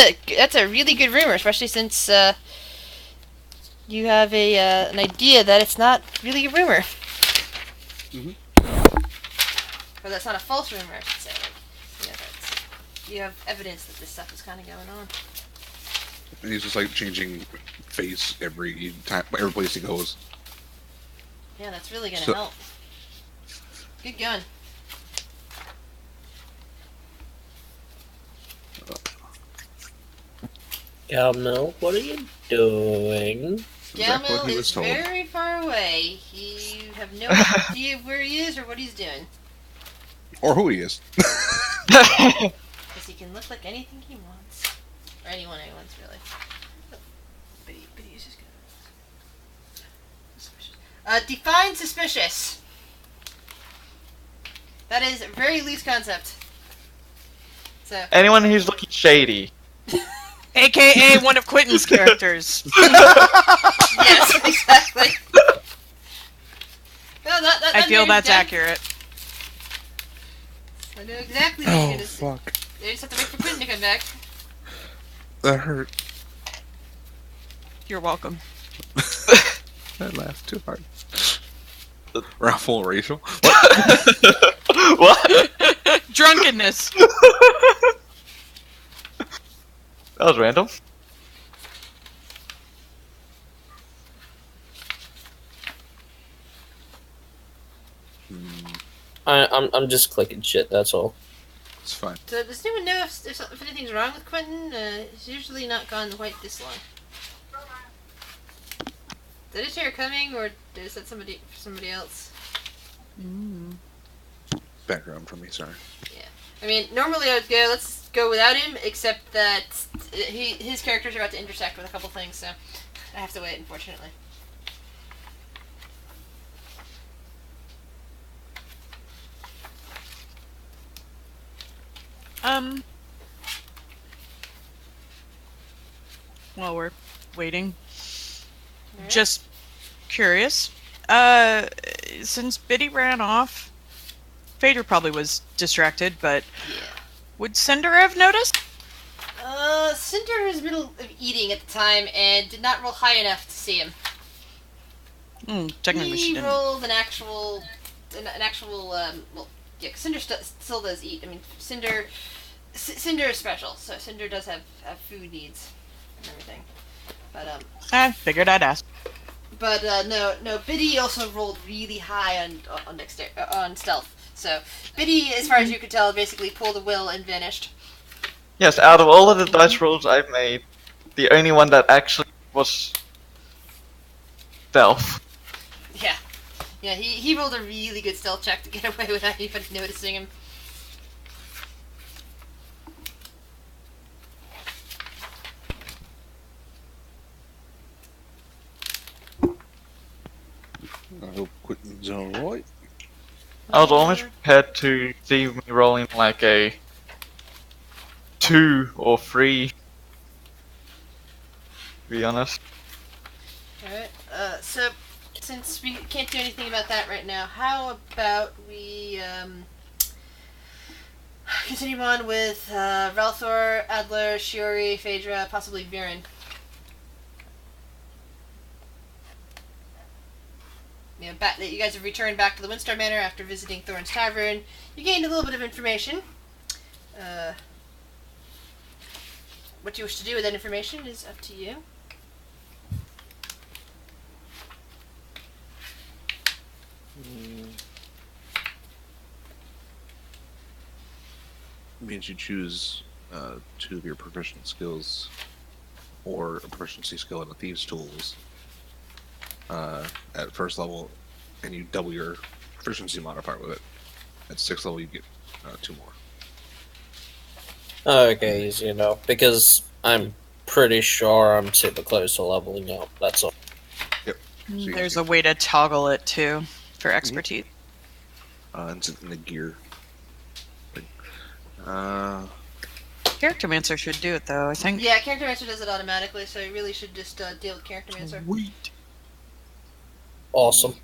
a really good rumor, especially since you have an idea that it's not really a rumor. Mhm. Or that's not a false rumor, I should say. You have evidence that this stuff is kind of going on. And he's just like changing face every time, every place he goes. Yeah, that's really gonna So- help. Good gun. Galmil, what are you doing? Exactly what Gamil he was is told. very far away. You have no idea where he is or what he's doing. Or who he is. Because he can look like anything he wants. Or anyone he wants, really. But he's just gonna... Suspicious. Define suspicious. That is a very loose concept. So... Anyone who's looking shady. AKA one of Quentin's characters. Yes, exactly. No, I feel makes that's sense. accurate. I know exactly what Oh, you're gonna say. fuck. They just have to wait for Quentin to come back. That hurt. You're welcome. I laughed too hard. Raffle racial. What? Drunkenness. That was random. I'm just clicking shit, that's all. It's fine. So does anyone know if anything's wrong with Quentin? He's usually not gone quite this long. Did I hear it coming, or is that somebody else? Background for me, sorry. I mean, normally I would go, let's go without him, except that his characters are about to intersect with a couple things, so I have to wait, unfortunately. While we're waiting, Alright. just curious. Since Biddy ran off, Phaedra probably was distracted, but would Cinder have noticed? Cinder was in the middle of eating at the time and did not roll high enough to see him. Technically, she He didn't. rolled an actual, well, yeah, 'cause Cinder still does eat. I mean, Cinder is special, so Cinder does have food needs and everything. But I figured I'd ask. no, Biddy also rolled really high on stealth. So Biddy, as far as you could tell, basically pulled a will and vanished. Yes, out of all of the dice rolls I've made, the only one that actually was stealth. Yeah. Yeah, he rolled a really good stealth check to get away without anybody noticing him. I hope Quentin's alright. I was almost prepared to see me rolling like a 2 or 3, to be honest. Alright, so since we can't do anything about that right now, how about we continue on with Ralthor, Adler, Shiori, Phaedra, possibly Viren. You know, that you guys have returned back to the Windstar Manor after visiting Thorn's Tavern. You gained a little bit of information. What you wish to do with that information is up to you. Means you choose 2 of your proficient skills, or a proficiency skill in the thieves' tools at first level, and you double your proficiency modifier with it. At 6th level, you get 2 more. Okay, easy enough. Because I'm pretty sure I'm super close to leveling up. That's all. Yep. So you There's can a way to toggle it too for expertise. it's in the gear. Charactermancer should do it though, I think. Yeah, Character Mancer does it automatically, so you really should just deal with Character Mancer. Sweet. Awesome.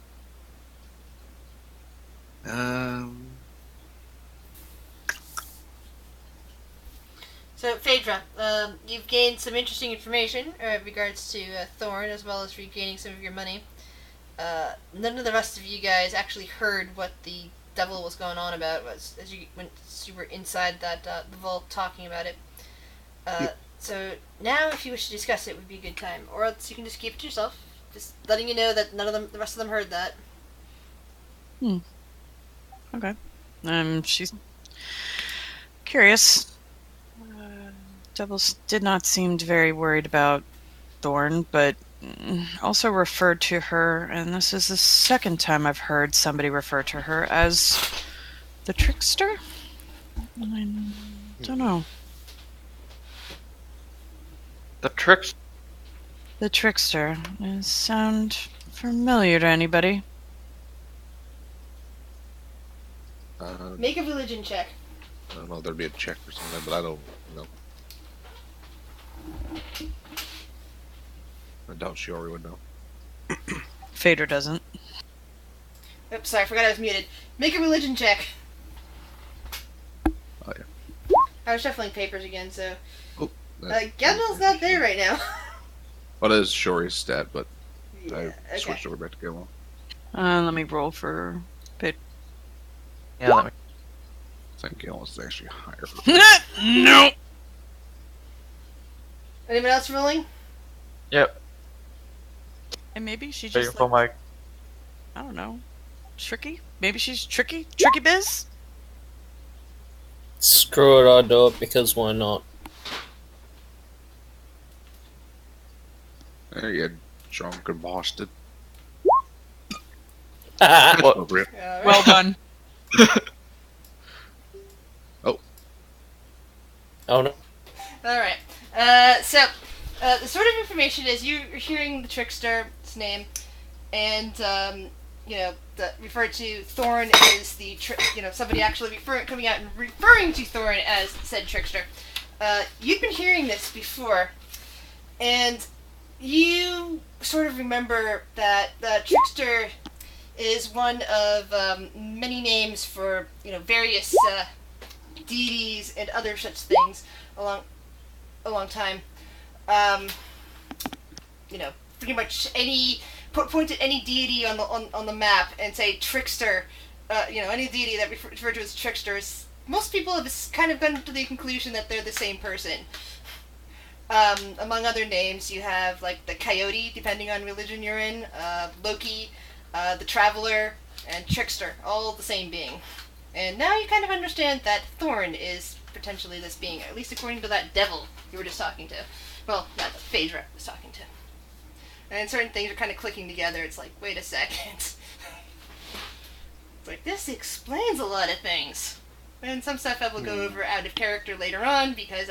So, Phaedra, you've gained some interesting information in regards to Thorn, as well as regaining some of your money. None of the rest of you guys actually heard what the devil was going on about as you were inside that the vault talking about it. So now, if you wish to discuss it, would be a good time, or else you can just keep it to yourself. Just letting you know that none of them, the rest of them, heard that. Okay. She's curious. Devils did not seem very worried about Thorn, but also referred to her, and this is the second time I've heard somebody refer to her as the trickster? I don't know. The tricks. The trickster. Does it sound familiar to anybody? Make a religion check. I don't know, there'd be a check or something, but I don't know. I doubt Shiori would know. Phaedra doesn't. Oops, sorry, I forgot I was muted. Make a religion check. Oh, yeah. I was shuffling papers again, so... That- Gandalf's not there right now. Well, that is Shiori's stat, but I Okay. switched over back to Galen. Let me roll for Phaedra. Yeah, let me. I think Galen was actually higher. No! Anyone else rolling? Yep. And maybe she Waiting just, for my. I don't know, tricky? Maybe she's tricky? Tricky biz? Screw it, I'll do it because why not? There you go, drunk and bosted. What? Appropriate. Alright. Well done. Oh no. Alright. So, the sort of information is you're hearing the trickster's name, and, referred to Thorn as the somebody actually coming out and referring to Thorn as said trickster. You've been hearing this before, and you sort of remember that the trickster is one of many names for various deities and other such things a long time. Pretty much point at any deity on the map and say trickster. Any deity that referred to as tricksters. Most people have kind of come to the conclusion that they're the same person. Among other names, you have like the coyote, depending on religion you're in, Loki, the traveler, and trickster, all the same being. And now you kind of understand that Thorn is potentially this being, at least according to that devil you were just talking to. Well, not the phage rep was talking to. And certain things are kind of clicking together. It's like, wait a second. It's like, this explains a lot of things. And some stuff I will go over out of character later on, because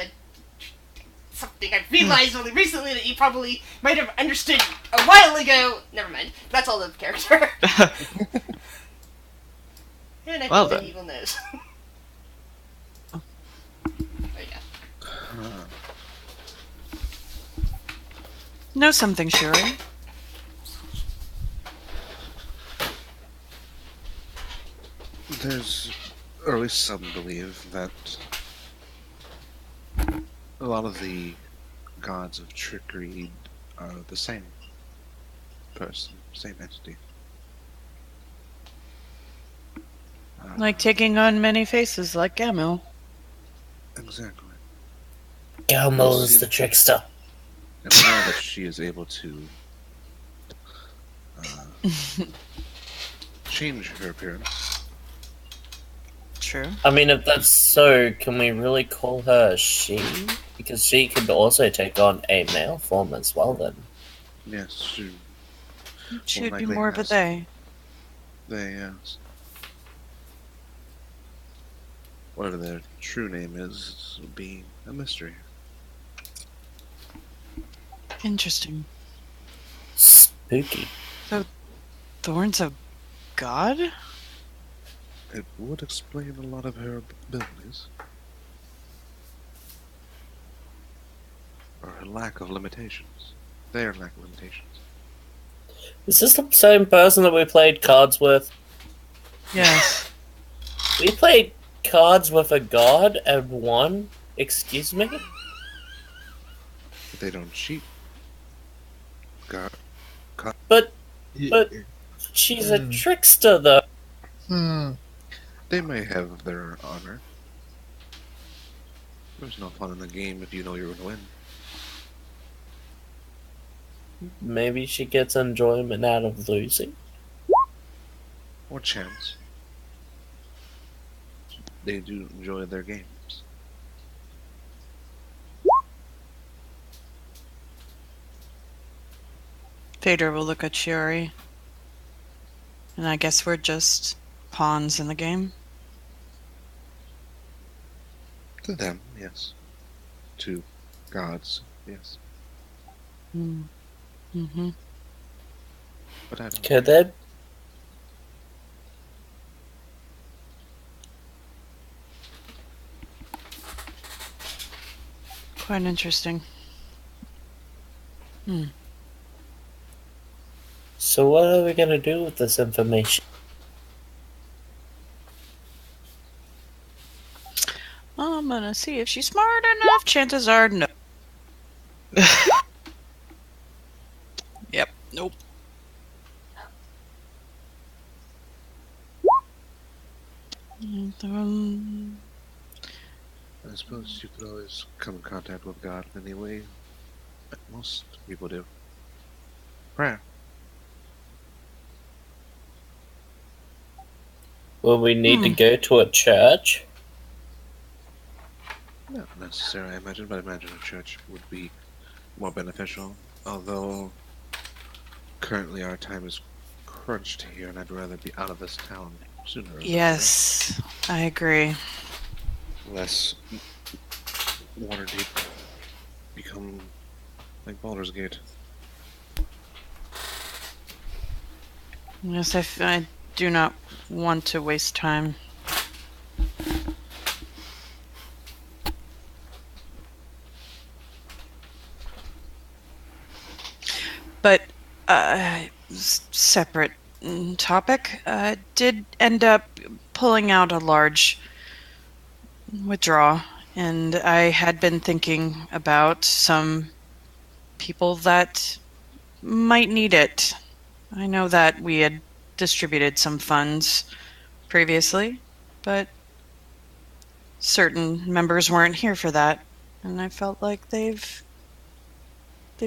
something I realized only recently that you probably might have understood a while ago. Never mind. That's all the character. And I Well feel then. evil nose. There you go. Know something, Shuri? There's, or at least some believe, that a lot of the gods of trickery are the same person, same entity. Like taking on many faces, like Gamil. Exactly. Galmo is the trickster. And we know that she is able to change her appearance. True. I mean, if that's so, can we really call her she? Because she could also take on a male form as well, then. Yes, She would be likely more of a has. they. yes. Whatever their true name is, will be a mystery. Interesting. Spooky. Thorn's a god? It would explain a lot of her abilities. Or her lack of limitations. Their lack of limitations. Is this the same person that we played cards with? Yes. We played cards with a god and won? Excuse me? But they don't cheat. God. But Y- she's a trickster, though. They may have their honor. There's no fun in the game if you know you're going to win. Maybe she gets enjoyment out of losing. Or chance. They do enjoy their games. Vader will look at Shuri. And I guess we're just pawns in the game. To them, yes. To gods, yes. Mm-hmm. But I don't. Could there? Quite interesting. So what are we gonna do with this information? I'm gonna see if she's smart enough. Chances are no. Yep. Nope. I suppose you could always come in contact with God in any way. Most people do. Prayer. Will we need to go to a church? Not necessarily, I imagine, but I imagine a church would be more beneficial. Although, currently our time is crunched here, and I'd rather be out of this town sooner. Rather Yes, I agree. less Waterdeep become like Baldur's Gate. Yes, I do not want to waste time. But, separate topic, did end up pulling out a large withdrawal, and I had been thinking about some people that might need it. I know that we had distributed some funds previously, but certain members weren't here for that, and I felt like they've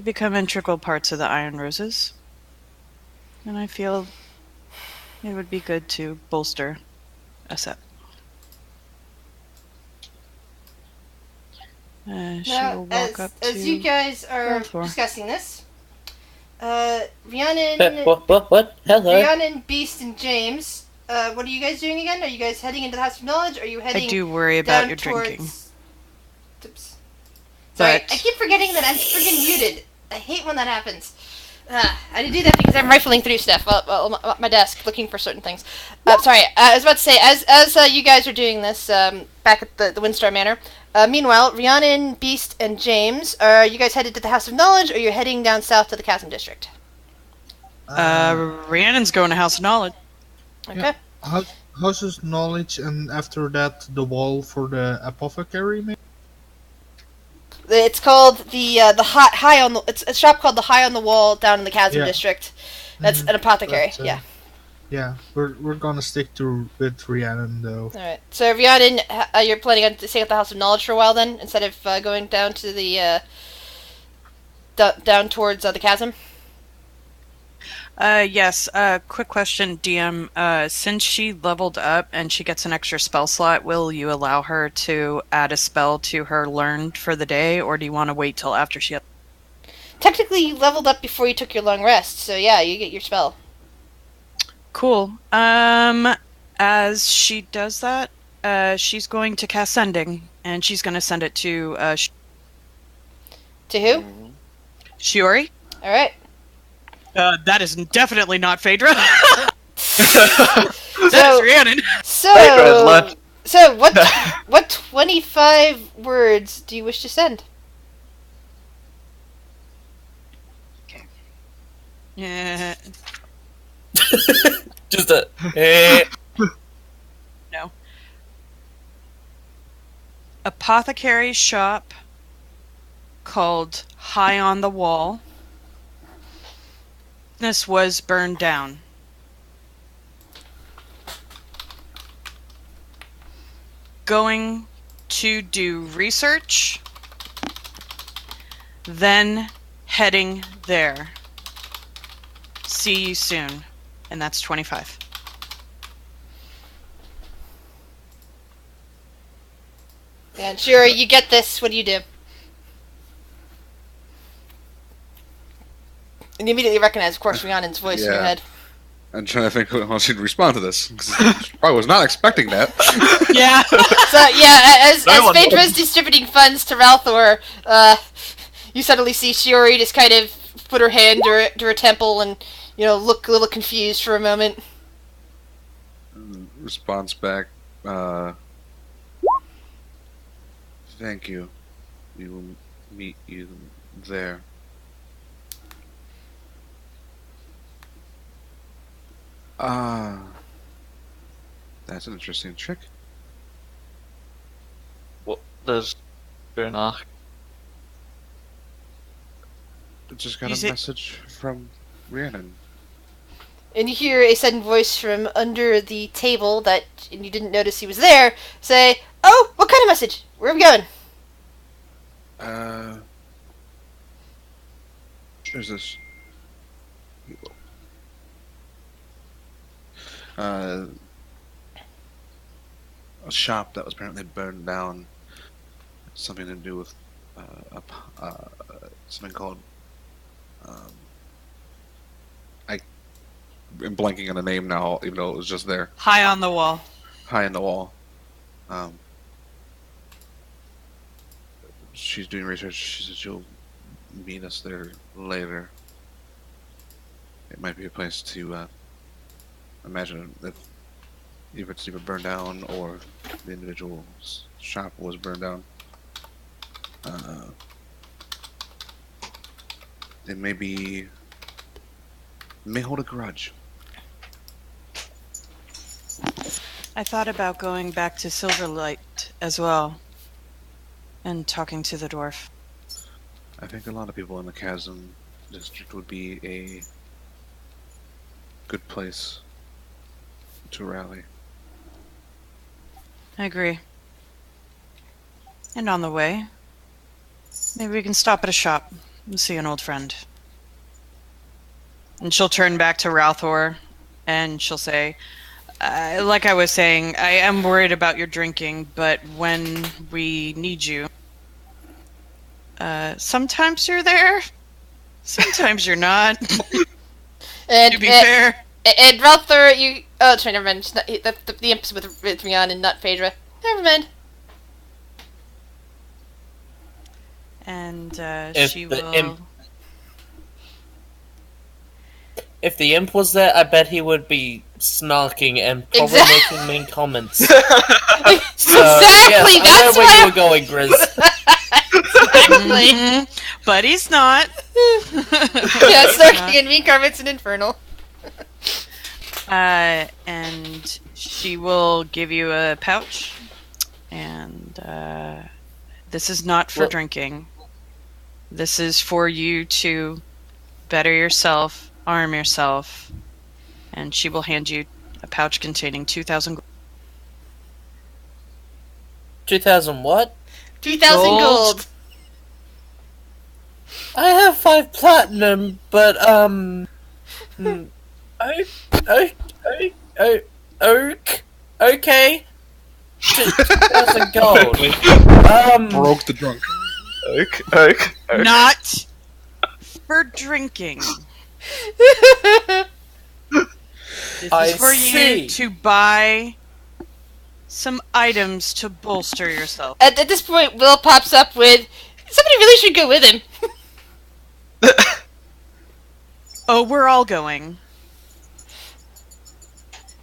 become integral parts of the Iron Roses, and I feel it would be good to bolster us up. She Now, will walk up to... as you guys are Belthor. discussing this, Rhiannon, What? Hello. Rhiannon, Beast, and James, what are you guys doing again? Are you guys heading into the House of Knowledge? Or are you heading I do worry about down your towards... drinking. Oops. Sorry, But- I keep forgetting that I'm freaking muted. I hate when that happens. I do that because I'm rifling through stuff while my desk, looking for certain things. Sorry, I was about to say, as you guys are doing this back at the Windstar Manor, meanwhile, Rhiannon, Beast, and James, are you guys headed to the House of Knowledge, or you're heading down south to the Chasm District? Rhiannon's going to House of Knowledge. Okay. Houses knowledge, and after that the wall for the apothecary. Maybe? It's called high on the. It's a shop called the High on the Wall down in the Chasm Yeah. District. That's an apothecary. But, yeah. Yeah, we're gonna stick with Rhiannon though. All right. So Rhiannon, you're planning on staying at the House of Knowledge for a while then, instead of going down to the down towards the chasm. Yes. Quick question, DM. Since she leveled up and she gets an extra spell slot, will you allow her to add a spell to her learned for the day, or do you want to wait till after she... Technically, you leveled up before you took your long rest, so yeah, you get your spell. Cool. As she does that, she's going to cast Sending, and she's going to send it to To who? Shiori. All right. That is definitely not Phaedra. So, That's Rhiannon. Phaedra has left. So what 25 words do you wish to send? Yeah. Just a. No. Apothecary shop called High on the Wall. This was burned down. Going to do research, then heading there. See you soon. And that's 25. And sure, you get this. What do you do? And you immediately recognize, of course, Rhiannon's voice in your Yeah. head. I'm trying to think how she'd respond to this. 'Cause I was not expecting that. Yeah. So yeah, as No one Phaedra's distributing funds to Ralthor, you suddenly see Shiori just kind of put her hand to her temple and look a little confused for a moment. Response back. Thank you. We will meet you there. That's an interesting trick. What does Bernach? Just got You a say- message from Rhiannon. And you hear a sudden voice from under the table and you didn't notice he was there, say, "Oh, what kind of message? Where are we going?" There's this. A shop that was apparently burned down. Something to do with something called. I am blanking on the name now, even though it was just there, High on the Wall. high in the wall. She's doing research. She said she'll meet us there later. It might be a place to imagine if it's either burned down or the individual's shop was burned down. They may hold a grudge. I thought about going back to Silverlight as well and talking to the dwarf. I think a lot of people in the Chasm District would be a good place to rally. I agree. And on the way, maybe we can stop at a shop and see an old friend. And she'll turn back to Ralthor and she'll say, like I was saying, I am worried about your drinking, but when we need you, Sometimes you're there, sometimes you're not. And To be fair. And Ralthor, you. Oh, sorry, never mind. It's not, the imp is with Rion and not Phaedra. Never mind. And If she the will. imp- If the imp was there, I bet he would be snarking and probably making mean comments. Exactly. Yes, I know That's where why. you were going, Grizz. Exactly. Mhm, but he's not. Yeah, snarking and mean comments and infernal. And she will give you a pouch. And this is not for Well- drinking. This is for you to better yourself, arm yourself. And she will hand you a pouch containing 2,000 gold. 2,000 what? 2,000 Gold. gold. I have 5 platinum, but, okay. 2,000 gold. Broke the drunk. Okay. Not for drinking. This I is for see. you to buy some items to bolster yourself. At this point, Will pops up with, somebody really should go with him. Oh, we're all going.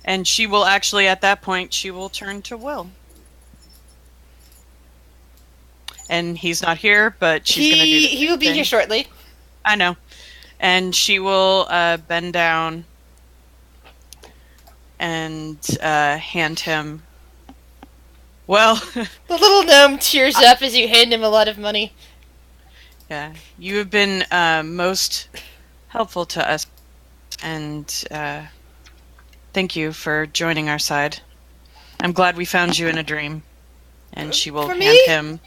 And she will actually, at that point, she will turn to Will. And he's not here, but she's going to do the He will be thing. here shortly. I know. And she will bend down and hand him. Well, The little gnome tears up as you hand him a lot of money. yeah, you have been most helpful to us, and thank you for joining our side. I'm glad we found you in a dream. And she will For hand me? him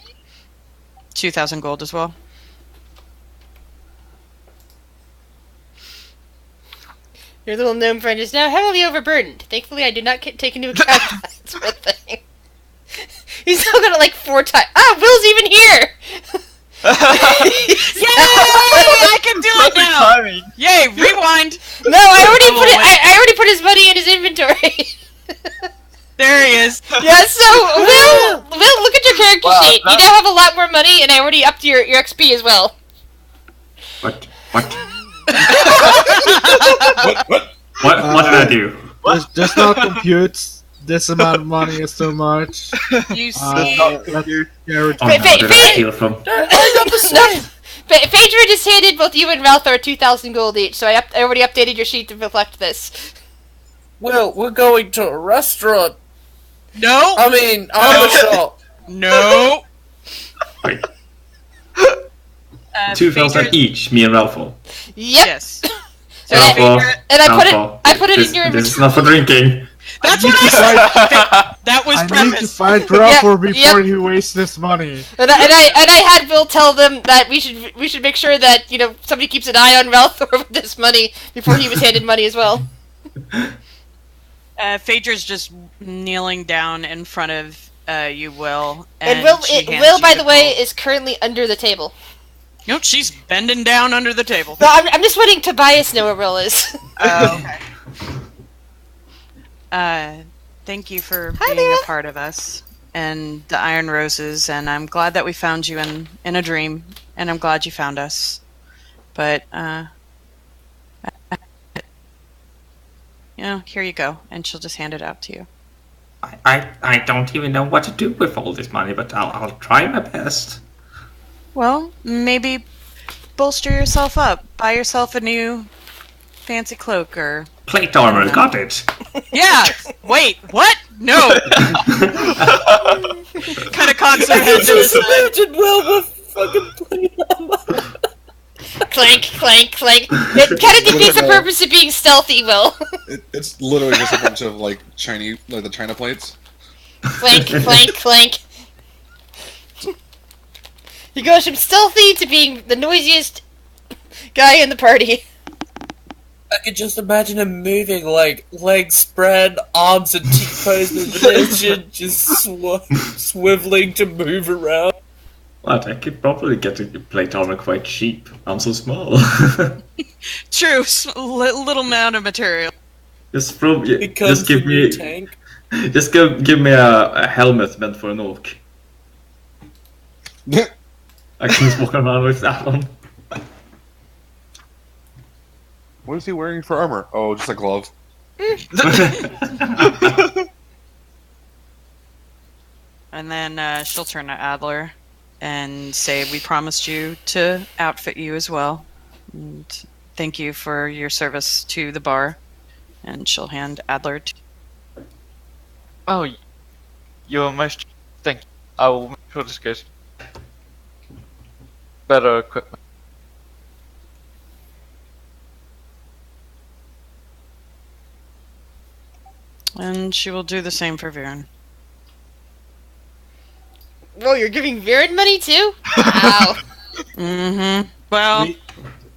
2,000 gold as well. Your little gnome friend is now heavily overburdened. Thankfully, I did not take into account that sort of thing. He's still got it like 4 times. Ah, Will's even here! Yay! I can do it now! Timing. Yay! Rewind! No, I already Oh, put it. wait. I already put his money in his inventory. There he is. Yeah, so Will, look at your character Wow, sheet. You that- now have a lot more money, and I already upped your XP as well. What? What? What did I do? Just not compute. This amount of money is so much. You see, Let's carry it. Oh, no, did I steal from? Phaedra just handed both you and Ralthor 2,000 gold each, so I already updated your sheet to reflect this. Well, we're going to a restaurant. no, I mean, armor shop. no. Wait, 2,000 Phaedra's- each, me and Ralpho. Yep. Yes. So And Ralpho, and I put it. Ralpho, I put it this, in your. This is not for drinking. That's what I said. That was I need to premise. find Ralph Yep, before he wastes this money. And I had Will tell them that we should make sure that somebody keeps an eye on Ralthor with this money before he was handed money as well. Phaedra's just kneeling down in front of you, Will. And Will, by the way, is currently under the table. Nope, she's bending down under the table. No, I'm just waiting. Tobias know where Will is. Okay. Thank you for Hi being there. a part of us and the Iron Roses, and I'm glad that we found you in a dream, and I'm glad you found us. But here you go, and she'll just hand it out to you. I don't even know what to do with all this money, but I'll try my best. Well, maybe bolster yourself up, buy yourself a new fancy cloak, or Plate armor, got it. yeah. Wait, what? No. Kind of cocks her head to the Just side. imagine Will with fucking plate armor. Clank, clank, clank. It kind of defeats the purpose of being stealthy, Will. It's literally just a bunch of like the China plates. Clank, clank, clank. He goes from stealthy to being the noisiest guy in the party. I could just imagine him moving, like, legs spread, arms and T-pose position, just swiveling to move around. What? I could probably get a plate armor quite cheap. I'm so small. True, little amount of material. just throw, Becomes just give the new me, tank. just give me a helmet meant for an orc. I can just walk around with that on. What is he wearing for armor? Oh, just a glove. And then she'll turn to Adler and say, "We promised you to outfit you as well. And thank you for your service to the bar." And she'll hand Adler to... Oh, you're most. Thank you. I will make sure this goes. Better equipment. And she will do the same for Viren. Whoa, you're giving Viren money too? Wow. Mm-hmm. Well,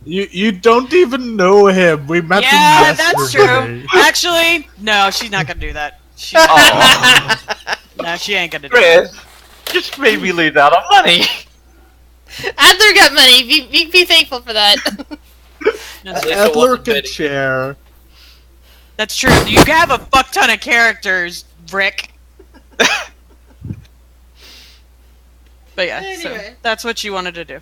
You don't even know him. We met him yeah, that's yesterday. true. Actually, no, she's not gonna do that. No, she ain't gonna do that. Chris, just made me lose out on money. Adler got money. Be thankful for that. That's, Adler can share. that's true. You have a fuck ton of characters, Rick. But yeah, so Anyway. that's what you wanted to do.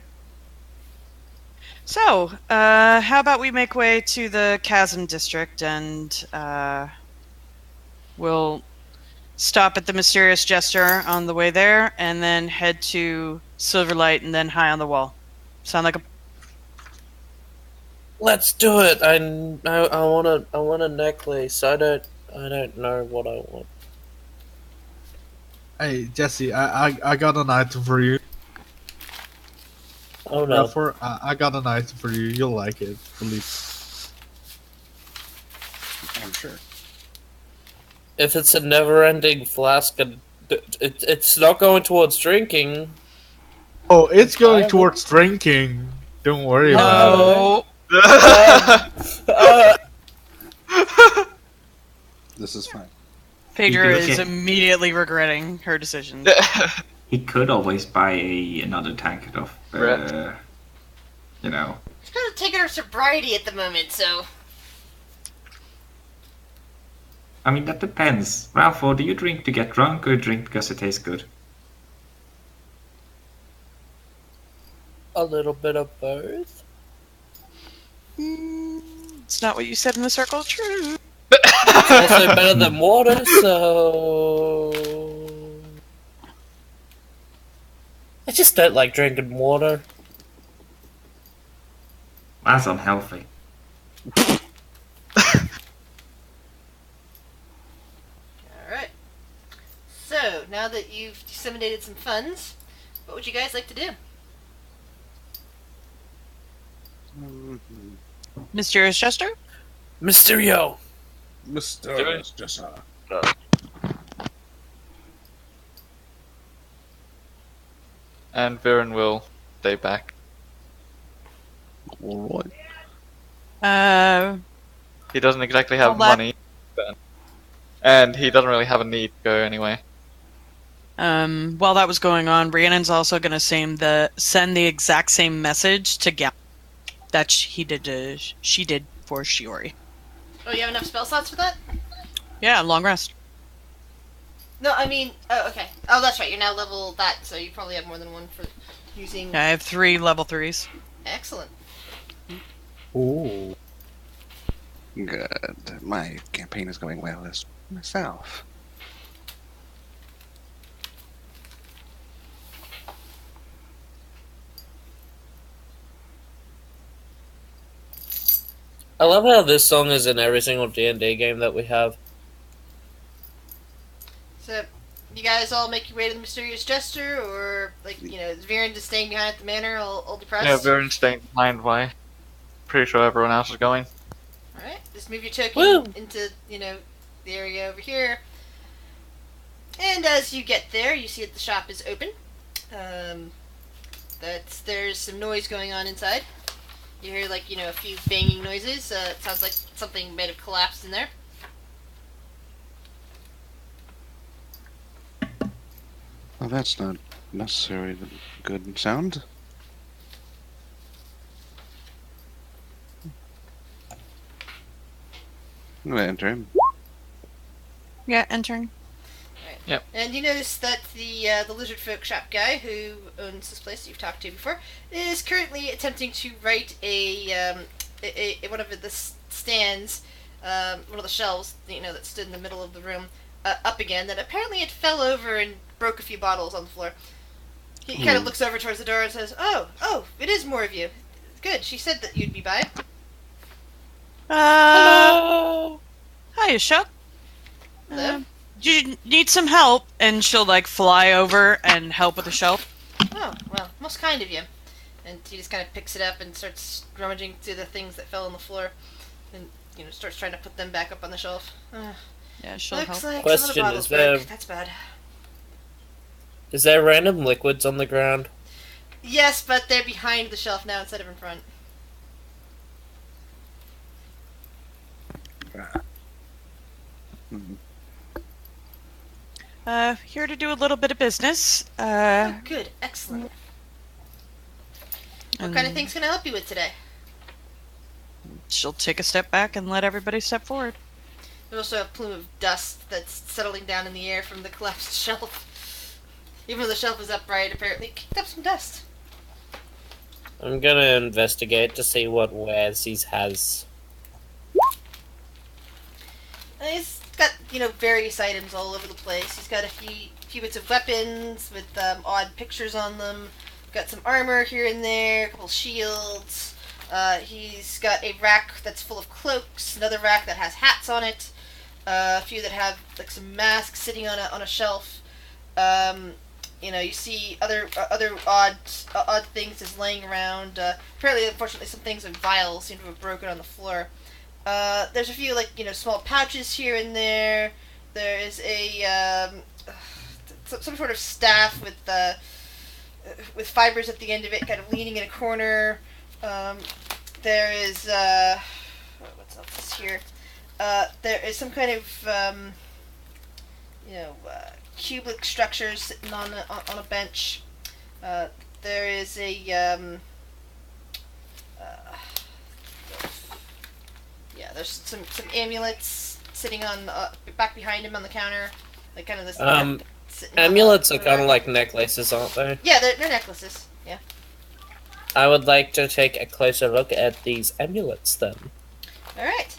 So, how about we make way to the Chasm District and we'll stop at the Mysterious Jester on the way there and then head to Silverlight and then High on the Wall. Sound like a... Let's do it. I want a necklace. I don't know what I want. Hey, Jesse, I got an item for you. Oh no. Therefore, I got an item for you. You'll like it, believe. I'm sure. If it's a never-ending flask, and it's not going towards drinking. Oh, it's going towards drinking. Don't worry about it. No! This is fine. Pedro You could is get- immediately regretting her decision. He could always buy another tank of, Brett. you know. She's kind of taking her sobriety at the moment, so. I mean, that depends. Ralph, do you drink to get drunk or drink because it tastes good? A little bit of both. It's not what you said in the Circle of Truth. It's also better than water, so I just don't like drinking water. That's unhealthy. Alright. So, now that you've disseminated some funds, what would you guys like to do? Mysterious Jester? Mysterio. Mr. Just And Viren will stay back. Alright. He doesn't exactly have Well, that- money. And he doesn't really have a need to go anyway. While that was going on, Rhiannon's also going to send the exact same message to Gal that she did for Shiori. Oh, you have enough spell slots for that? Yeah, long rest. No, I mean, oh, okay. Oh, that's right, you're now level that, so you probably have more than one for using... I have 3 level 3s. Excellent. Oh. Good. My campaign is going well as myself. I love how this song is in every single D&D game that we have. So, you guys all make your way to the Mysterious Jester, or, like, is Viren just staying behind at the manor, all depressed? Yeah, Viren's staying behind why. Pretty sure everyone else is going. Alright, just move your token Woo! into, the area over here. And as you get there, you see that the shop is open. There's some noise going on inside. You hear, a few banging noises. It sounds like something might have collapsed in there. Well, that's not necessary, good sound. I'm gonna enter him. Yeah, entering. And you notice that the lizard folk shop guy who owns this place that you've talked to before is currently attempting to write a one of the stands, one of the shelves that stood in the middle of the room, up again. That apparently it fell over and broke a few bottles on the floor. He kind of looks over towards the door and says, "Oh, it is more of you. Good. She said that you'd be by." Hello. Hiya, Shuck. Hello? Do you need some help? And she'll like fly over and help with the shelf. Oh, well, most kind of you. And he just kind of picks it up and starts rummaging through the things that fell on the floor, and starts trying to put them back up on the shelf. Yeah, she'll Looks help. like Question, some of the bottles is there- broke. That's bad. Is there random liquids on the ground? Yes, but they're behind the shelf now instead of in front. Mhm. Here to do a little bit of business. Oh, good, excellent. What kind of and things can I help you with today? She'll take a step back and let everybody step forward. There's also a plume of dust that's settling down in the air from the collapsed shelf. Even though the shelf is upright, apparently it kicked up some dust. I'm gonna investigate to see what wares he has. And he's got, various items all over the place. He's got a few bits of weapons with odd pictures on them. Got some armor here and there, a couple shields. He's got a rack that's full of cloaks, another rack that has hats on it, a few that have like some masks sitting on a shelf. You see other odd things just laying around. Apparently, unfortunately, some things with vials seem to have broken on the floor. There's a few small pouches here and there. There is a some sort of staff with fibers at the end of it, kind of leaning in a corner. There is what's else here? There is some kind of cubic structures sitting on a bench. There is a there's some amulets sitting on back behind him on the counter, like kind of this. sitting on Amulets the are kind of rack. like necklaces, aren't they? Yeah, they're necklaces. Yeah. I would like to take a closer look at these amulets then. All right.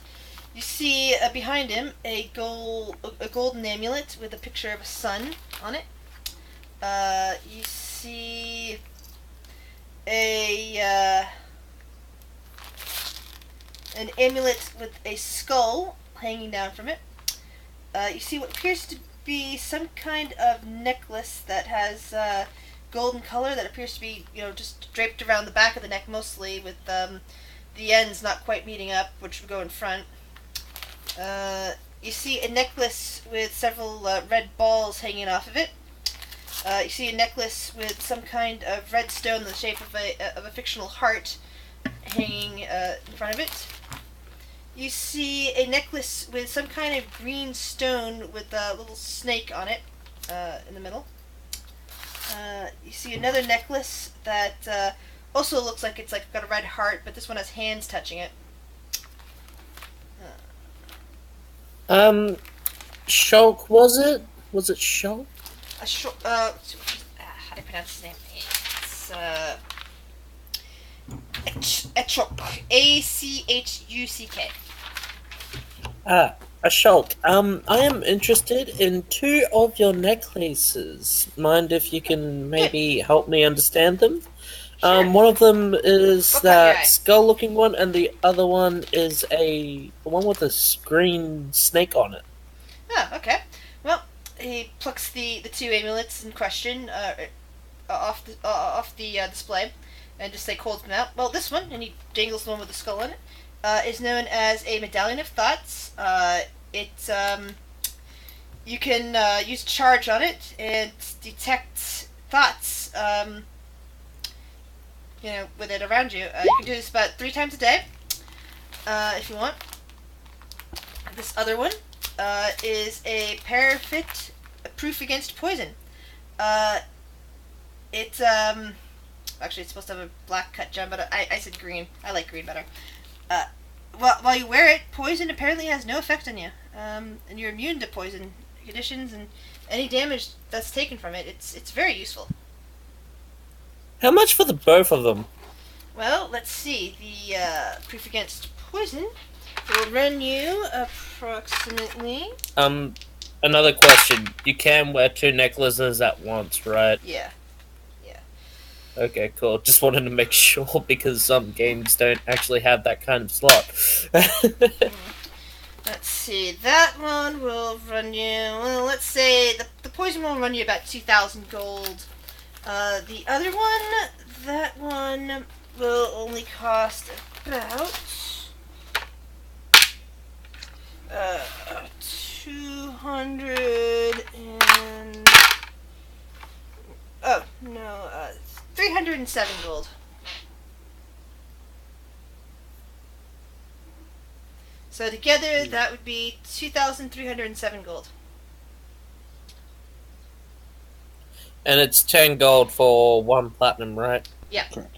You see behind him a golden amulet with a picture of a sun on it. You see an amulet with a skull hanging down from it. You see what appears to be some kind of necklace that has golden color that appears to be, just draped around the back of the neck mostly, with the ends not quite meeting up, which would go in front. You see a necklace with several red balls hanging off of it. You see a necklace with some kind of red stone in the shape of a fictional heart hanging in front of it. You see a necklace with some kind of green stone with a little snake on it in the middle. You see another necklace that also looks like it's got a red heart, but this one has hands touching it. Shulk, was it? Was it Shulk? How do I pronounce his name? It's Achuck. Achuck. Ah, a Shulk. I am interested in 2 of your necklaces. Mind if you can maybe help me understand them? Sure. One of them is What caught your eye? that skull-looking one, and the other one is the one with a green snake on it. Oh, okay. Well, he plucks the 2 amulets in question off the display, and just holds them out. Well, this one, and he dangles the one with the skull on it, is known as a medallion of thoughts. You can use charge on it and detect thoughts. With it around you. You can do this about 3 times a day, if you want. This other one is a parafit proof against poison. Actually, it's supposed to have a black cut gem, but I said green. I like green better. While you wear it, poison apparently has no effect on you. And you're immune to poison conditions and any damage that's taken from it. It's very useful. How much for the both of them? Well, let's see. The proof against poison will run you approximately. Another question. You can wear 2 necklaces at once, right? Yeah. Okay, cool. Just wanted to make sure because some games don't actually have that kind of slot. Let's see. That one will run you. Well, let's say the poison will run you about 2,000 gold. The other one, that one will only cost about 200 and 307 gold. So together, that would be 2,307 gold. And it's 10 gold for 1 platinum, right? Yeah. Correct.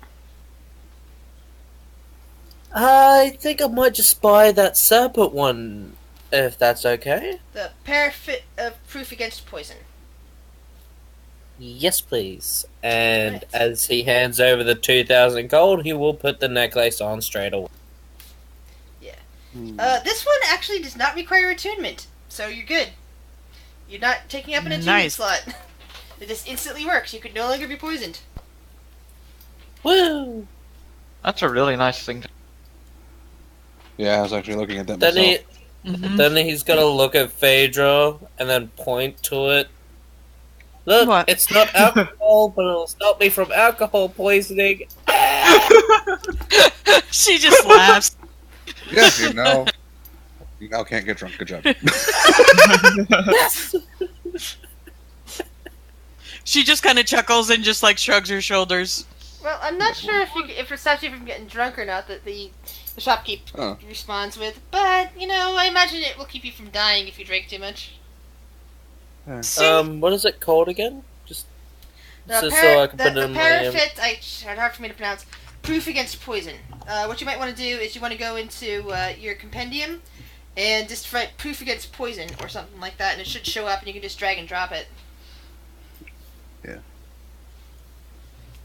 I think I might just buy that serpent one, if that's okay. The parafit of proof against poison. Yes, please. And Right. as he hands over the 2,000 gold, he will put the necklace on straight away. This one actually does not require attunement, so you're good. You're not taking up an attunement Nice. slot. It just instantly works. You could no longer be poisoned. Woo! That's a really nice thing. Yeah, I was actually looking at that Then myself. then he's gonna look at Phaedra and then point to it. Look, What? it's not alcohol, but it'll stop me from alcohol poisoning. She just laughs. Yeah, you now can't get drunk. Good job. She just kind of chuckles and just like shrugs her shoulders. Well, I'm not sure if it stops you from getting drunk or not that the shopkeep Oh. responds with, but, I imagine it will keep you from dying if you drink too much. What is it called again? Just so I can put it in my... parafit, it's hard for me to pronounce, proof against poison. What you might want to do is you want to go into your compendium and just write proof against poison or something like that, and it should show up and you can just drag and drop it. Yeah.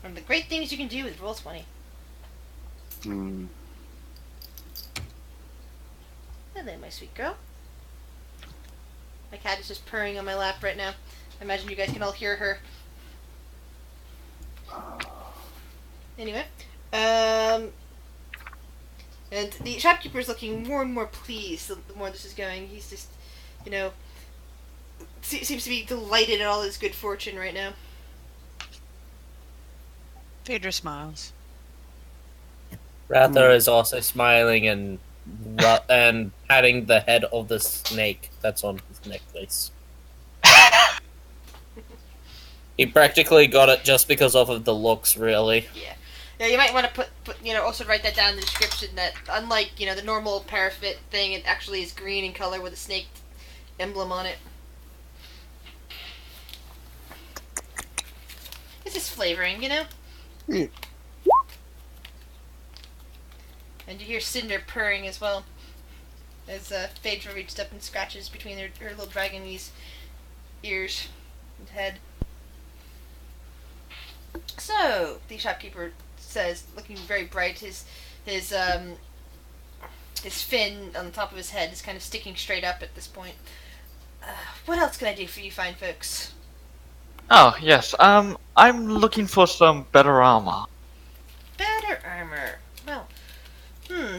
One of the great things you can do with Roll20. Hmm. Hello, my sweet girl. My cat is just purring on my lap right now. I imagine you guys can all hear her. Anyway, and the shopkeeper is looking more and more pleased the more this is going. He's just, seems to be delighted at all his good fortune right now. Phaedra smiles. Rather is also smiling and patting the head of the snake that's on his necklace. He practically got it just because of the looks, really. Yeah, you might want to put also write that down in the description that unlike, the normal parafit thing, it actually is green in color with a snake emblem on it. It's just flavoring, Yeah. And you hear Cinder purring as well. As Phaedra reached up and scratches between her little dragonese ears and head. So, the shopkeeper says, looking very bright, his fin on the top of his head is kind of sticking straight up at this point. What else can I do for you fine folks? Oh, yes. I'm looking for some better armor. Better armor. Well,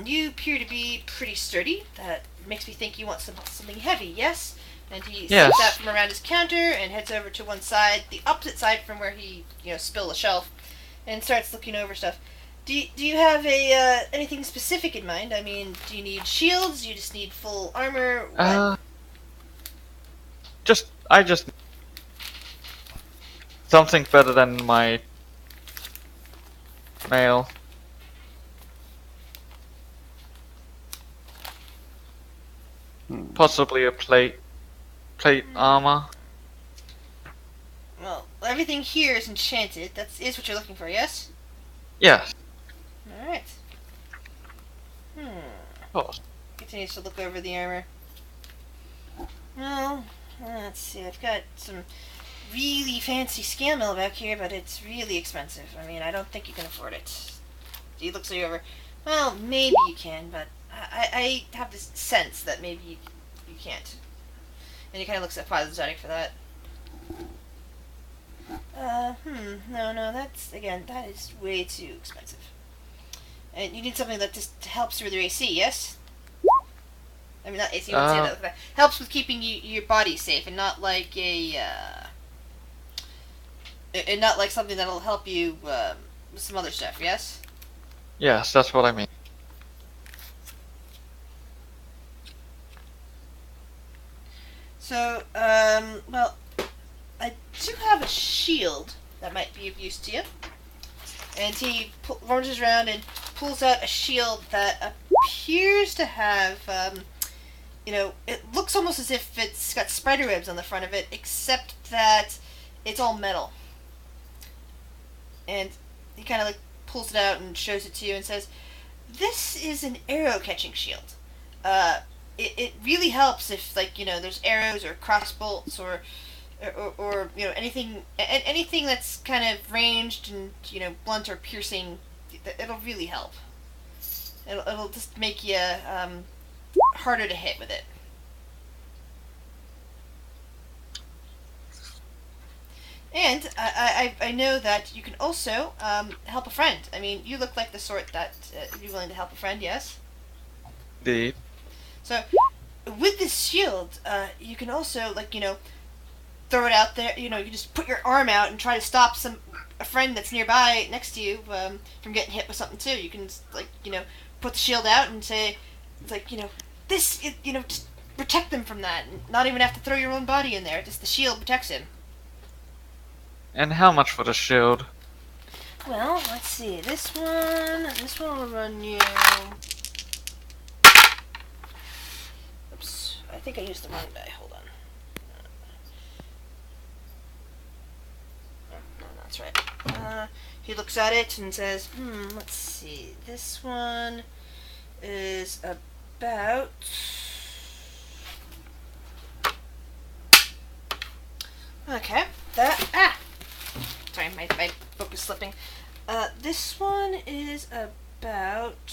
you appear to be pretty sturdy. That makes me think you want something heavy, yes? And he steps out from around his counter and heads over to one side, the opposite side from where he, spilled a shelf, and starts looking over stuff. Do you have anything specific in mind? I mean, do you need shields? Do you just need full armor? What? I just something better than my mail. Hmm. Possibly a plate armor. Well, everything here is enchanted. That is what you're looking for, yes? Yes. Alright. Oh. Continues to look over the armor. Well, let's see. I've got some really fancy scale mail back here, but it's really expensive. I mean, I don't think you can afford it. He looks you over. Well, maybe you can, but I have this sense that maybe you can't. And he kind of looks at Phylogenic for that. No, that is way too expensive. And you need something that just helps with your AC, yes? I mean, not AC, I would say that, but helps with keeping your body safe, and not like and not like something that'll help you with some other stuff, yes? Yes, that's what I mean. So, well, I do have a shield that might be of use to you. And he runs around and pulls out a shield that appears to have, it looks almost as if it's got spider webs on the front of it, except that it's all metal. And he kind of pulls it out and shows it to you and says, "This is an arrow catching shield. It really helps if there's arrows or crossbolts or anything that's kind of ranged and blunt or piercing. It'll really help. It'll just make you harder to hit with it." And I know that you can also help a friend. I mean, you look like the sort that would be willing to help a friend, yes? Indeed. So, with this shield, you can also, throw it out there. You can just put your arm out and try to stop a friend that's nearby next to you from getting hit with something too. You can, put the shield out and say, just protect them from that. And not even have to throw your own body in there. Just the shield protects him. And how much for the shield? Well, let's see. This one will run you... Oops. I think I used the wrong die. Hold on. No, that's right. He looks at it and says, let's see. This one is about... Okay. Sorry, my book is slipping. This one is about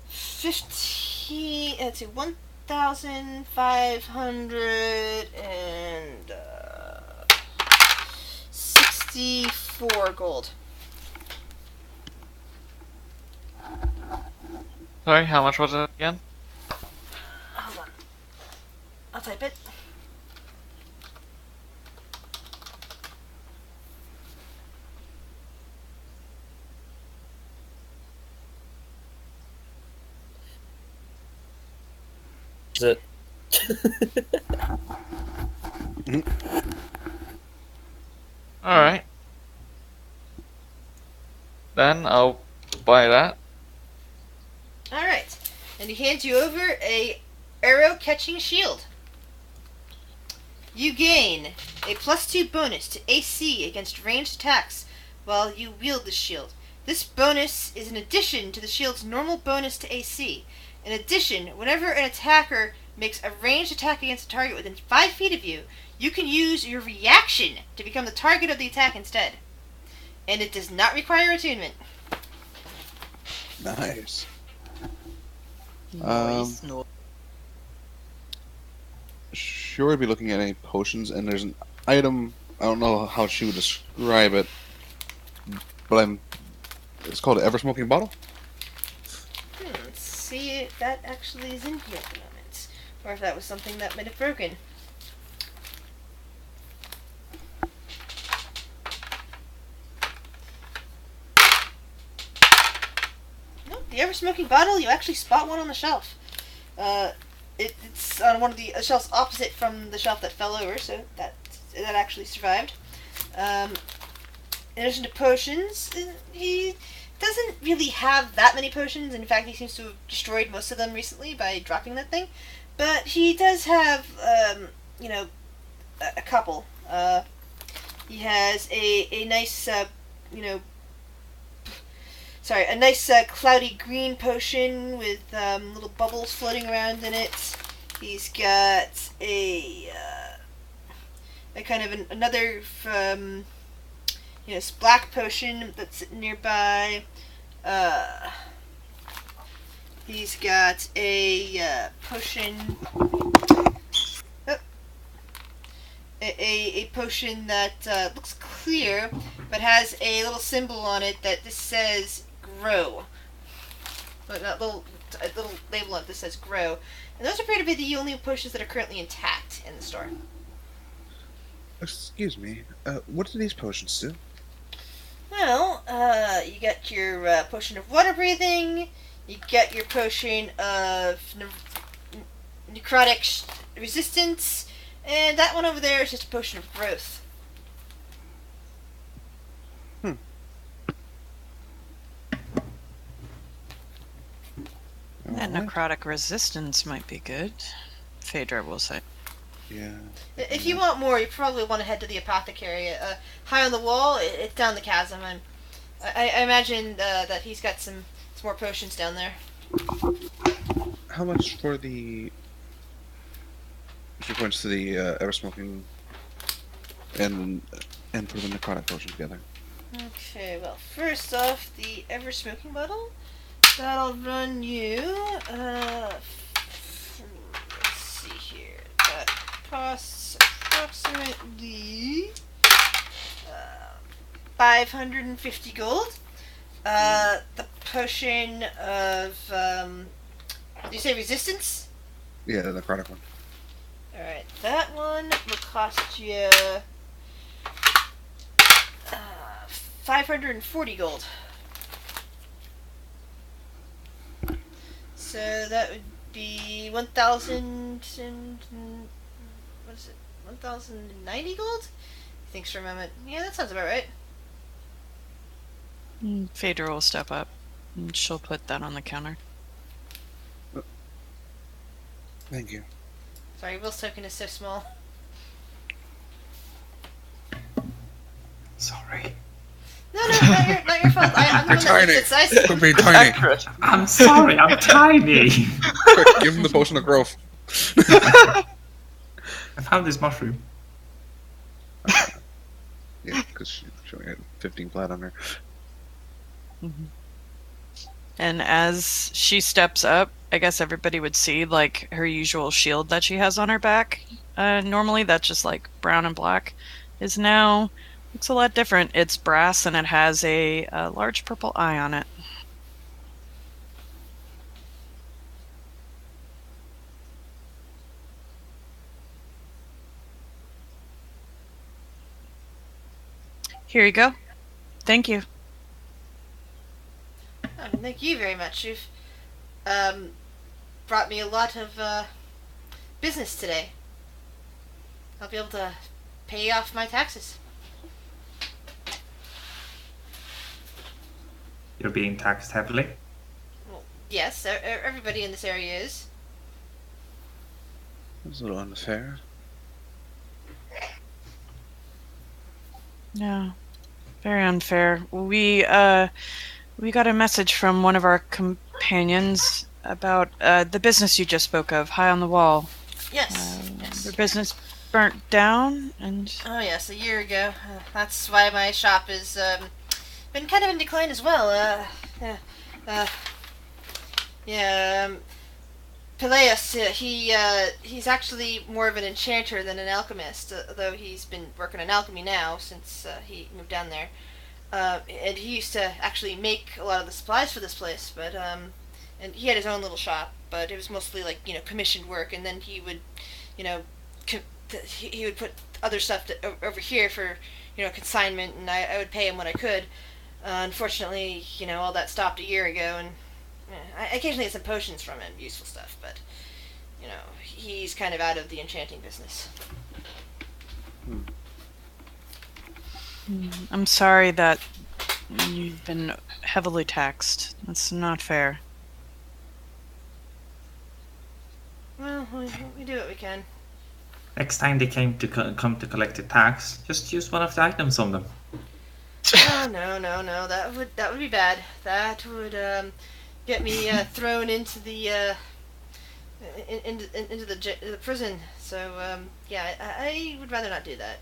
15... Let's see, 1,564 gold. Sorry, how much was it again? Hold on. I'll type it. Is it? Alright. Then I'll buy that. Alright. And he hands you over a arrow catching shield. You gain a +2 bonus to AC against ranged attacks while you wield the shield. This bonus is in addition to the shield's normal bonus to AC. In addition, whenever an attacker makes a ranged attack against a target within 5 feet of you, you can use your reaction to become the target of the attack instead. And it does not require attunement. Nice. Nice. Sure, we'd be looking at any potions, and there's an item. I don't know how she would describe it, but it's called an ever-smoking bottle. Let's see if that actually is in here at the moment. Or if that was something that might have broken. Nope, the ever-smoking bottle, you actually spot one on the shelf. It's on one of the shelves opposite from the shelf that fell over, so that actually survived. In addition to potions, he doesn't really have that many potions. In fact, he seems to have destroyed most of them recently by dropping that thing. But he does have, a couple. He has a nice, a nice cloudy green potion with little bubbles floating around in it. He's got a kind of another black potion that's sitting nearby. He's got a potion. A potion that looks clear, but has a little symbol on it that this says "grow." But a little label on it that says "grow," and those appear to be the only potions that are currently intact in the store. Excuse me. What do these potions do? Well, you got your potion of water breathing. You got your potion of necrotic resistance. And that one over there is just a potion of growth. That necrotic resistance might be good, Phaedra will say. Yeah. If you want more, you probably want to head to the apothecary. High on the wall, it's down the chasm. And I imagine that he's got some more potions down there. How much for the... She points to the ever-smoking and for the necrotic potion together. Okay, well, first off, the ever-smoking bottle. That'll run you, let's see here, that costs approximately 550 gold. The potion of, did you say resistance? Yeah, the necrotic one. Alright, that one will cost you 540 gold. So that would be 1,000 and... what is it? 1,090 gold? Thanks for a moment. Yeah, that sounds about right. Phaedra will step up, and she'll put that on the counter. Thank you. Sorry, Will's token is so small. Sorry. No, not your fault. I'm the one that tiny. makes it size. Could be tiny. Accurate. I'm sorry, I'm tiny. Quick, give him the potion of growth. I found this mushroom. Yeah, because she only had 15 flat on her. And as she steps up, I guess everybody would see like her usual shield that she has on her back. Normally that's just like brown and black. Is now looks a lot different. It's brass and it has a large purple eye on it. Here you go. Thank you. Oh, thank you very much. You've brought me a lot of business today. I'll be able to pay off my taxes. You're being taxed heavily. Well, yes, everybody in this area is. That's a little unfair. Yeah. Very unfair. We got a message from one of our companions about the business you just spoke of, High on the Wall. Yes, yes. Their business burnt down, and Oh yes, a year ago. That's why my shop has been kind of in decline as well. Peleus, he's actually more of an enchanter than an alchemist, though he's been working on alchemy now since he moved down there. And he used to actually make a lot of the supplies for this place, but and he had his own little shop, but it was mostly like commissioned work, and then he would, he would put other stuff over here for consignment, and I would pay him what I could. Unfortunately, all that stopped a year ago, and I occasionally get some potions from him, useful stuff, but he's kind of out of the enchanting business. I'm sorry that you've been heavily taxed. That's not fair. Well, we do what we can. Next time they come to collect the tax, just use one of the items on them. Oh, no. That would be bad. That would get me thrown into the into the prison. So yeah, I would rather not do that.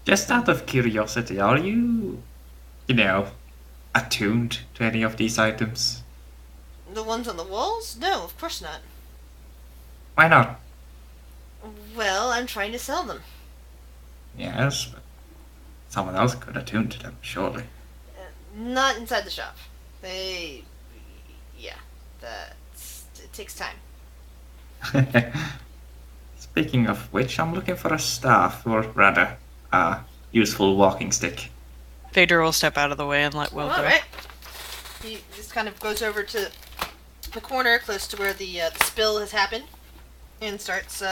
Just out of curiosity, are you, attuned to any of these items? The ones on the walls? No, of course not. Why not? Well, I'm trying to sell them. Yes, but someone else could attune to them, surely. Not inside the shop. Yeah, it takes time. Speaking of which, I'm looking for a staff, or rather, a useful walking stick. Vader will step out of the way and let Will All go. right. He just kind of goes over to the corner close to where the spill has happened, and starts.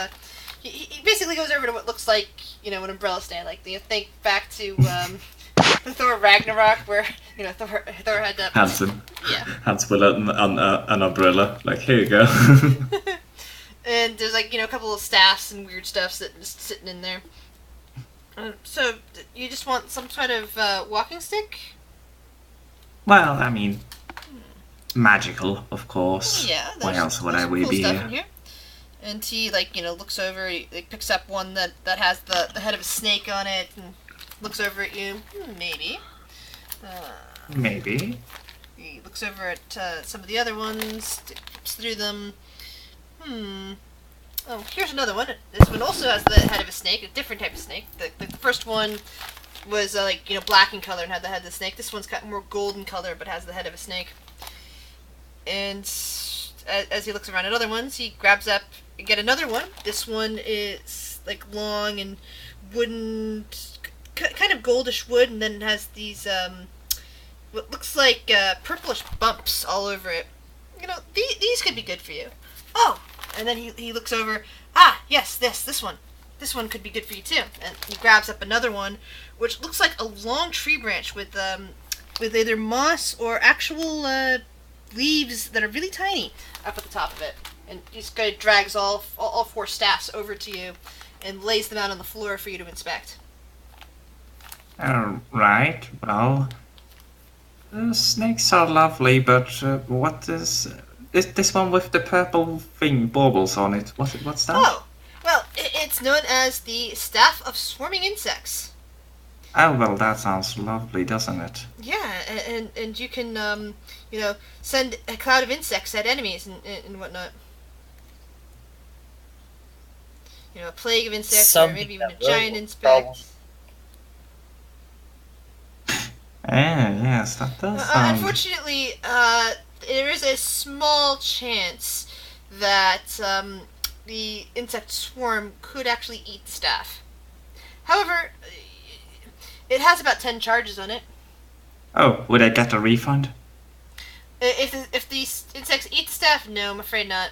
He basically goes over to what looks like an umbrella stand. Like think back to the Thor Ragnarok, where Thor had that. Handsome. Yeah. Hans with an umbrella. Like, here you go. And there's a couple of staffs and weird stuff just sitting in there. So you just want some sort of walking stick? Well, I mean, magical, of course. Yeah. Why else would there's I some be cool stuff here? in here. And he looks over. He picks up one that has the head of a snake on it, and looks over at you. Maybe. Maybe. He looks over at some of the other ones, flips through them. Oh, here's another one. This one also has the head of a snake, a different type of snake. The first one was black in color and had the head of the snake. This one's got more golden color but has the head of a snake. And as he looks around at other ones, he grabs up and get another one. This one is long and wooden, kind of goldish wood, and then it has these what looks like purplish bumps all over it. These could be good for you. Oh, and then he looks over. Ah, yes, this one. This one could be good for you too. And he grabs up another one, which looks like a long tree branch with either moss or actual leaves that are really tiny up at the top of it. And he just kind of drags all four staffs over to you and lays them out on the floor for you to inspect. Right, well, snakes are lovely, but what is this one with the purple thing, baubles on it? What's that? Oh, well, it's known as the Staff of Swarming Insects. Oh, well, that sounds lovely, doesn't it? Yeah, and you can, send a cloud of insects at enemies and whatnot. A plague of insects, or maybe even a giant insect. Yes, that does sound... Unfortunately, there is a small chance that the insect swarm could actually eat the staff. However, it has about 10 charges on it. Oh, would I get a refund? If the insects eat the staff, no, I'm afraid not.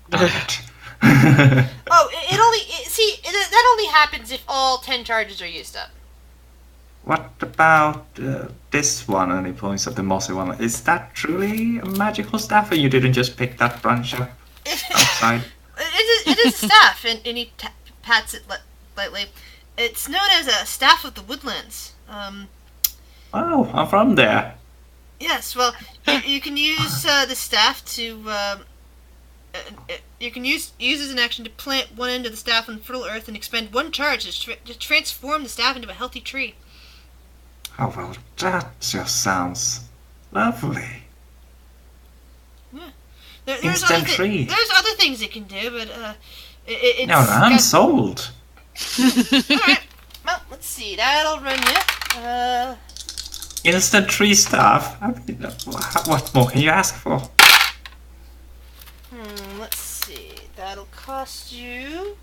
Darn it. Oh, that only happens if all 10 charges are used up. What about this one? And he points at the mossy one. Is that truly a magical staff, or you didn't just pick that bunch up outside? It is a staff, and he pats it lightly. It's known as a Staff of the Woodlands. Oh, I'm from there. Yes, well, you can use the staff to... you can use as an action to plant one end of the staff on fertile earth and expend one charge to transform the staff into a healthy tree. Oh, well, that just sounds lovely. Yeah. There's Instant tree. There's other things it can do, but it's... No, I'm sold. Alright, well, let's see. That'll run you. Instant tree staff? I mean, what more can you ask for? Let's see. That'll cost you...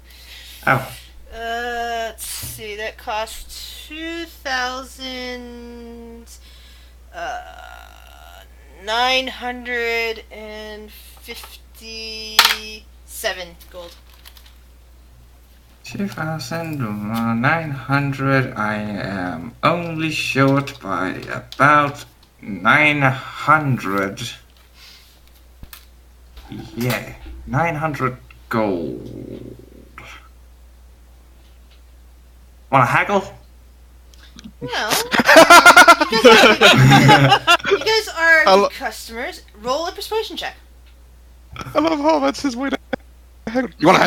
Oh. Let's see. That costs 2,957 gold. 2,900. I am only short by about 900. Yeah, 900 gold. Wanna haggle? Well, you guys are good customers. Roll a persuasion check. I love how that's his way to haggle. You want to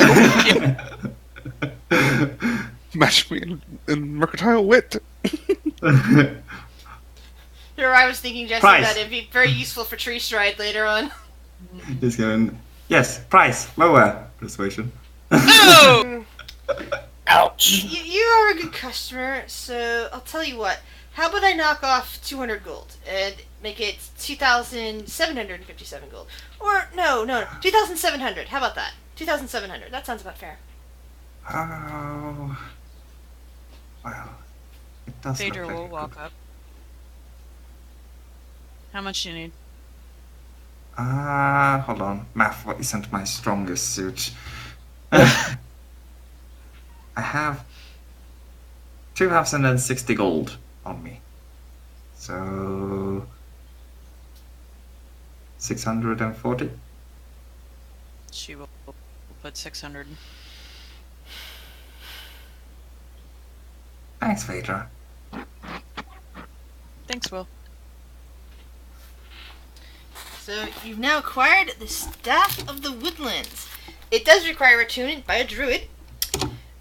haggle? Match me in mercantile wit. Here, I was thinking, Jesse, Price. that it'd be very useful for tree stride later on. He's going, yes, price, lower. Persuasion. No! Ouch. You are a good customer, so I'll tell you what. How about I knock off 200 gold and make it 2,757 gold? Or, no, 2,700. How about that? 2,700. That sounds about fair. Oh. Well, it does Phaedra look like will a walk good- up. How much do you need? Hold on. Math isn't my strongest suit. I have 2,060 gold on me. So 640. She will put 600. Thanks, Phaedra. Thanks, Will. So, you've now acquired the Staff of the Woodlands. It does require attunement by a druid.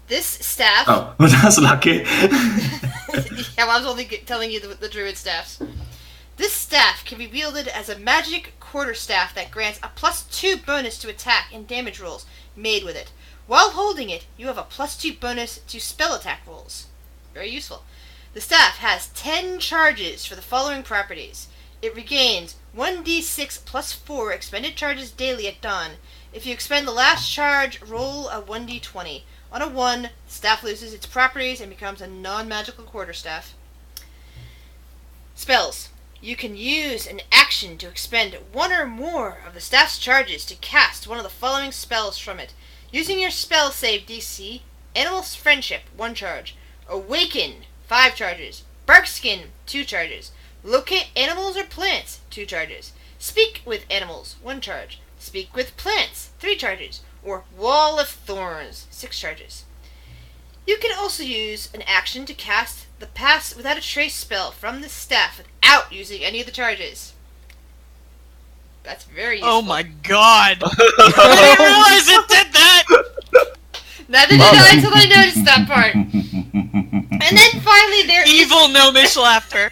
This staff... Oh, well, that's lucky. Yeah, well, I was only telling you the druid staffs. This staff can be wielded as a magic quarterstaff that grants a +2 bonus to attack and damage rolls made with it. While holding it, you have a +2 bonus to spell attack rolls. Very useful. The staff has 10 charges for the following properties. It regains 1d6 plus 4 expended charges daily at dawn. If you expend the last charge, roll a 1d20. On a 1, the staff loses its properties and becomes a non-magical quarterstaff. Spells. You can use an action to expend one or more of the staff's charges to cast one of the following spells from it. Using your spell save DC, Animal's Friendship, 1 charge. Awaken, 5 charges. Barkskin, 2 charges. Locate animals or plants, 2 charges. Speak with animals, 1 charge. Speak with plants, 3 charges. Or Wall of Thorns, 6 charges. You can also use an action to cast the Pass Without a Trace spell from the staff without using any of the charges. That's very useful. Oh my god! I didn't realize it did that! Neither did I until I noticed that part. And then finally there is... Evil gnomish laughter.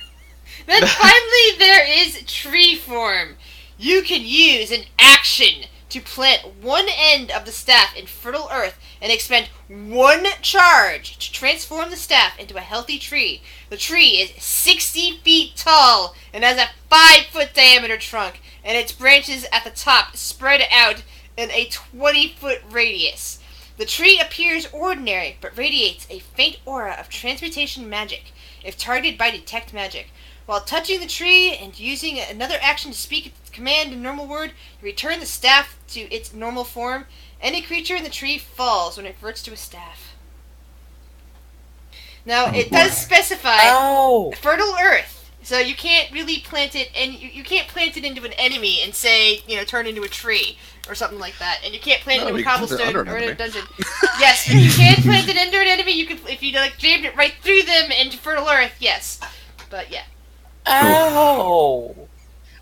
Then finally there is Tree Form. You can use an action to plant one end of the staff in fertile earth and expend 1 charge to transform the staff into a healthy tree. The tree is 60 feet tall and has a 5-foot diameter trunk, and its branches at the top spread out in a 20-foot radius. The tree appears ordinary, but radiates a faint aura of transmutation magic if targeted by detect magic. While touching the tree and using another action to speak its command in normal word, you return the staff to its normal form. Any creature in the tree falls when it reverts to a staff. Now, it does specify Ow! fertile earth, so you can't really plant it, and you can't plant it into an enemy and say, turn into a tree or something like that. And you can't plant it into a you can plant it cobblestone under an or in a enemy. dungeon. Yes, but you can plant it under an enemy. You could, if you jammed it right through them into fertile earth. Yes, but yeah. Ow!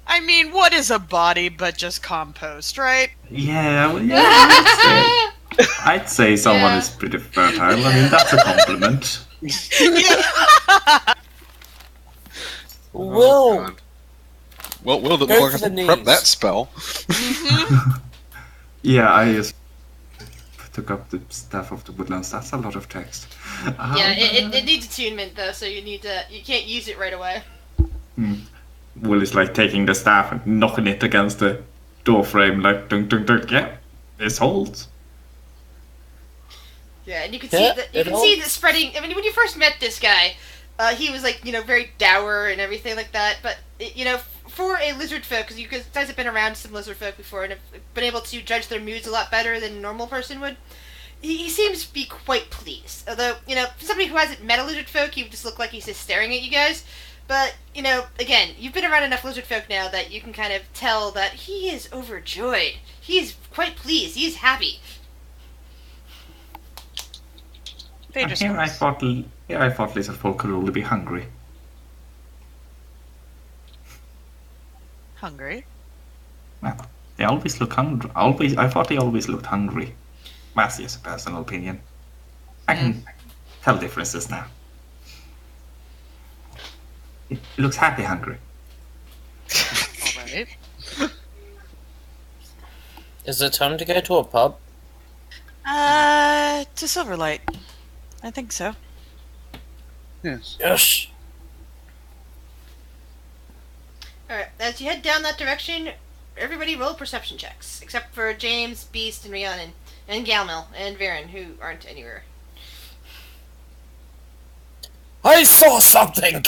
I mean, what is a body but just compost, right? Yeah, well, yeah, I'd say someone Yeah. is pretty fertile. I mean, that's a compliment. Will! God. Well, Will didn't Go look for like the to prep knees. that spell. Yeah, I just took up the Staff of the Woodlands. That's a lot of text. Yeah, it needs attunement though, so you can't use it right away. Will is like taking the staff and knocking it against the door frame, like dunk dunk dunk. Yeah, this holds. Yeah, and you can Yeah, see that it the spreading. I mean, when you first met this guy, he was like very dour and everything like that. But for a lizard folk, because you guys have been around some lizard folk before and have been able to judge their moods a lot better than a normal person would. He seems to be quite pleased. Although for somebody who hasn't met a lizard folk, he would just look like he's just staring at you guys. But, again, you've been around enough lizard folk now that you can kind of tell that he is overjoyed. He is quite pleased. He is happy. Phaedra Here I scores. thought little folk could only be hungry. Hungry. Well, they always look hungry. I thought they always looked hungry. That's just a personal opinion. I can tell differences now. It looks happy hungry. Alright. Is it time to go to a pub? To Silverlight. I think so. Yes. Yes. Alright, as you head down that direction, everybody roll perception checks. Except for James, Beast, and Rhiannon. And Galmel, and Varen, who aren't anywhere. I saw something!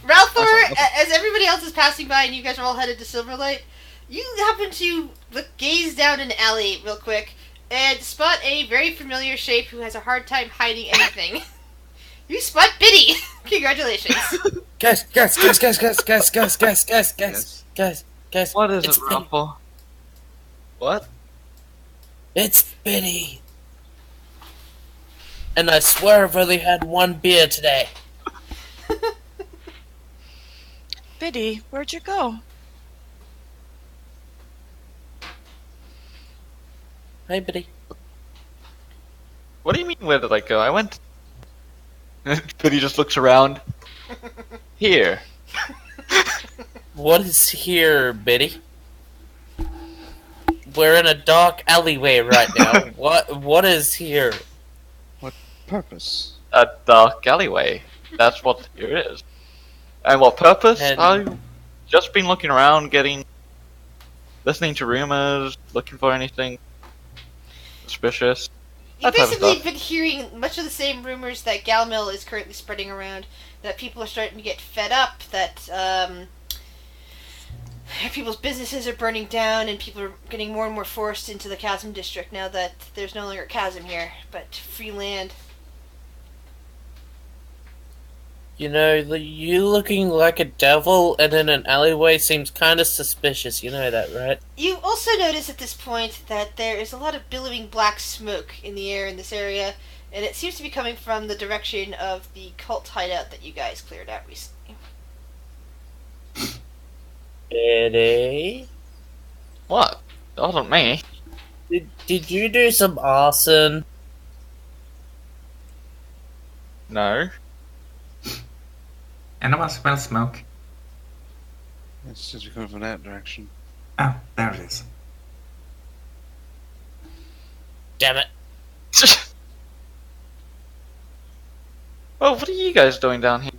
Ralthor, as everybody else is passing by and you guys are all headed to Silverlight, you happen to gaze down an alley real quick and spot a very familiar shape who has a hard time hiding anything. You spot Biddy! Congratulations. Guys. What is It's it, Ruffle? What? It's Biddy. And I swear I've only had one beer today. Biddy, where'd you go? Hey, Biddy. What do you mean, where did I go? I went... But he just looks around. Here. What is here, Biddy? We're in a dark alleyway right now. What is here? Purpose. A dark alleyway. That's what here is. And what purpose? And- I've just been looking around, listening to rumors, looking for anything suspicious. You've That type of basically stuff. been hearing much of the same rumors that Galmil is currently spreading around. That people are starting to get fed up, that people's businesses are burning down, and people are getting more and more forced into the Chasm District now that there's no longer a chasm here, but free land. You know, you looking like a devil and in an alleyway seems kind of suspicious. You know that, right? You also notice at this point that there is a lot of billowing black smoke in the air in this area, and it seems to be coming from the direction of the cult hideout that you guys cleared out recently. Biddy? What? That wasn't me. Did you do some arson? No. Anyone smell smoke? It's just coming from that direction. Oh, there it is. Damn it. Well, what are you guys doing down here?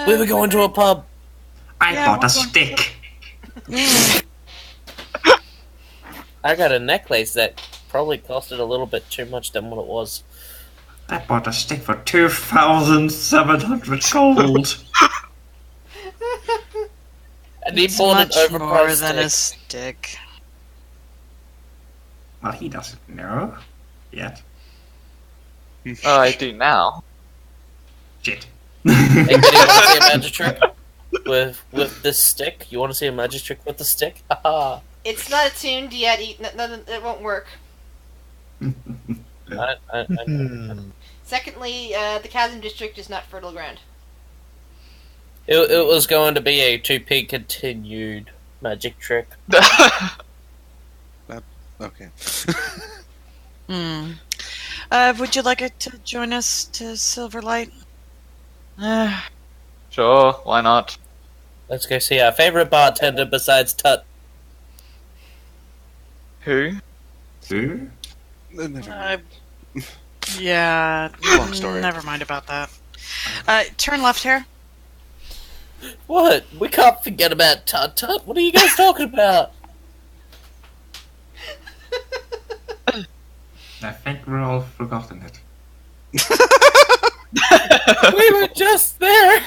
We were going to a pub. I Yeah, bought a we're going- stick. I got a necklace that probably costed a little bit too much than what it was. I bought a stick for 2,700 gold. And he It's bought much an more overpriced than a stick. stick. Well, he doesn't know yet. Oh, I do now. Shit. Hey, Biddy, you want to see a magic trick with this stick? You want to see a magic trick with the stick? Haha. It's not attuned yet, it won't work. I know. Secondly, the Chasm District is not fertile ground. It was going to be a to-be continued magic trick. Okay. Would you like it to join us to Silverlight? Sure, why not? Let's go see our favorite bartender besides Tut. Who? Who? Never mind. Yeah. Long story. Never mind about that. Turn left here. What? We can't forget about Tut Tut. What are you guys talking about? I think we're all forgotten it. We were just there.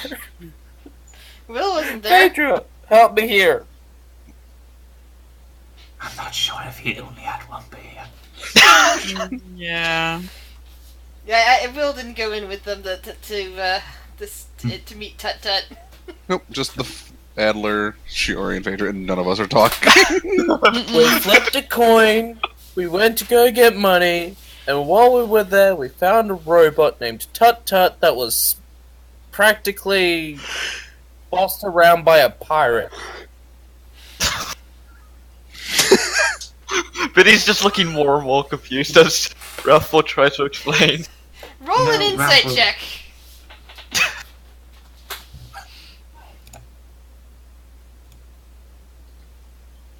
Will wasn't there. Phaedra, help me here. I'm not sure if he only had one beer. Yeah. Yeah, Will didn't go in with them to meet Tut Tut. Nope, just the Adler, Shiori, and Phaedra, and none of us are talking. We flipped a coin. We went to go get money, and while we were there, we found a robot named Tut Tut that was practically bossed around by a pirate. But he's just looking more and more confused as Ralph will try to explain. Roll an No, insight Ralph- check.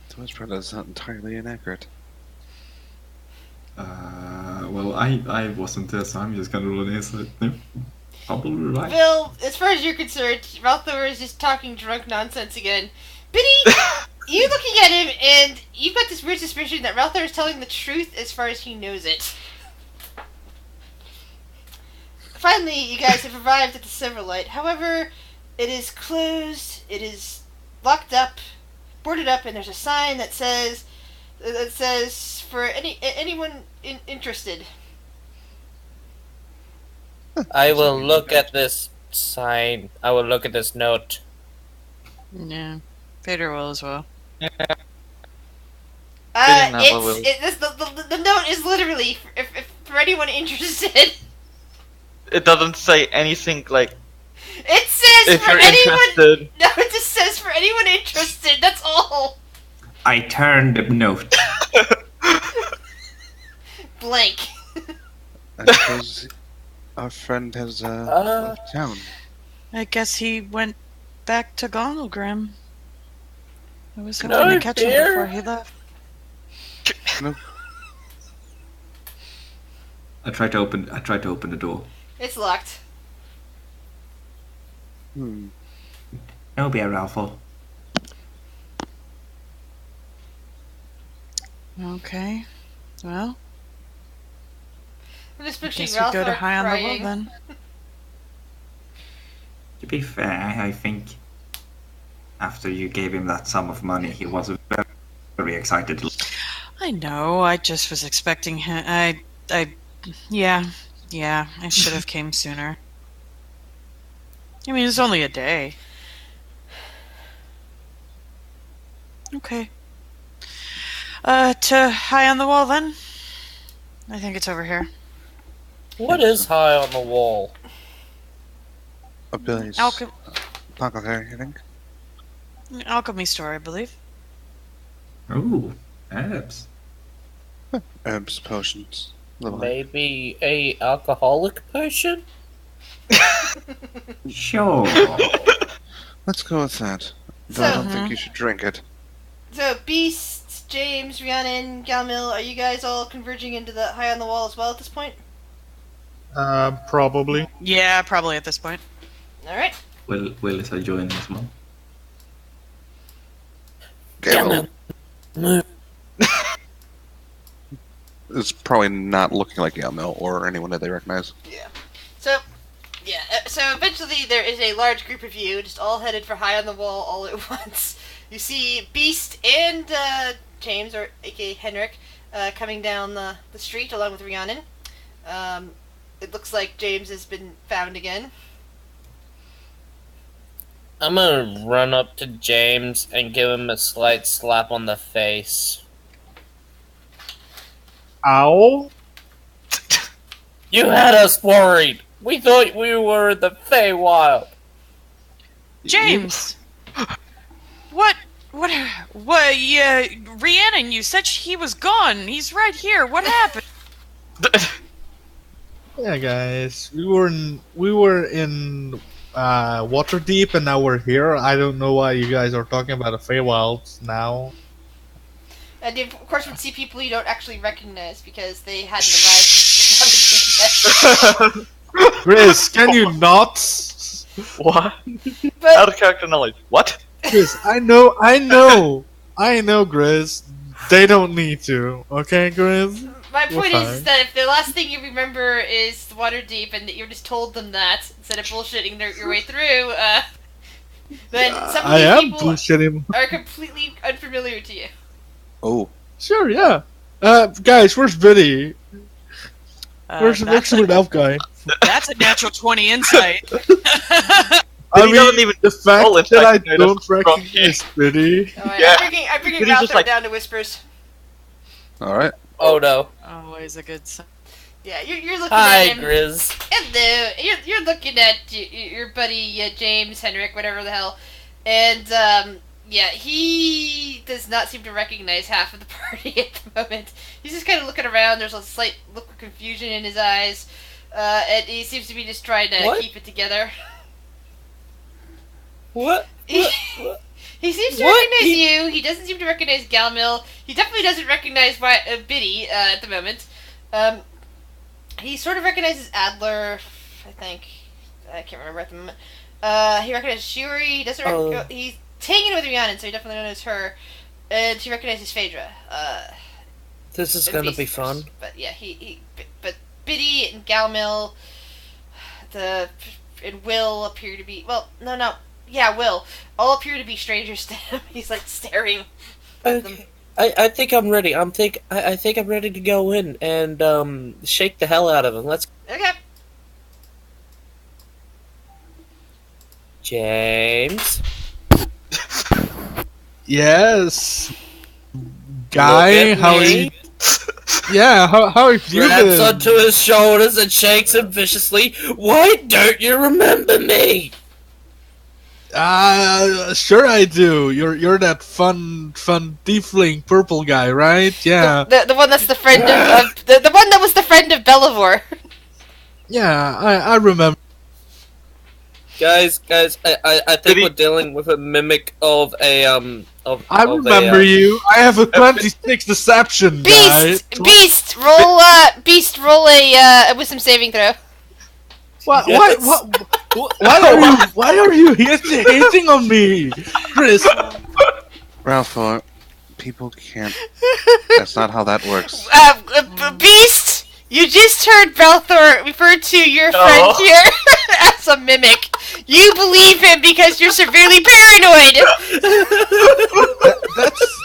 Thomas Brenda is not entirely inaccurate. Well, I wasn't there, so I'm just gonna roll an insight. No, probably right. Bill, as far as you're concerned, Ralthor is just talking drunk nonsense again. Biddy, you looking at him, and you've got this weird suspicion that Ralthor is telling the truth as far as he knows it. Finally, you guys have arrived at the Silverlight. However, it is closed, it is locked up, boarded up, and there's a sign that says for anyone interested. I will look at this sign. I will look at this note. Yeah. Vader will as well. Bidding that It's will- the note is literally if for anyone interested. It doesn't say anything like It says if for you're anyone. interested. No, it just says for anyone interested. That's all. I turned the note. Blank. I suppose our friend has left town. I guess he went back to Gonalgrim. I was hoping No, to catch him dear. before he left. I tried to open the door. It's locked. No beer, Ralph. Okay. Well, I'm just picturing guess we Ralph go to High on the Wall crying. then. To be fair, I think after you gave him that sum of money, he was very, very excited. I know. I just was expecting him. Yeah. I should have came sooner. I mean, it's only a day. Okay. To High on the Wall then. I think it's over here. What is high on the wall? A Billy's apothecary, I think. Alchemy store, I believe. Ooh, herbs. Herbs, potions. Little Maybe a alcoholic potion? Sure. Let's go with that. Though So- I don't think you should drink it. So, Beast, James, Rhiannon, Galmil, are you guys all converging into the High on the Wall as well at this point? Probably. Yeah, probably at this point. Alright. Will is I join as well? Gamble. Move. It's probably not looking like Yamil or anyone that they recognize. So eventually there is a large group of you just all headed for High on the Wall all at once. You see Beast and James, or aka Henrik, coming down the street along with Rhiannon. It looks like James has been found again. I'm gonna run up to James and give him a slight slap on the face. Ow. You had us worried! We thought we were in the Feywild! James! What, yeah, Rhiannon, you said he was gone. He's right here. What happened? Yeah, guys, we were in Waterdeep, and now we're here. I don't know why you guys are talking about the Feywilds now. And you, of course, would see people you don't actually recognize because they hadn't arrived yet. Chris, can you not? What? But Out of character knowledge. What? Chris, I know, Chris. They don't need to. Okay, Chris. my We're point fine. is that if the last thing you remember is Waterdeep and that you just told them that instead of bullshitting your way through, then some of I these am people bullshitting. are completely unfamiliar to you. Oh, Sure, yeah. Guys, where's Biddy? Where's That's the elf guy? that's a natural 20 insight. I He doesn't even the fact roll that I insight, don't from recognize Biddy. Alright, Yeah. I'm bringing But he's just Ralph like- down to whispers. alright. Oh no. Always a good sign. Yeah, you're looking Hi, at him. Grizz. Hello. You're looking at your buddy James Henrik, whatever the hell, and yeah, he does not seem to recognize half of the party at the moment. He's just kind of looking around. There's a slight look of confusion in his eyes, and he seems to be just trying to What? keep it together. What? He, What? he seems to What? recognize you. He doesn't seem to recognize Galmil. He definitely doesn't recognize Biddy at the moment. He sort of recognizes Adler, I think. I can't remember at the moment. He recognizes Shuri. He doesn't. He's hanging with Rhiannon, so he definitely knows her. And he recognizes Phaedra. This is and gonna Beast, be of course. fun. But yeah, but Biddy and Galmil, and Will appear to be Will all appear to be strangers to him. He's like staring at them. Okay. I think I'm ready. I think I'm ready to go in and shake the hell out of him. Let's. Okay. James. Yes. Guy, Look at how are me. you? Yeah, how have you Grabs been? onto his shoulders and shakes him viciously. Why don't you remember me? Sure I do. You're that fun tiefling purple guy, right? Yeah. The one that's the friend of the one that was the friend of Bellavor. Yeah, I remember. Guys, I think we're dealing with a mimic of a I remember you. I have a 26 deception, guys. Beast, roll a wisdom saving throw. Why are you hating on me, Chris? Ralph, people can't. That's not how that works. Beast, you just heard Balthor refer to your friend here as a mimic. You believe him because you're severely paranoid. That's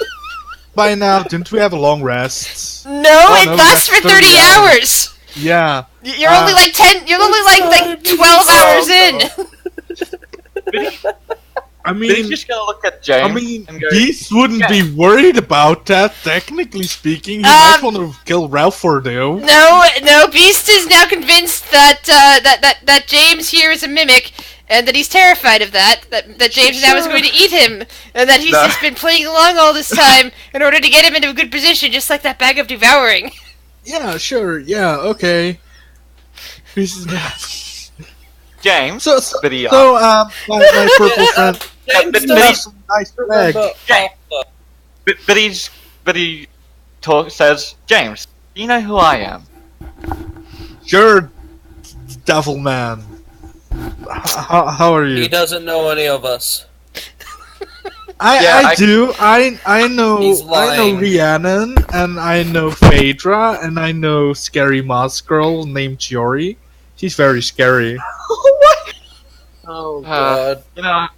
by now. Didn't we have a long rest? No, Oh, it no, lasts for that's 30 hours. Yeah. You're only like 10. You're only like 12 hours in. I But he's mean, just gonna look at James and go, Beast wouldn't be worried about that. Technically speaking, he might want to kill Ralph for though. No. Beast is now convinced that James here is a mimic, and that he's terrified of that. That James now is going to eat him, and that he's just been playing along all this time in order to get him into a good position, just like that bag of devouring. Yeah, sure. Yeah, okay. James, So, my purple friend. James but does Nice leg. but he says, James, do you know who I am? Sure, Devil Man. How are He you? doesn't know any of us. I do. I know. He's I know lying. Rhiannon, and I know Phaedra, and I know scary moss girl named Chiori. She's very scary. Oh god. You know,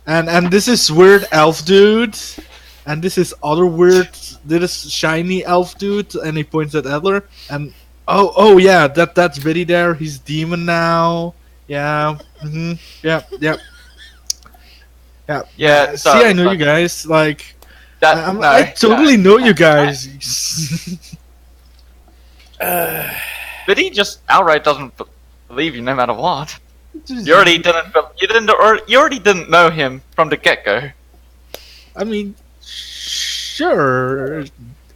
And this is weird elf dude, and this is other weird. This shiny elf dude, and he points at Adler. And oh yeah, that's Biddy there. He's demon now. Yeah. Yeah. yeah. See, I know you guys. Like, That, I totally know you guys. But he just outright doesn't believe you, no matter what. You already didn't know him from the get-go. I mean, sure.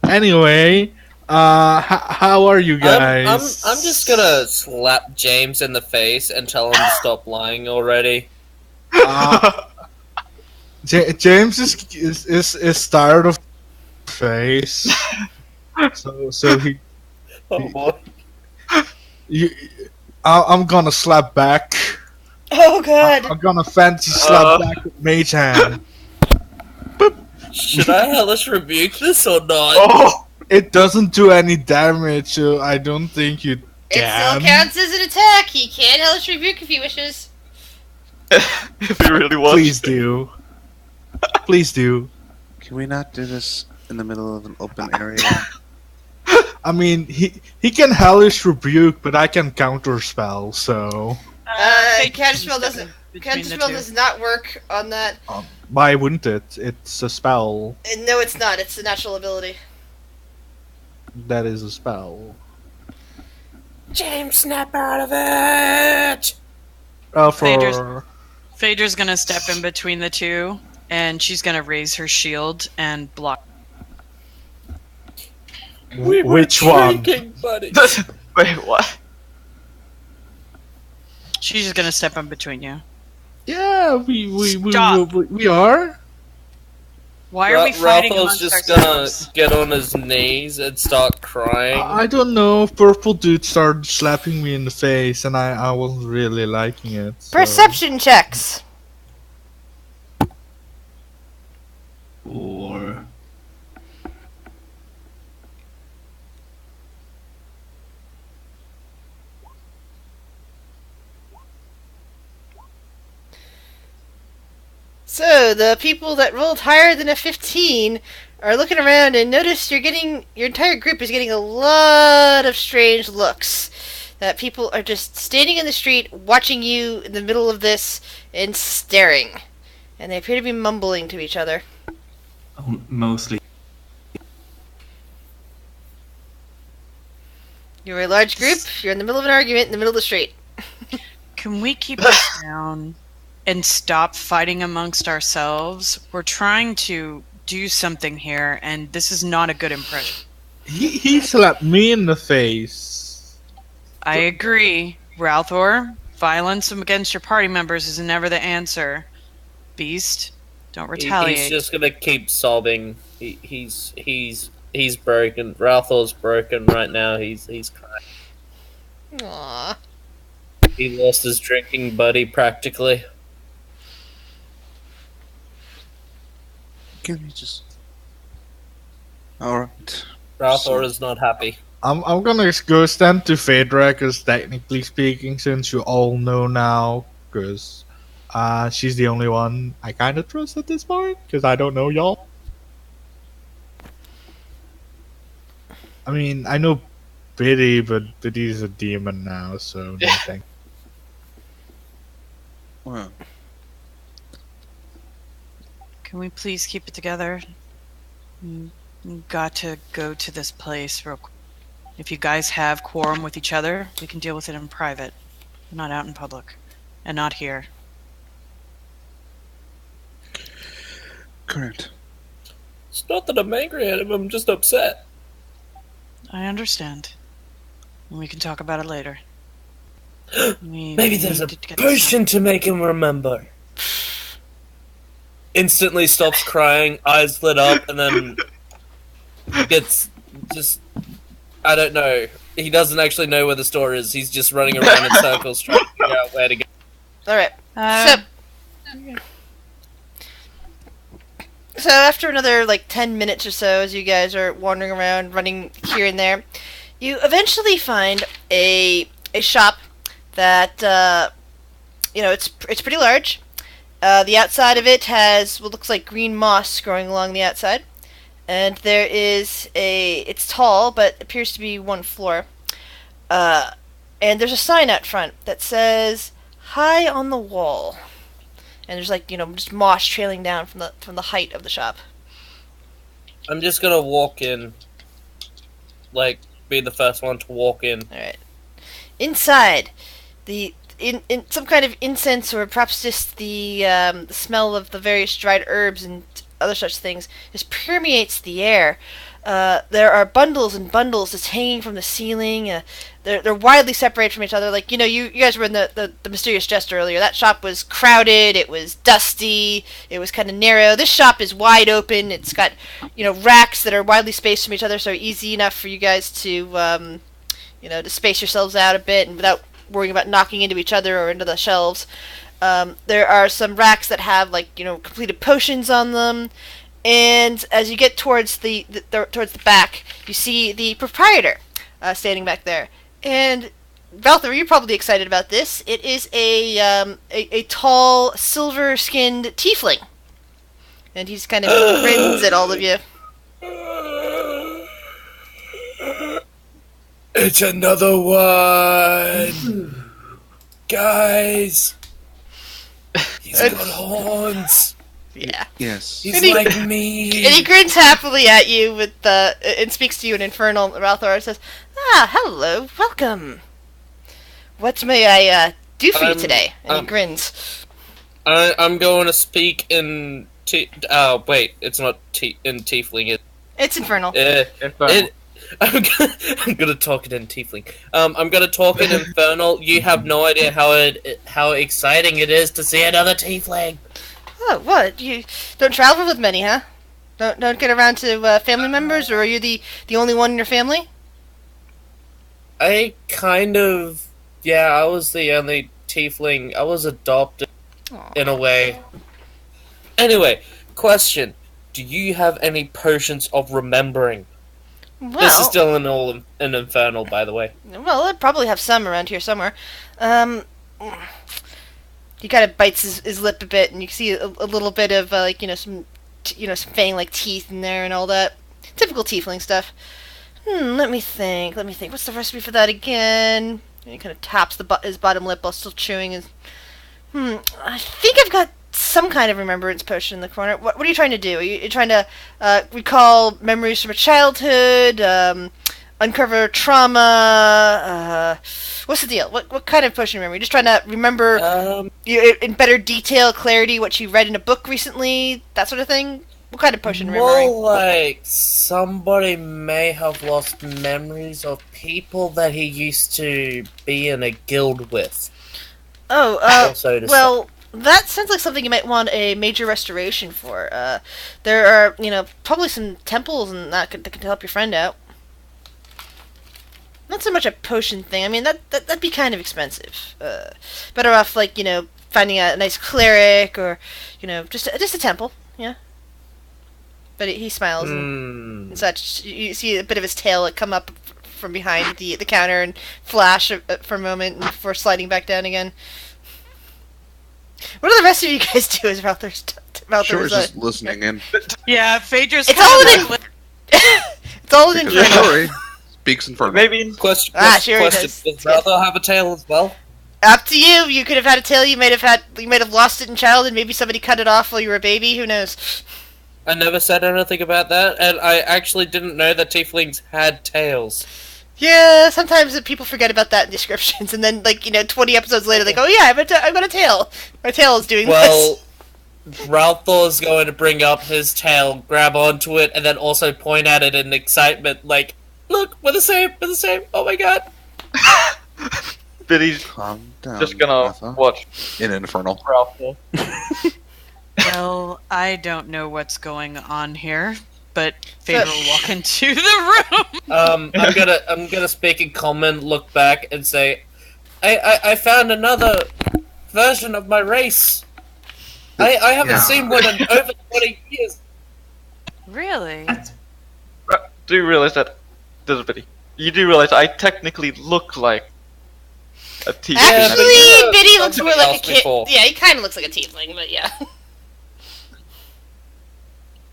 Anyway, how are you guys? I'm just gonna slap James in the face and tell him to stop lying already. James is tired of face. So he. Oh boy. I'm gonna slap back. Oh god. I'm gonna fancy slap back with Mage Hand. Should I hellish rebuke this or not? Oh! It doesn't do any damage, so I don't think you It still can. counts as an attack. He can hellish rebuke if he wishes. If he really wants. Please do. Please do. Can we not do this in the middle of an open area? I mean, he can hellish rebuke, but I can counter spell. So Counterspell doesn't. Between the Counterspell two. does not work on that. why wouldn't it? It's a spell. No, it's not. It's a natural ability. that is a spell. James, snap out of it! For Phaedra's gonna step in between the two, and she's gonna raise her shield and block. which one? Buddy. Wait, what? She's just gonna step in between you. Yeah, we Stop. are. Why are we fighting Ralpho's amongst just ourselves? gonna get on his knees and start crying. I don't know. Purple dude started slapping me in the face, and I wasn't really liking it. So. Perception checks. Or So the people that rolled higher than a 15 are looking around and notice your entire group is getting a lot of strange looks. That people are just standing in the street watching you in the middle of this and staring. And they appear to be mumbling to each other. mostly. You're a large group, you're in the middle of an argument in the middle of the street. Can we keep this down and stop fighting amongst ourselves? We're trying to do something here, and this is not a good impression. He slapped me in the face. I agree, Ralthor. Violence against your party members is never the answer. Beast, don't retaliate. He's just gonna keep sobbing. He's broken. Ralthor's broken right now. He's crying. Aww. He lost his drinking buddy practically. Can we just... Alright. Ralthor is not happy. I'm gonna go stand to Phaedra, because technically speaking, since you all know now, because she's the only one I kind of trust at this point, because I don't know y'all. I mean, I know Biddy, but Biddy's a demon now, so nothing. Well, Can we please keep it together? We've got to go to this place real quick. If you guys have quorum with each other, we can deal with it in private, not out in public, and not here. correct. It's not that I'm angry at him, I'm just upset. I understand. We can talk about it later. Maybe there's a need to get potion to make him remember. Instantly stops crying, eyes lit up, and then gets just... I don't know. He doesn't actually know where the store is. He's just running around in circles trying to figure out where to go. Alright. some- So after another 10 minutes or so, as you guys are wandering around, running here and there, you eventually find a shop that it's pretty large. The outside of it has what looks like green moss growing along the outside, and there is it's tall but appears to be one floor. And there's a sign out front that says "High on the Wall." And there's just moss trailing down from the height of the shop. I'm just gonna walk in. Be the first one to walk in. All right. Inside, in some kind of incense, or perhaps just the smell of the various dried herbs and other such things, just permeates the air. There are bundles and bundles just hanging from the ceiling. They're widely separated from each other. You guys were in the Mysterious Jest earlier. That shop was crowded. It was dusty. It was kind of narrow. This shop is wide open. It's got racks that are widely spaced from each other, so easy enough for you guys to to space yourselves out a bit and without worrying about knocking into each other or into the shelves. There are some racks that have completed potions on them. And as you get towards the back, you see the proprietor standing back there. And Valthor, you're probably excited about this. It is a tall, silver-skinned tiefling, and he's kind of grins at all of you. It's another one, guys. He's got horns. Yeah. Yes. He's And he- like me. And he grins happily at you with and speaks to you in Infernal. Ralthor and says, hello, welcome. What may I do for you today? And he grins. I'm going to speak in oh wait, it's not in Tiefling. It's Infernal. Infernal. I'm gonna talk it in Tiefling. I'm gonna talk in Infernal. You have no idea how exciting it is to see another Tiefling. Oh, what? You don't travel with many, huh? Don't get around to family members, or are you the only one in your family? I was the only Tiefling. I was adopted in a way. Anyway, question: do you have any potions of remembering? Well, This is still an Infernal, by the way. Well, I probably have some around here somewhere. He kind of bites his lip a bit, and you can see a little bit of some fang-like teeth in there and all that. Typical tiefling stuff. Let me think. What's the recipe for that again? And he kind of taps his bottom lip while still chewing his. I think I've got some kind of remembrance potion in the corner. What are you trying to do? Are you trying to recall memories from a childhood? Uncover trauma? What's the deal? What kind of potion remember? You're just trying to remember in better detail, clarity, what you read in a book recently, that sort of thing? What kind of potion remembering? More like somebody may have lost memories of people that he used to be in a guild with. Well, that sounds like something you might want a major restoration for. There are, probably some temples and that can help your friend out. Not so much a potion thing. I mean, that'd be kind of expensive. Better off, finding a nice cleric or, just a temple. Yeah. But he smiles and such. You see a bit of his tail come up from behind the counter and flash for a moment before sliding back down again. What do the rest of you guys do as Ralthor's Sure, just listening in. Yeah, Phaedra's It's all in Yeah, Infernal. sorry. Speaks Infernal. Maybe Question. Sure he question. does. Does Ralthor have a tail as well? Up to you. You could have had a tail. You might have lost it in childhood. Maybe somebody cut it off while you were a baby. Who knows? I never said anything about that, and I actually didn't know that tieflings had tails. Yeah, sometimes people forget about that in descriptions, and then 20 episodes later, they go, "Oh yeah, I've got a tail. My tail is doing Well, this." Ralthor's going to bring up his tail, grab onto it, and then also point at it in excitement, like, "Look, we're the same. Oh my god!" Biddy's Calm down. just gonna Martha. watch In Infernal. Ralph. Well, I don't know what's going on here, but Phaedra will walk into the room. I'm gonna speak in common, look back, and say, I found another version of my race. I haven't seen one in over 20 years. Really? Do you realize that, Biddy? You do realize I technically look like a tiefling? Actually, Biddy looks Somebody more like a asked kid. before. Yeah, he kind of looks like a tiefling, but yeah.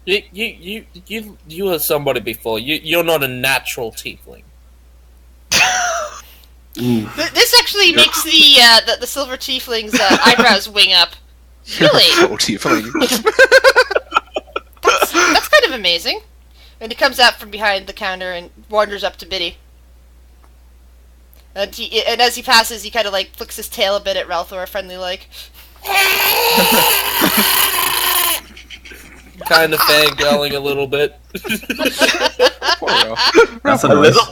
You were somebody before. You're not a natural tiefling. This actually makes the silver tiefling's eyebrows wing up. Really? Oh, Tiefling. That's kind of amazing. And he comes out from behind the counter and wanders up to Biddy. And as he passes, he kind of flicks his tail a bit at Ralthor, friendly like. Kind of fangirling a little bit. Poor Ralph. That's a A little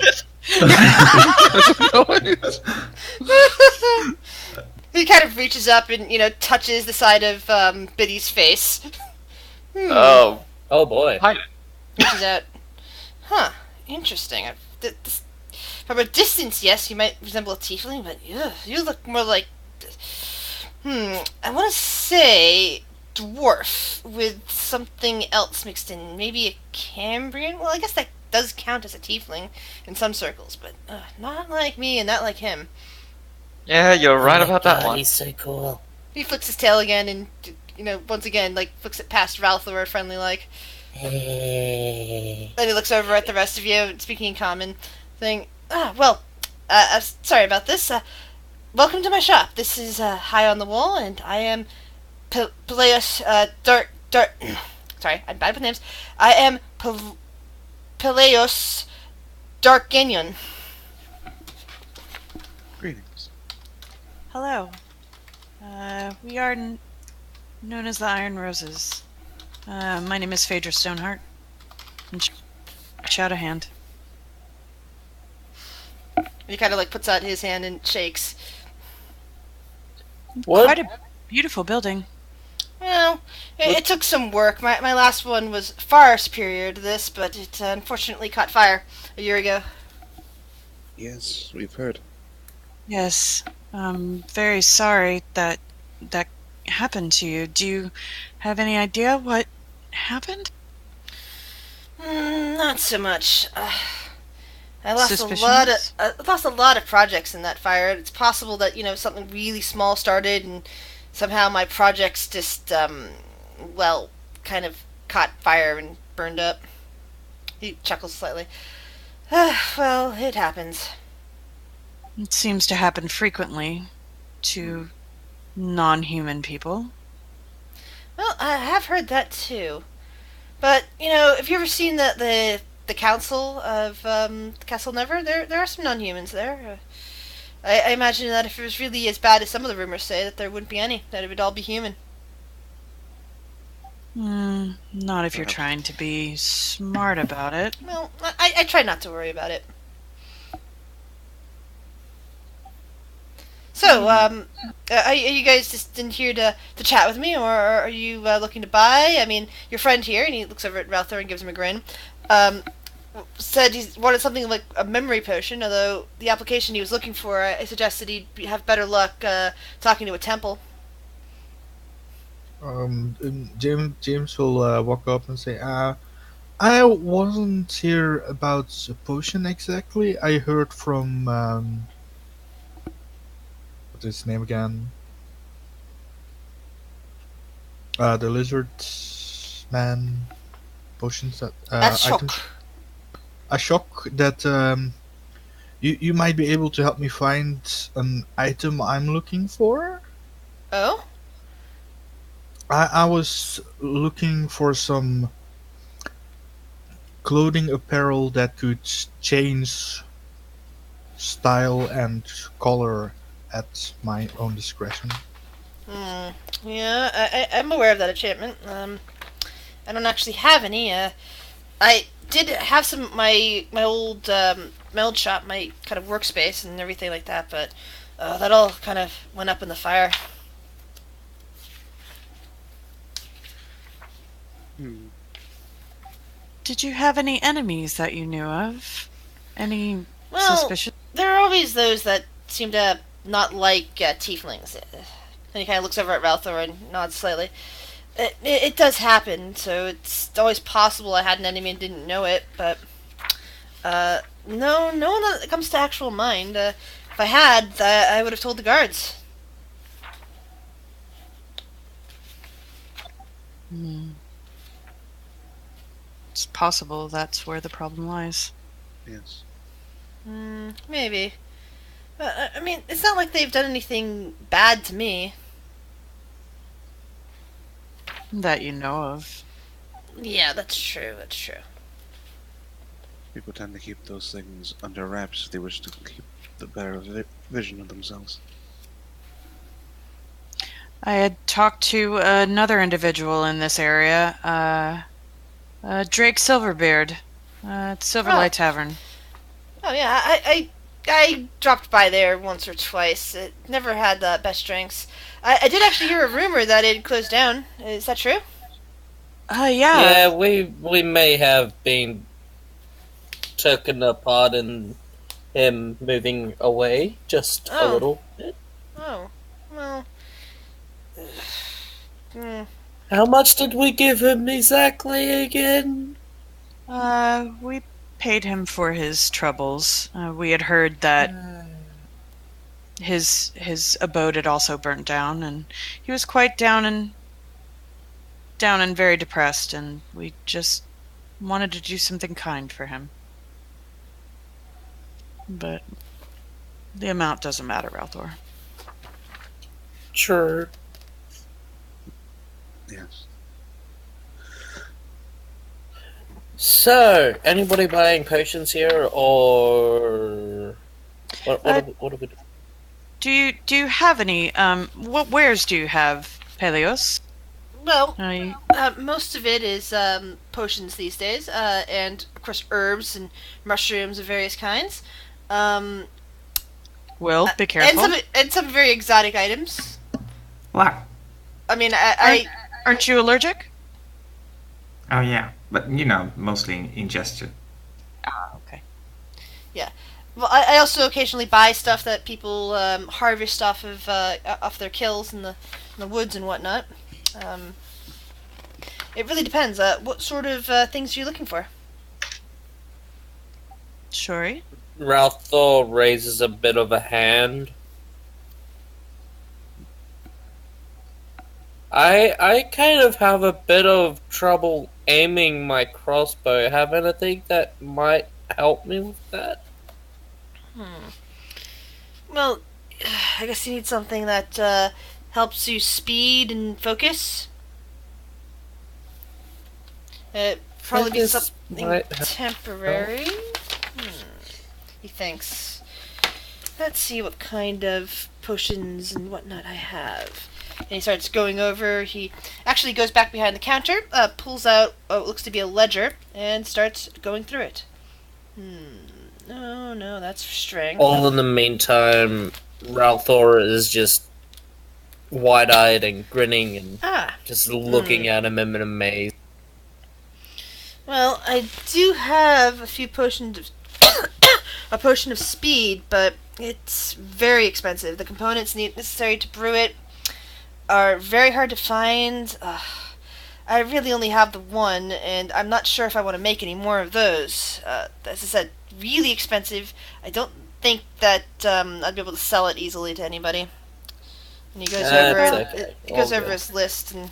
noise. bit. He kind of reaches up and, touches the side of Biddy's face. Oh, Oh boy. hi. Reaches out. Huh. Interesting. From a distance, yes, you might resemble a tiefling, but you look more like... I want to say dwarf with something else mixed in. Maybe a Cambrian? Well, I guess that does count as a tiefling in some circles, but not like me and not like him. Yeah, you're right about that God, one. He's so cool. He flicks his tail again and, once again, flicks it past Ralthor, friendly like. Hey. Then he looks over at the rest of you, speaking in common, saying, sorry about this. Welcome to my shop. This is High on the Wall, and I am Peleus Sorry, I'm bad with names. I am Peleus Darkinion. Greetings. Hello. We are known as the Iron Roses. My name is Phaedra Stoneheart. And shout a hand. He kind of like puts out his hand and shakes. What? Quite a beautiful building. Well, it took some work. My last one was far superior to this, but it unfortunately caught fire a year ago. Yes, we've heard. Yes. I'm very sorry that happened to you. Do you have any idea what happened? Not so much. I lost Suspicions? a lot of projects in that fire. It's possible that something really small started, and somehow my projects just kind of caught fire and burned up. He chuckles slightly. Well, it happens. It seems to happen frequently to non-human people. Well, I have heard that too. But have you ever seen the council of Castle Never? There are some non-humans there. I imagine that if it was really as bad as some of the rumors say, that there wouldn't be any. That it would all be human. Not if you're trying to be smart about it. Well, I try not to worry about it. So, are you guys just in here to chat with me, or are you looking to buy? I mean, your friend here, and he looks over at Ralthor and gives him a grin, said he wanted something like a memory potion, although the application he was looking for, I suggested he'd have better luck talking to a temple. James will walk up and say, I wasn't here about a potion exactly. I heard from what's his name again? The lizard man potions that That's shock. items. A shock that you might be able to help me find an item I'm looking for. Oh? I was looking for some clothing apparel that could change style and color at my own discretion. Yeah, I'm aware of that enchantment. I don't actually have any. I did have some my old shop, my kind of workspace and everything like that, but that all kind of went up in the fire. Did you have any enemies that you knew of? Any suspicion? There are always those that seem to not like tieflings. And he kind of looks over at Ralthor and nods slightly. It does happen, so it's always possible I had an enemy and didn't know it, but no one that comes to actual mind. If I had, I would have told the guards. It's possible that's where the problem lies. Yes. Maybe. I mean, it's not like they've done anything bad to me. That you know of. Yeah, that's true. People tend to keep those things under wraps if they wish to keep the better vision of themselves. I had talked to another individual in this area, Drake Silverbeard, at Silverlight Tavern. Oh yeah, I dropped by there once or twice. It never had the best drinks. I did actually hear a rumor that it closed down. Is that true? Yeah. Yeah, we may have been taken apart and him moving away just a little bit. Oh, well. How much did we give him exactly again? We paid him for his troubles. We had heard that his abode had also burnt down, and he was quite down and very depressed, and we just wanted to do something kind for him. But the amount doesn't matter, Ralthor. Sure. Yes. So, anybody buying potions here, or what are we doing? Do you have any? What wares do you have, Peleos? Well, I most of it is potions these days, and of course herbs and mushrooms of various kinds. Um, will be careful. and some very exotic items. What? I mean, I Aren't you allergic? Oh yeah, but mostly ingestion. Ah, okay. well, I also occasionally buy stuff that people harvest off their kills in the woods and whatnot. It really depends. What sort of things are you looking for? Shuri? Ralthor raises a bit of a hand. I kind of have a bit of trouble aiming my crossbow. Have anything that might help me with that? Well, I guess you need something that helps you speed and focus. Probably be Focus something might help. temporary. He thinks. Let's see what kind of potions and whatnot I have. And he starts going over. He actually goes back behind the counter, pulls out what looks to be a ledger, and starts going through it. No, that's for strength. All in the meantime, Ralthor is just wide-eyed and grinning and just looking at him in amaze. Well, I do have a few potions of a potion of speed, but it's very expensive. The components necessary to brew it are very hard to find. I really only have the one, and I'm not sure if I want to make any more of those. As I said, really expensive. I don't think that I'd be able to sell it easily to anybody. And he goes over his list and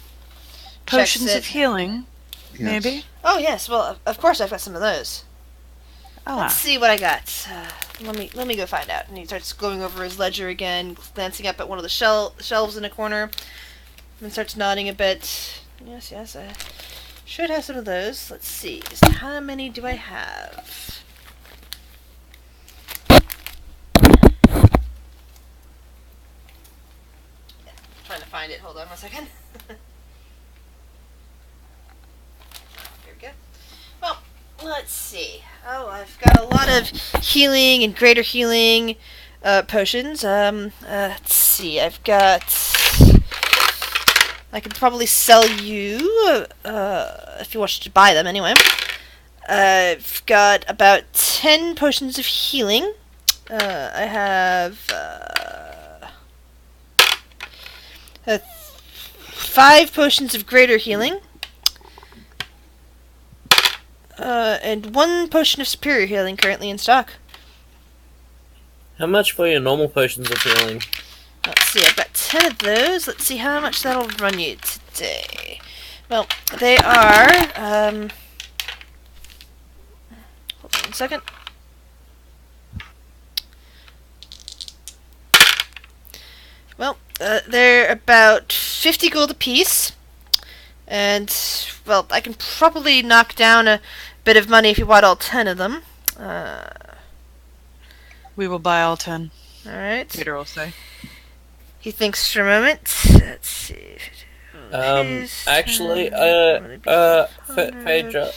Potions checks of healing, Yes. maybe? Oh yes, well of course I've got some of those. Let's see what I got. Let me go find out. And he starts going over his ledger again, glancing up at one of the shelves in a corner, and starts nodding a bit. Yes, I should have some of those. Let's see. Just how many do I have? Trying to find it. Hold on one second. Here we go. Well, let's see. Oh, I've got a lot of healing and greater healing potions. Let's see. I've got. I could probably sell you if you wanted to buy them anyway. I've got about 10 potions of healing. I have 5 potions of greater healing. And 1 potion of superior healing currently in stock. How much for your normal potions of healing? Let's see, I've got 10 of those. Let's see how much that'll run you today. Well, they are, hold on 1 second. Well, they're about 50 gold apiece. And, well, I can probably knock down a bit of money if you want all 10 of them. We will buy all 10, Alright. Peter will say. He thinks for a moment. Let's see. Actually, Phaedra,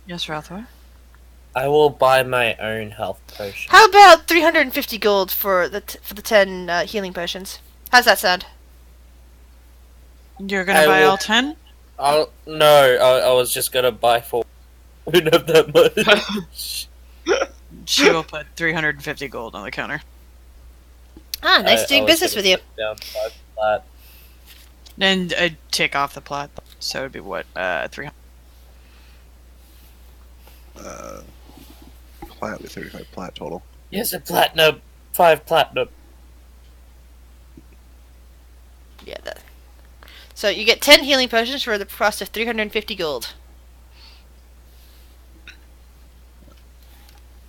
Yes, Ralthor? I will buy my own health potion. How about 350 gold for the 10 healing potions? How's that sound? You're gonna I buy will- all 10? I was just gonna buy 4. We don't have that much. She will put 350 gold on the counter. Ah, nice I doing was business gonna with you. put down 5 flat. And take off the plot, so it'd be what, 300? Plat with 35 plat total. Yes, a platinum. 5 platinum. Yeah, that. So you get 10 healing potions for the cost of 350 gold.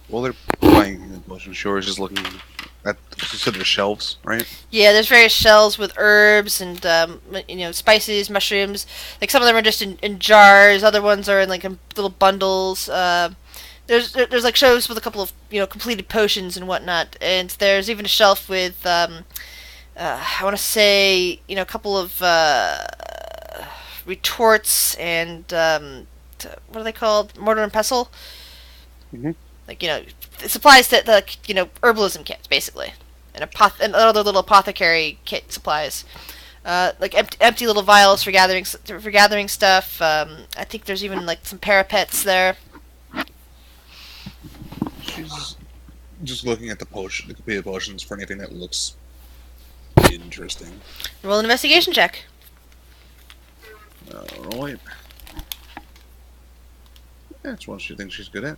Well, they're buying the potion. Sure, is just looking You said there's shelves, right? Yeah, there's various shelves with herbs and spices, mushrooms. Like some of them are just in jars. Other ones are in like little bundles. There's like shelves with a couple of completed potions and whatnot. And there's even a shelf with I want to say a couple of retorts and what are they called? Mortar and pestle. Mhm. Like supplies that herbalism kits basically. And other little apothecary kit supplies, like empty little vials for gathering stuff. I think there's even like some parapets there. She's just looking at the completed potions for anything that looks interesting. Roll an investigation check. Alright. That's what she thinks she's good at.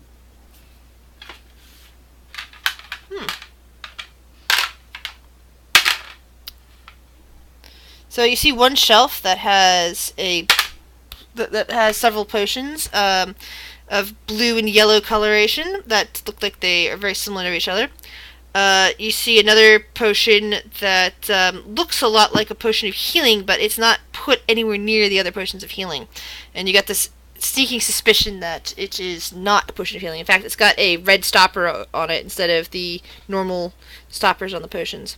So you see one shelf that has that has several potions of blue and yellow coloration that look like they are very similar to each other. You see another potion that looks a lot like a potion of healing, but it's not put anywhere near the other potions of healing. And you got this sneaking suspicion that it is not a potion of healing. In fact, it's got a red stopper on it instead of the normal stoppers on the potions.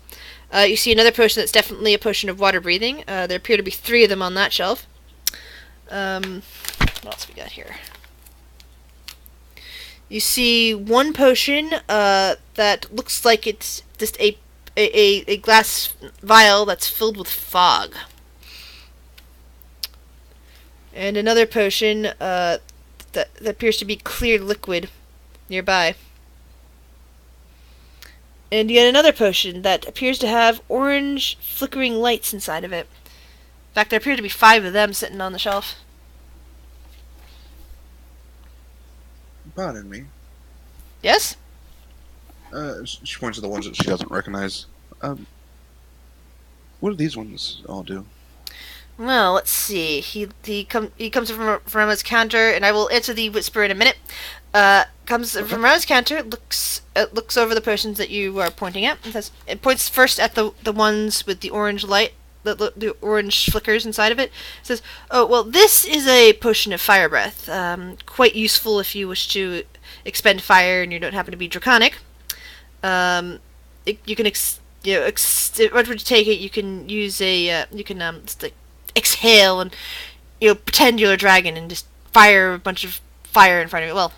You see another potion that's definitely a potion of water breathing. There appear to be 3 of them on that shelf. What else we got here? You see one potion that looks like it's just a glass vial that's filled with fog. And another potion that appears to be clear liquid nearby. And yet another potion that appears to have orange flickering lights inside of it. In fact, there appear to be 5 of them sitting on the shelf. Pardon me. Yes? She points to the ones that she doesn't recognize. What do these ones all do? Well, let's see. He comes from his counter, and I will answer the whisper in a minute. Comes from around his counter, looks over the potions that you are pointing at. It points first at the ones with the orange light, the orange flickers inside of it. It says, "Oh, well, this is a potion of fire breath. Quite useful if you wish to expend fire and you don't happen to be draconic. You can once you take it, you can use just like exhale and pretend you're a dragon and just fire a bunch of fire in front of you. Well,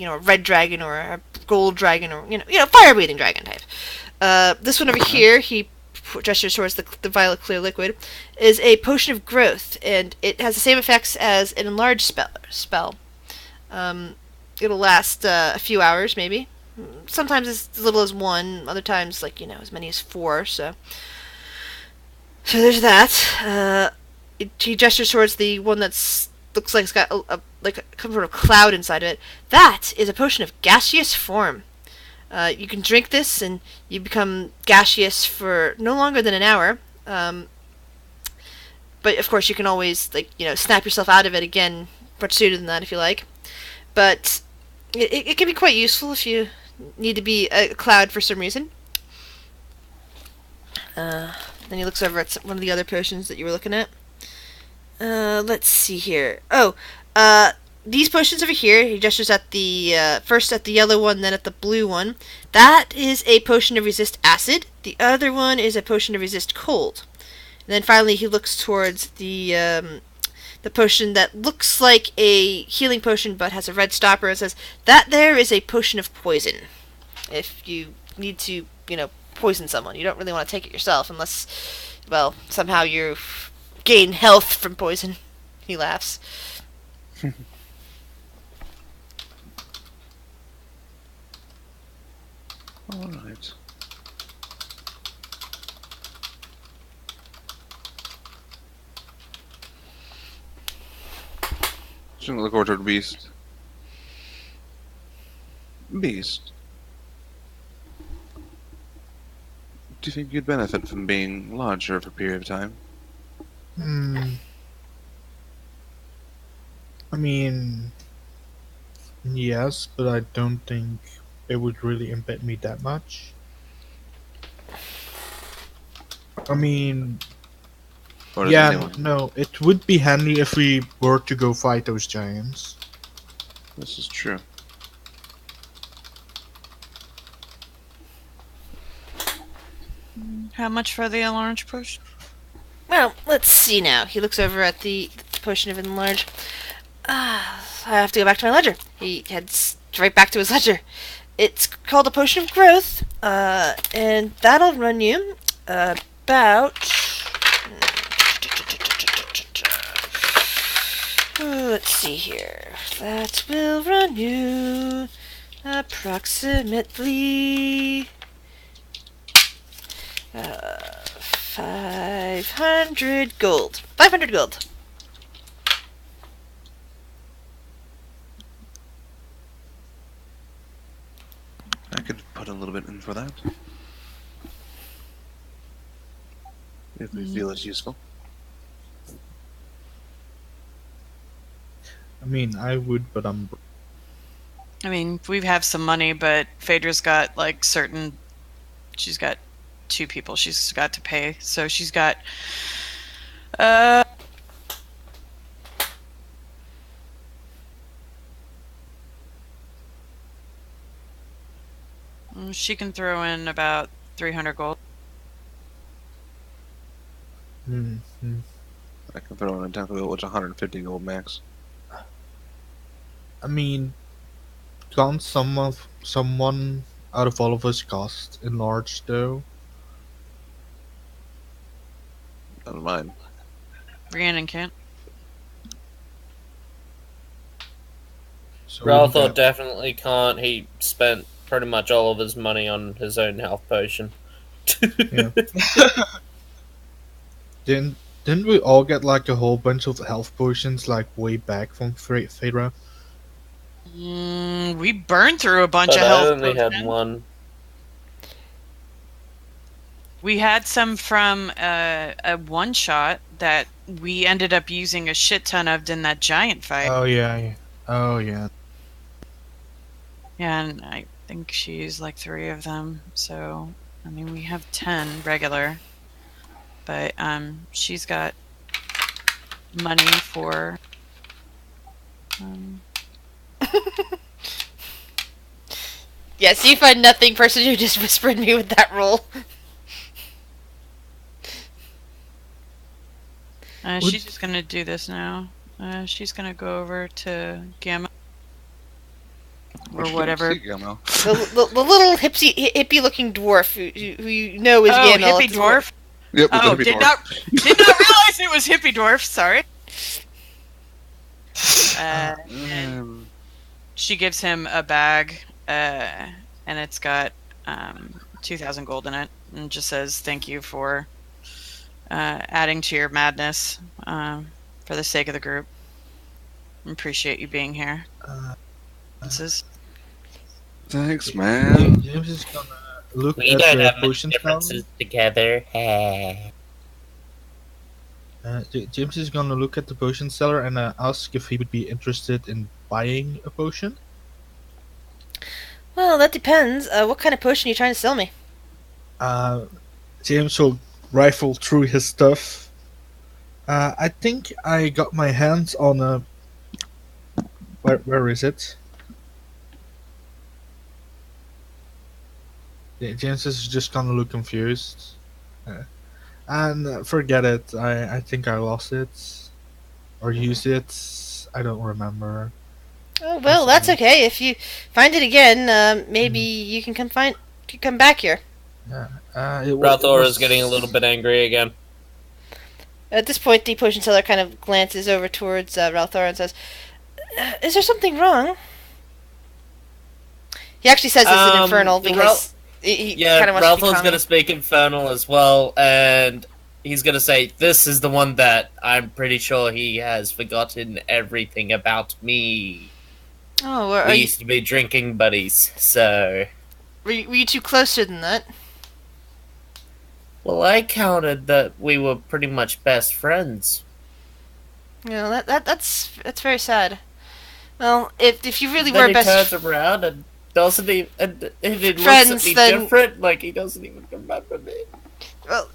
a red dragon or a gold dragon or fire breathing dragon type. This one over here, he gestures towards the violet clear liquid, is a potion of growth, and it has the same effects as an enlarged spell. It'll last a few hours, maybe. Sometimes as little as 1, other times as many as 4. So there's that. He gestures towards the one that's looks like it's got some sort of cloud inside of it. That is a potion of gaseous form. You can drink this and you become gaseous for no longer than an hour. But of course you can always snap yourself out of it again much sooner than that if you like. But it can be quite useful if you need to be a cloud for some reason. Then he looks over at one of the other potions that you were looking at. Let's see here. These potions over here, he gestures at the first at the yellow one, then at the blue one. That is a potion to resist acid. The other one is a potion to resist cold. And then finally he looks towards the potion that looks like a healing potion but has a red stopper. It says, that there is a potion of poison. If you need to, poison someone. You don't really want to take it yourself unless, well, somehow you gain health from poison. He laughs. Alright. She's gonna look over toward Beast. Beast. Do you think you'd benefit from being larger for a period of time? I mean, yes, but I don't think it would really impact me that much. I mean, Or does yeah, anyone? no, it would be handy if we were to go fight those giants. This is true. How much for the enlarge push? Well, let's see now. He looks over at the potion of enlarge. I have to go back to my ledger. He heads right back to his ledger. It's called a potion of growth, and that'll run you about. Let's see here. That will run you approximately 500 gold. 500 gold. I could put a little bit in for that. If we feel it's useful. I mean, I would, but I'm. I mean, we have some money, but Phaedra's got like certain. She's got 2 people she's got to pay, so she's got. She can throw in about 300 gold. Mm-hmm. I can throw in a tackle gold, which 150 gold max. I mean, can't someone out of all of us cast enlarge though? Not mine. Rhiannon can't. So we Ralthor got- definitely can't. He spent pretty much all of his money on his own health potion. Yeah. Didn't we all get like a whole bunch of health potions like way back from Phaedra? We burned through a bunch But of I health only had potions. one. We had some from a one shot that we ended up using a shit ton of in that giant fight. Oh yeah. Oh yeah. Yeah, and I think she used like 3 of them. So, I mean, we have 10 regular. But she's got money for. Yes, you find nothing, person who just whispered me with that roll. She's just gonna do this now. She's gonna go over to Gamma. Or whatever. The little hippie-looking dwarf who you know is Oh, Gamel. hippie dwarf. Yep, Oh, did not realize it was hippie dwarf. Sorry. And she gives him a bag, and it's got 2,000 gold in it, and just says thank you for adding to your madness for the sake of the group. Appreciate you being here. This is. Thanks, man. James is gonna look We at don't the have many potion seller. differences together. James is gonna look at the potion seller and ask if he would be interested in buying a potion. Well, that depends. What kind of potion are you trying to sell me? James will rifle through his stuff. I think I got my hands on a. Where is it? Yeah, James is just gonna look confused. And forget it. I think I lost it. Or used it. I don't remember. Oh well, that's okay. If you find it again, maybe you can come back here. Ralthor is getting a little bit angry again. At this point, the potion seller kind of glances over towards Ralthor and says, "Is there something wrong?" He actually says this in Infernal because he kind of wants to be Ralthor's calming. gonna speak Infernal as well, and he's gonna say, "This is the one that I'm pretty sure he has forgotten everything about me. Oh, We used to be drinking buddies, so." were you two closer than that? Well, I counted that we were pretty much best friends. No, that's very sad. Well, if you really Then were he best turns around and doesn't even, and he looks Friends, at me then- different, like he doesn't even remember me. well,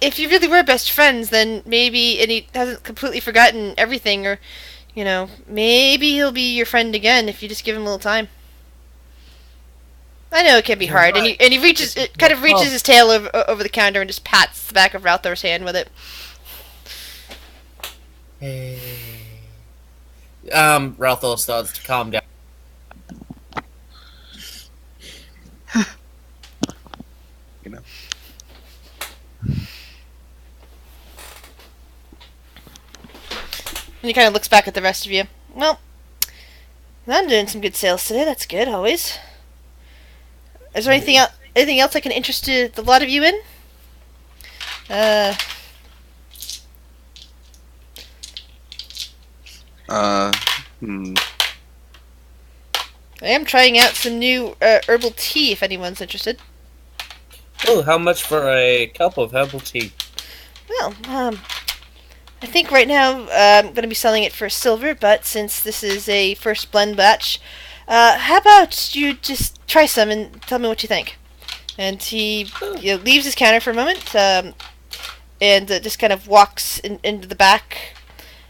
if you really were best friends, then maybe, and he hasn't completely forgotten everything, or, maybe he'll be your friend again if you just give him a little time. I know it can be hard, and he reaches, it kind of reaches his tail over the counter and just pats the back of Ralthor's hand with it. Ralthor starts to calm down. You know. And he kind of looks back at the rest of you. Well, I'm doing some good sales today. That's good, always. Is there anything else I can interest the lot of you in? I am trying out some new herbal tea, if anyone's interested. Oh, how much for a cup of herbal tea? Well, I think right now I'm going to be selling it for silver, but since this is a first blend batch, how about you just try some and tell me what you think? And he leaves his counter for a moment, and just kind of walks into the back,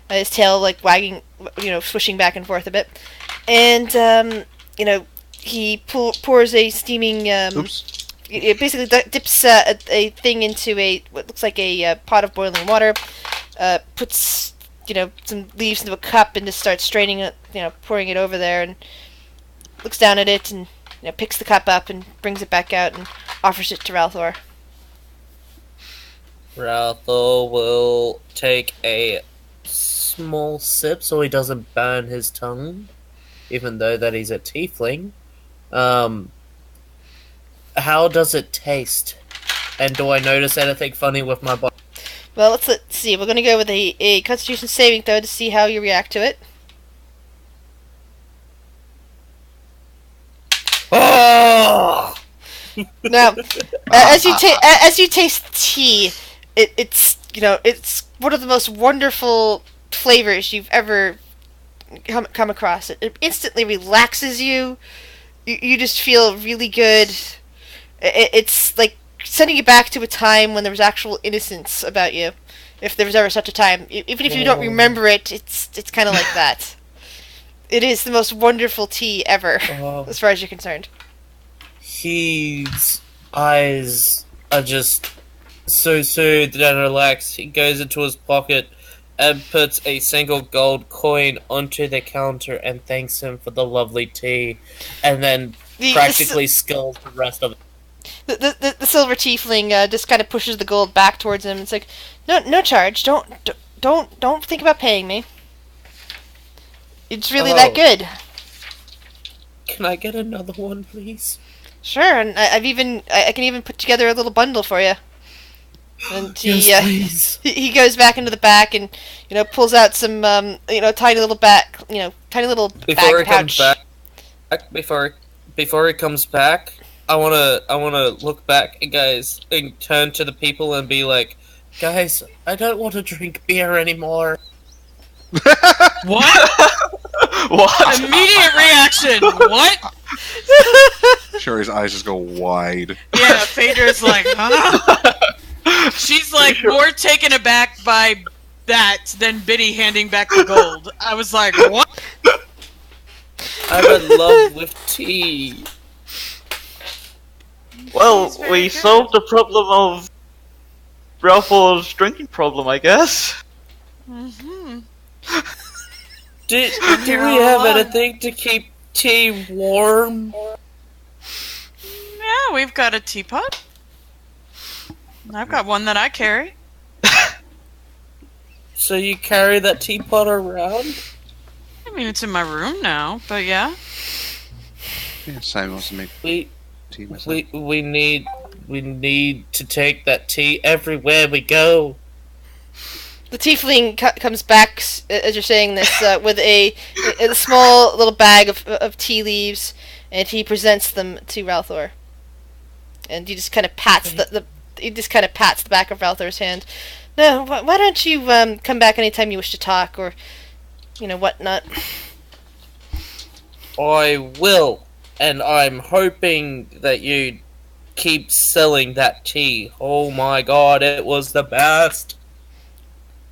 his tail like wagging, swishing back and forth a bit, and he pours a steaming. Oops. It basically dips a thing into what looks like a pot of boiling water. Puts some leaves into a cup and just starts straining it, pouring it over there, and looks down at it and picks the cup up and brings it back out and offers it to Ralthor. Ralthor will take a small sip so he doesn't burn his tongue, even though that he's a tiefling. How does it taste? And do I notice anything funny with my body? Well, let's see. We're going to go with a Constitution saving throw to see how you react to it. Oh! Now, as you taste tea, it's one of the most wonderful flavors you've ever come across. It instantly relaxes you. You just feel really good. It's like sending you back to a time when there was actual innocence about you, if there was ever such a time. Even if you don't remember it, it's kind of like that. It is the most wonderful tea ever, as far as you're concerned. His eyes are just so soothed and relaxed. He goes into his pocket and puts a single gold coin onto the counter and thanks him for the lovely tea, and then practically skulls the rest of it. The silver tiefling just kind of pushes the gold back towards him. It's like, no charge. Don't think about paying me. It's really that good. Can I get another one, please? Sure, and I can even put together a little bundle for you. And he goes back into the back and pulls out some tiny little bag pouch. Before he comes back, I wanna look back at guys and turn to the people and be like, guys, I don't want to drink beer anymore. What? What? Immediate reaction. What? Sherry's eyes just go wide. Yeah, Phaedra's like, huh? She's like more taken aback by that than Biddy handing back the gold. I was like, what? I'm in love with tea. Well, we solved the problem of Ralph's drinking problem, I guess. Mm-hmm. Do we have anything to keep tea warm? Yeah, we've got a teapot. I've got one that I carry. So you carry that teapot around? I mean, it's in my room now, but yeah. Yeah, Simon wants to make tea myself. We need to take that tea everywhere we go. The tiefling comes back as you're saying this with a small little bag of tea leaves, and he presents them to Ralthor. And he just kind of pats the back of Ralthor's hand. No, why don't you come back anytime you wish to talk, or whatnot. I will, and I'm hoping that you keep selling that tea. Oh my god, it was the best.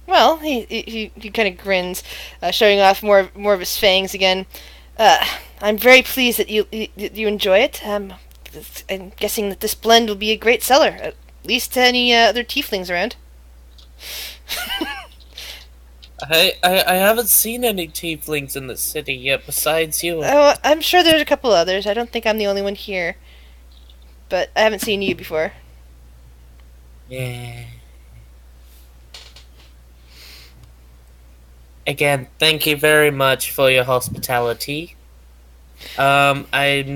Well, he kind of grins, showing off more of his fangs again. I'm very pleased that you enjoy it. I'm guessing that this blend will be a great seller, at least to any other tieflings around. I haven't seen any tieflings in the city yet besides you. Oh, I'm sure there's a couple others. I don't think I'm the only one here. But I haven't seen you before. Yeah. Again, thank you very much for your hospitality. I'm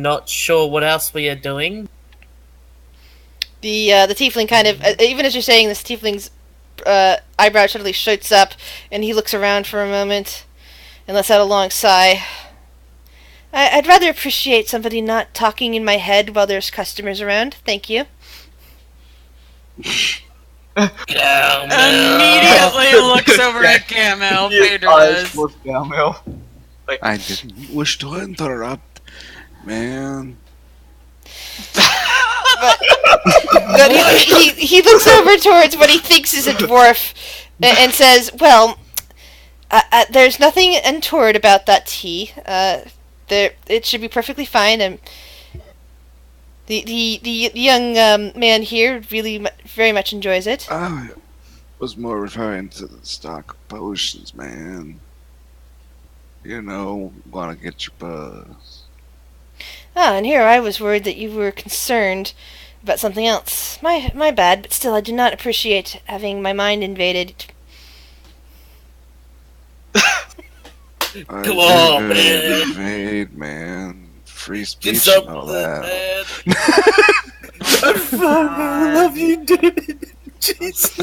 not sure what else we are doing. The tiefling kind of, even as you're saying this, tiefling's eyebrow suddenly shoots up, and he looks around for a moment, and lets out a long sigh. I'd rather appreciate somebody not talking in my head while there's customers around. Thank you. Immediately looks over at Gamel. Vader does. I didn't wish to interrupt, man. But he looks over towards what he thinks is a dwarf and says, "Well, there's nothing untoward about that tea. It should be perfectly fine. And the young man here really very much enjoys it." I was more referring to the stock potions, man. You know, want to get your buzz. Ah, and here I was worried that you were concerned about something else. My bad, but still I do not appreciate having my mind invaded. Come on, man. Invade, man. Free Get speech and all something, that. man. I love you, David. Jesus.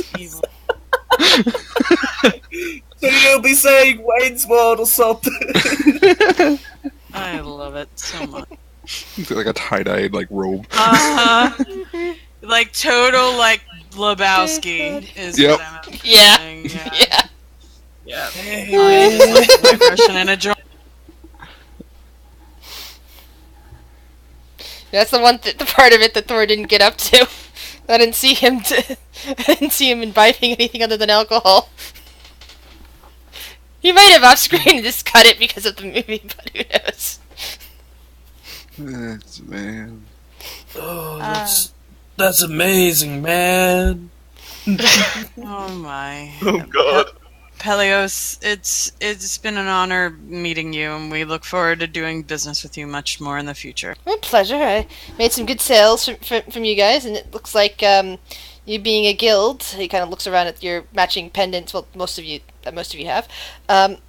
So you'll be saying Wayne's World or something. I love it so much. Like a tie-dyed like robe. Like total like Lebowski is Yep. what I'm Yeah. saying. Yeah. Yeah. My version in a joint. That's the the part of it that Thor didn't get up to. I didn't see him imbibing anything other than alcohol. He might have off screen just cut it because of the movie, but who knows? That's man. Oh, that's amazing, man. Oh my. Oh god. Pelios, it's been an honor meeting you, and we look forward to doing business with you much more in the future. Well, pleasure. I made some good sales from you guys, and it looks like you being a guild. He kind of looks around at your matching pendants. Well, most of you have. That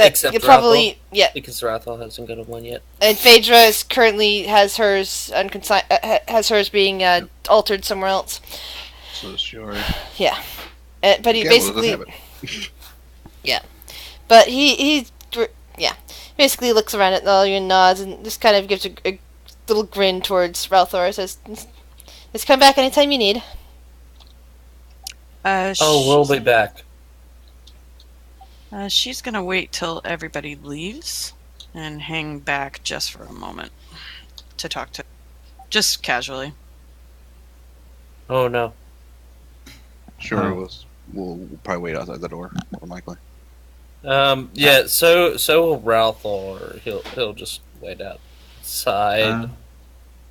Except you probably Rathal, because Rathal hasn't got one yet. And Phaedra is currently has hers being altered somewhere else. So sure. Yeah, but he Gamble basically, doesn't have yeah, but he basically looks around at all you and nods and just kind of gives a little grin towards Ralthor. Says, "Just come back anytime you need." We'll be back. She's gonna wait till everybody leaves and hang back just for a moment to talk to, just casually. Oh no. Sure, we'll probably wait outside the door, more than likely. Yeah. So will Ralthor. He'll just wait outside,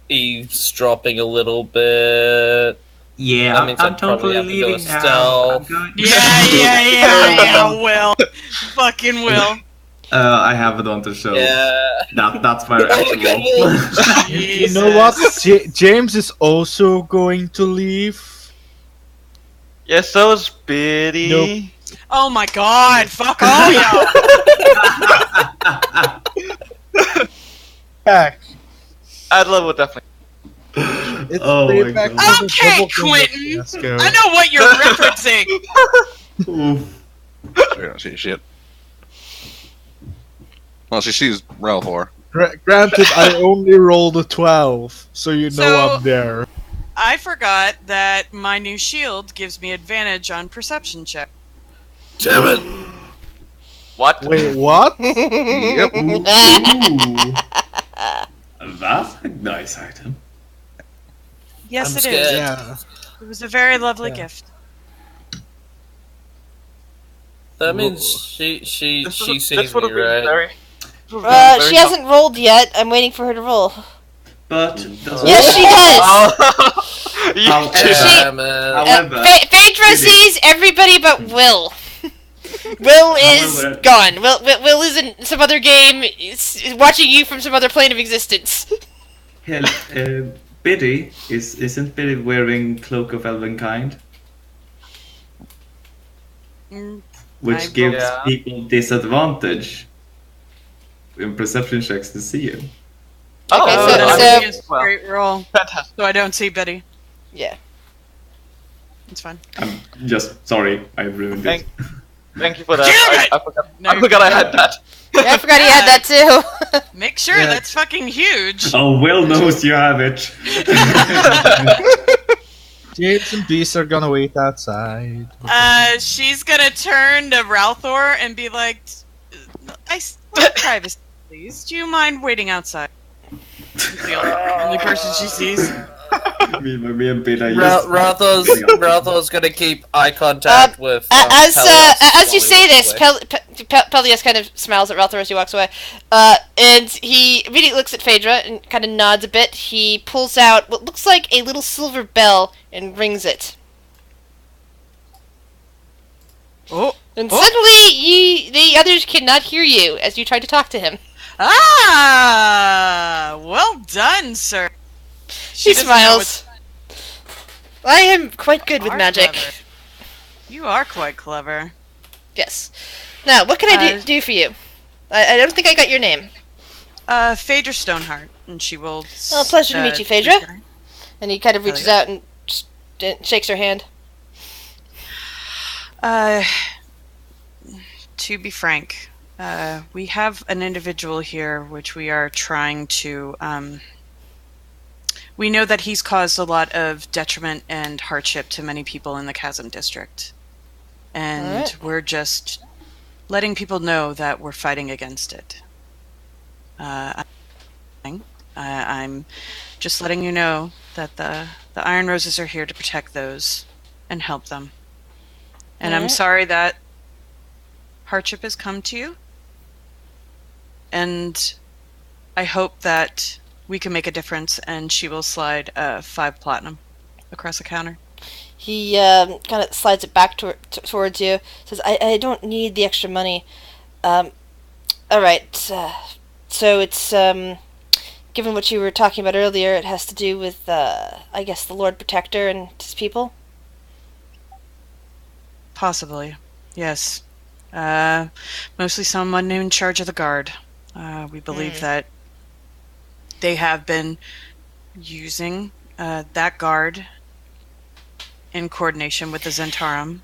eavesdropping a little bit. Yeah, That means I'm I'd probably totally have to go leaving now. stealth. I'm going- Yeah, Will. Fucking Will. I have it on the show. Yeah. That's my actual. You know what? James is also going to leave. Yes, so is Biddy. Nope. Oh my god, fuck all y'all. Back. I'd love it definitely. It's Oh my payback God. for the Okay, double Quentin. fiasco. I know what you're referencing. Oof. She don't see shit. Well, she sees Ralphor. Granted, I only rolled a 12, so you know So- I'm there. I forgot that my new shield gives me advantage on perception check. Damn it. What? Wait, what? Yep. Ooh. That's a nice item. Yes, I'm it scared. is. Yeah. It was a very lovely Yeah. gift. That means Whoa. she This sees would me, have been right? very. This would have been very She hasn't rolled yet. I'm waiting for her to roll. But does Yes, she does. Oh, you However- two. Damn it. However, Phaedra Really? sees everybody but Will. Will is However- gone. Will is in some other game, is watching you from some other plane of existence. hell, Biddy isn't Biddy wearing Cloak of Elvenkind, Mm, which I gives Yeah. people disadvantage in perception checks to see him. Oh, Okay, Oh, so- then I it so- would be a well, straight roll, fantastic. so I don't see Betty. Yeah. It's fine. I'm just sorry, I ruined it. Thank you for that. Damn it! I forgot. No, I forgot I had that. Yeah, I forgot he had that too. Make sure Yeah. that's fucking huge. Oh, Will knows you have it. James and Beast are gonna wait outside. She's gonna turn to Ralthor and be like, "I want privacy, please. Do you mind waiting outside?" It's the only person she sees. me and Biddy. Ralthor's gonna keep eye contact with. As Pelias you while say he this, walks away. Pelias kind of smiles at Ralthor as he walks away, and he immediately looks at Phaedra and kind of nods a bit. He pulls out what looks like a little silver bell and rings it. Oh. And suddenly, the others cannot hear you as you try to talk to him. Ah, well done, sir. She doesn't know smiles. I am quite good with Are magic. clever. You are quite clever. Yes. Now, what can I Uh, do for you? I don't think I got your name. Phaedra Stoneheart, and she will. Well, pleasure to meet you, Phaedra. And he kind of reaches out and shakes her hand. To be frank, we have an individual here which we are trying to. We know that he's caused a lot of detriment and hardship to many people in the Chasm District. And Alright. we're just letting people know that we're fighting against it. I'm just letting you know that the Iron Roses are here to protect those and help them. And I'm Alright. sorry that hardship has come to you. And I hope that we can make a difference, and she will slide 5 platinum across the counter. He kind of slides it back towards you. Says, I don't need the extra money. Alright. So it's, given what you were talking about earlier, it has to do with, I guess, the Lord Protector and his people? Possibly, yes. Mostly someone in charge of the guard. We believe that they have been using that guard in coordination with the Zentarum.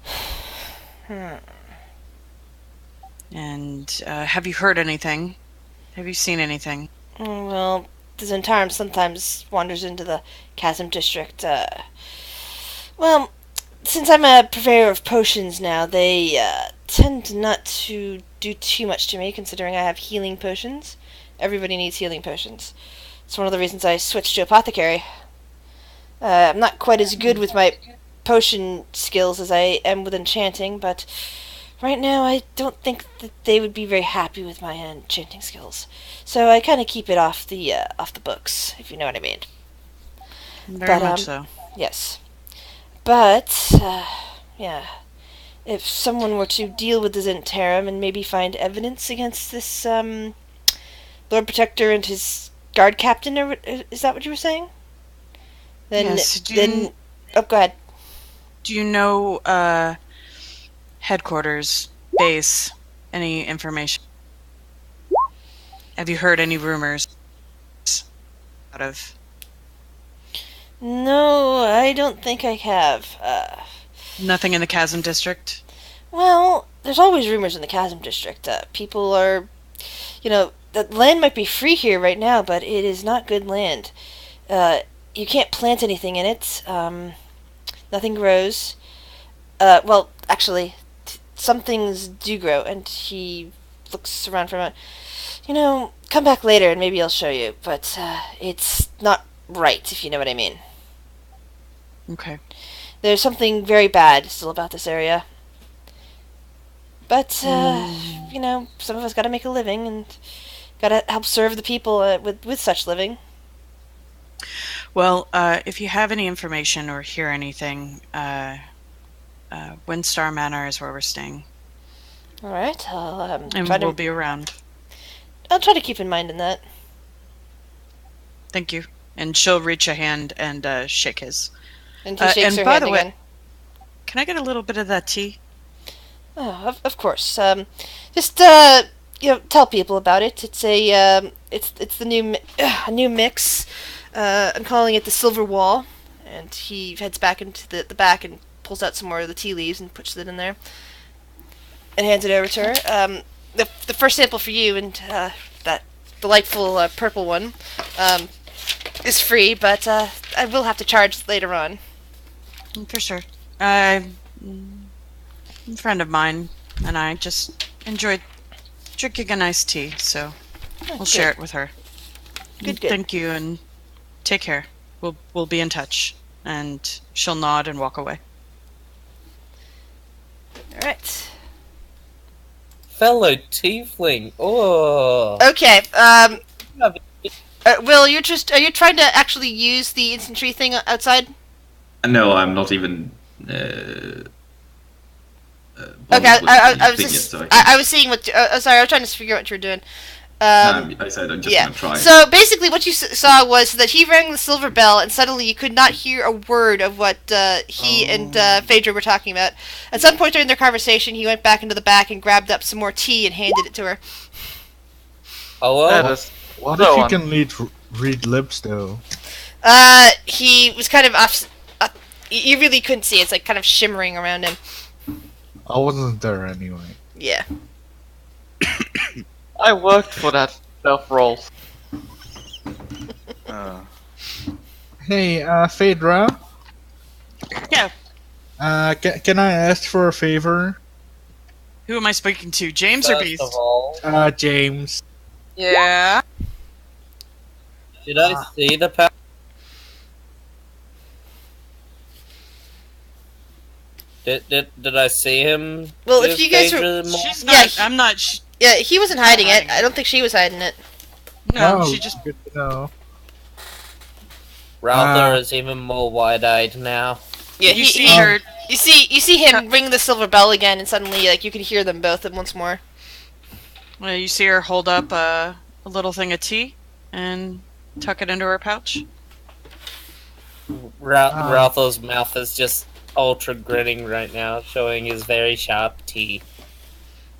And have you heard anything? Have you seen anything? Well, the Zentarum sometimes wanders into the Chasm District. Well, since I'm a purveyor of potions now, they tend not to do too much to me, considering I have healing potions. Everybody needs healing potions. It's one of the reasons I switched to apothecary. I'm not quite as good with my potion skills as I am with enchanting, but right now I don't think that they would be very happy with my enchanting skills. So I kind of keep it off the books, if you know what I mean. Very But, much so. Yes. But, yeah. If someone were to deal with the Zentarum and maybe find evidence against this, Lord Protector and his guard captain, or is that what you were saying? Then, Yes, oh, go ahead. Do you know headquarters, base, any information? Have you heard any rumors out of? No, I don't think I have. Nothing in the Chasm District? Well, there's always rumors in the Chasm District. People are, the land might be free here right now, but it is not good land. You can't plant anything in it. Nothing grows. Well, actually, some things do grow, and he looks around for a moment. Come back later and maybe I'll show you, but it's not right, if you know what I mean. Okay. There's something very bad still about this area. But, some of us gotta make a living and gotta help serve the people with such living. Well, if you have any information or hear anything, Windstar Manor is where we're staying. Alright, And we'll be around. I'll try to keep in mind in that. Thank you. And she'll reach a hand and shake his. And he shakes and her by hand the way, again. can I get a little bit of that tea? Oh, of course. Just tell people about it. It's it's the new mix. I'm calling it the Silver Wall, and he heads back into the back and pulls out some more of the tea leaves and puts it in there, and hands it over to her. The first sample for you, and that delightful purple one, is free, but I will have to charge later on. For sure. A friend of mine and I just enjoyed drinking a nice tea, so we'll share it with her. Good. Thank you, and take care. We'll be in touch. And she'll nod and walk away. Alright. Fellow tiefling. Oh. Okay, Will, are you trying to actually use the instant tree thing outside? No, I'm not even. Okay, I was thinking just, it, so I was seeing what. Sorry, I was trying to figure out what you were doing. I said I'm just yeah. gonna try. So basically, what you saw was that he rang the silver bell, and suddenly you could not hear a word of what he and Phaedra were talking about. At some point during their conversation, he went back into the back and grabbed up some more tea and handed it to her. Hello? That is What so if you can read lips, though? He was kind of off. You really couldn't see. It's like kind of shimmering around him. I wasn't there anyway. Yeah. I worked for that stealth roll. Hey, Phaedra? Yeah. Can I ask for a favor? Who am I speaking to? James or First Beast? of all, James. Yeah. did I see the pouch? Did I see him? Well, if give you guys were- Phaedra more? She's Yeah, not. he- I'm not. Yeah, he wasn't hiding it. hiding it. I don't think she was hiding it. No, Oh, she just. good to know. Ralph is even more wide-eyed now. Yeah, You see her. You see him ring the silver bell again, and suddenly, like, you can hear them both once more. You see her hold up a little thing of tea and tuck it into her pouch. Ralpho's mouth is just ultra grinning right now, showing his very sharp teeth.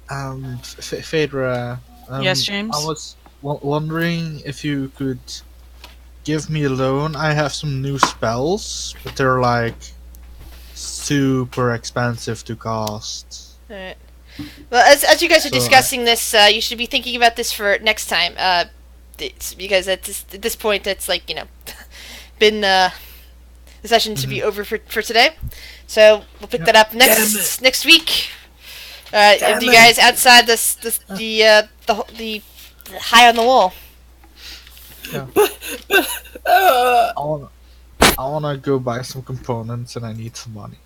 Phaedra. Yes, James? I was wondering if you could give me a loan. I have some new spells, but they're like super expensive to cast. Alright. Well, as you guys are So, discussing this, you should be thinking about this for next time. Because at this point, it's like, been the session should be over for today. So we'll pick that up next week. And you guys outside the high on the wall. I wanna go buy some components and I need some money.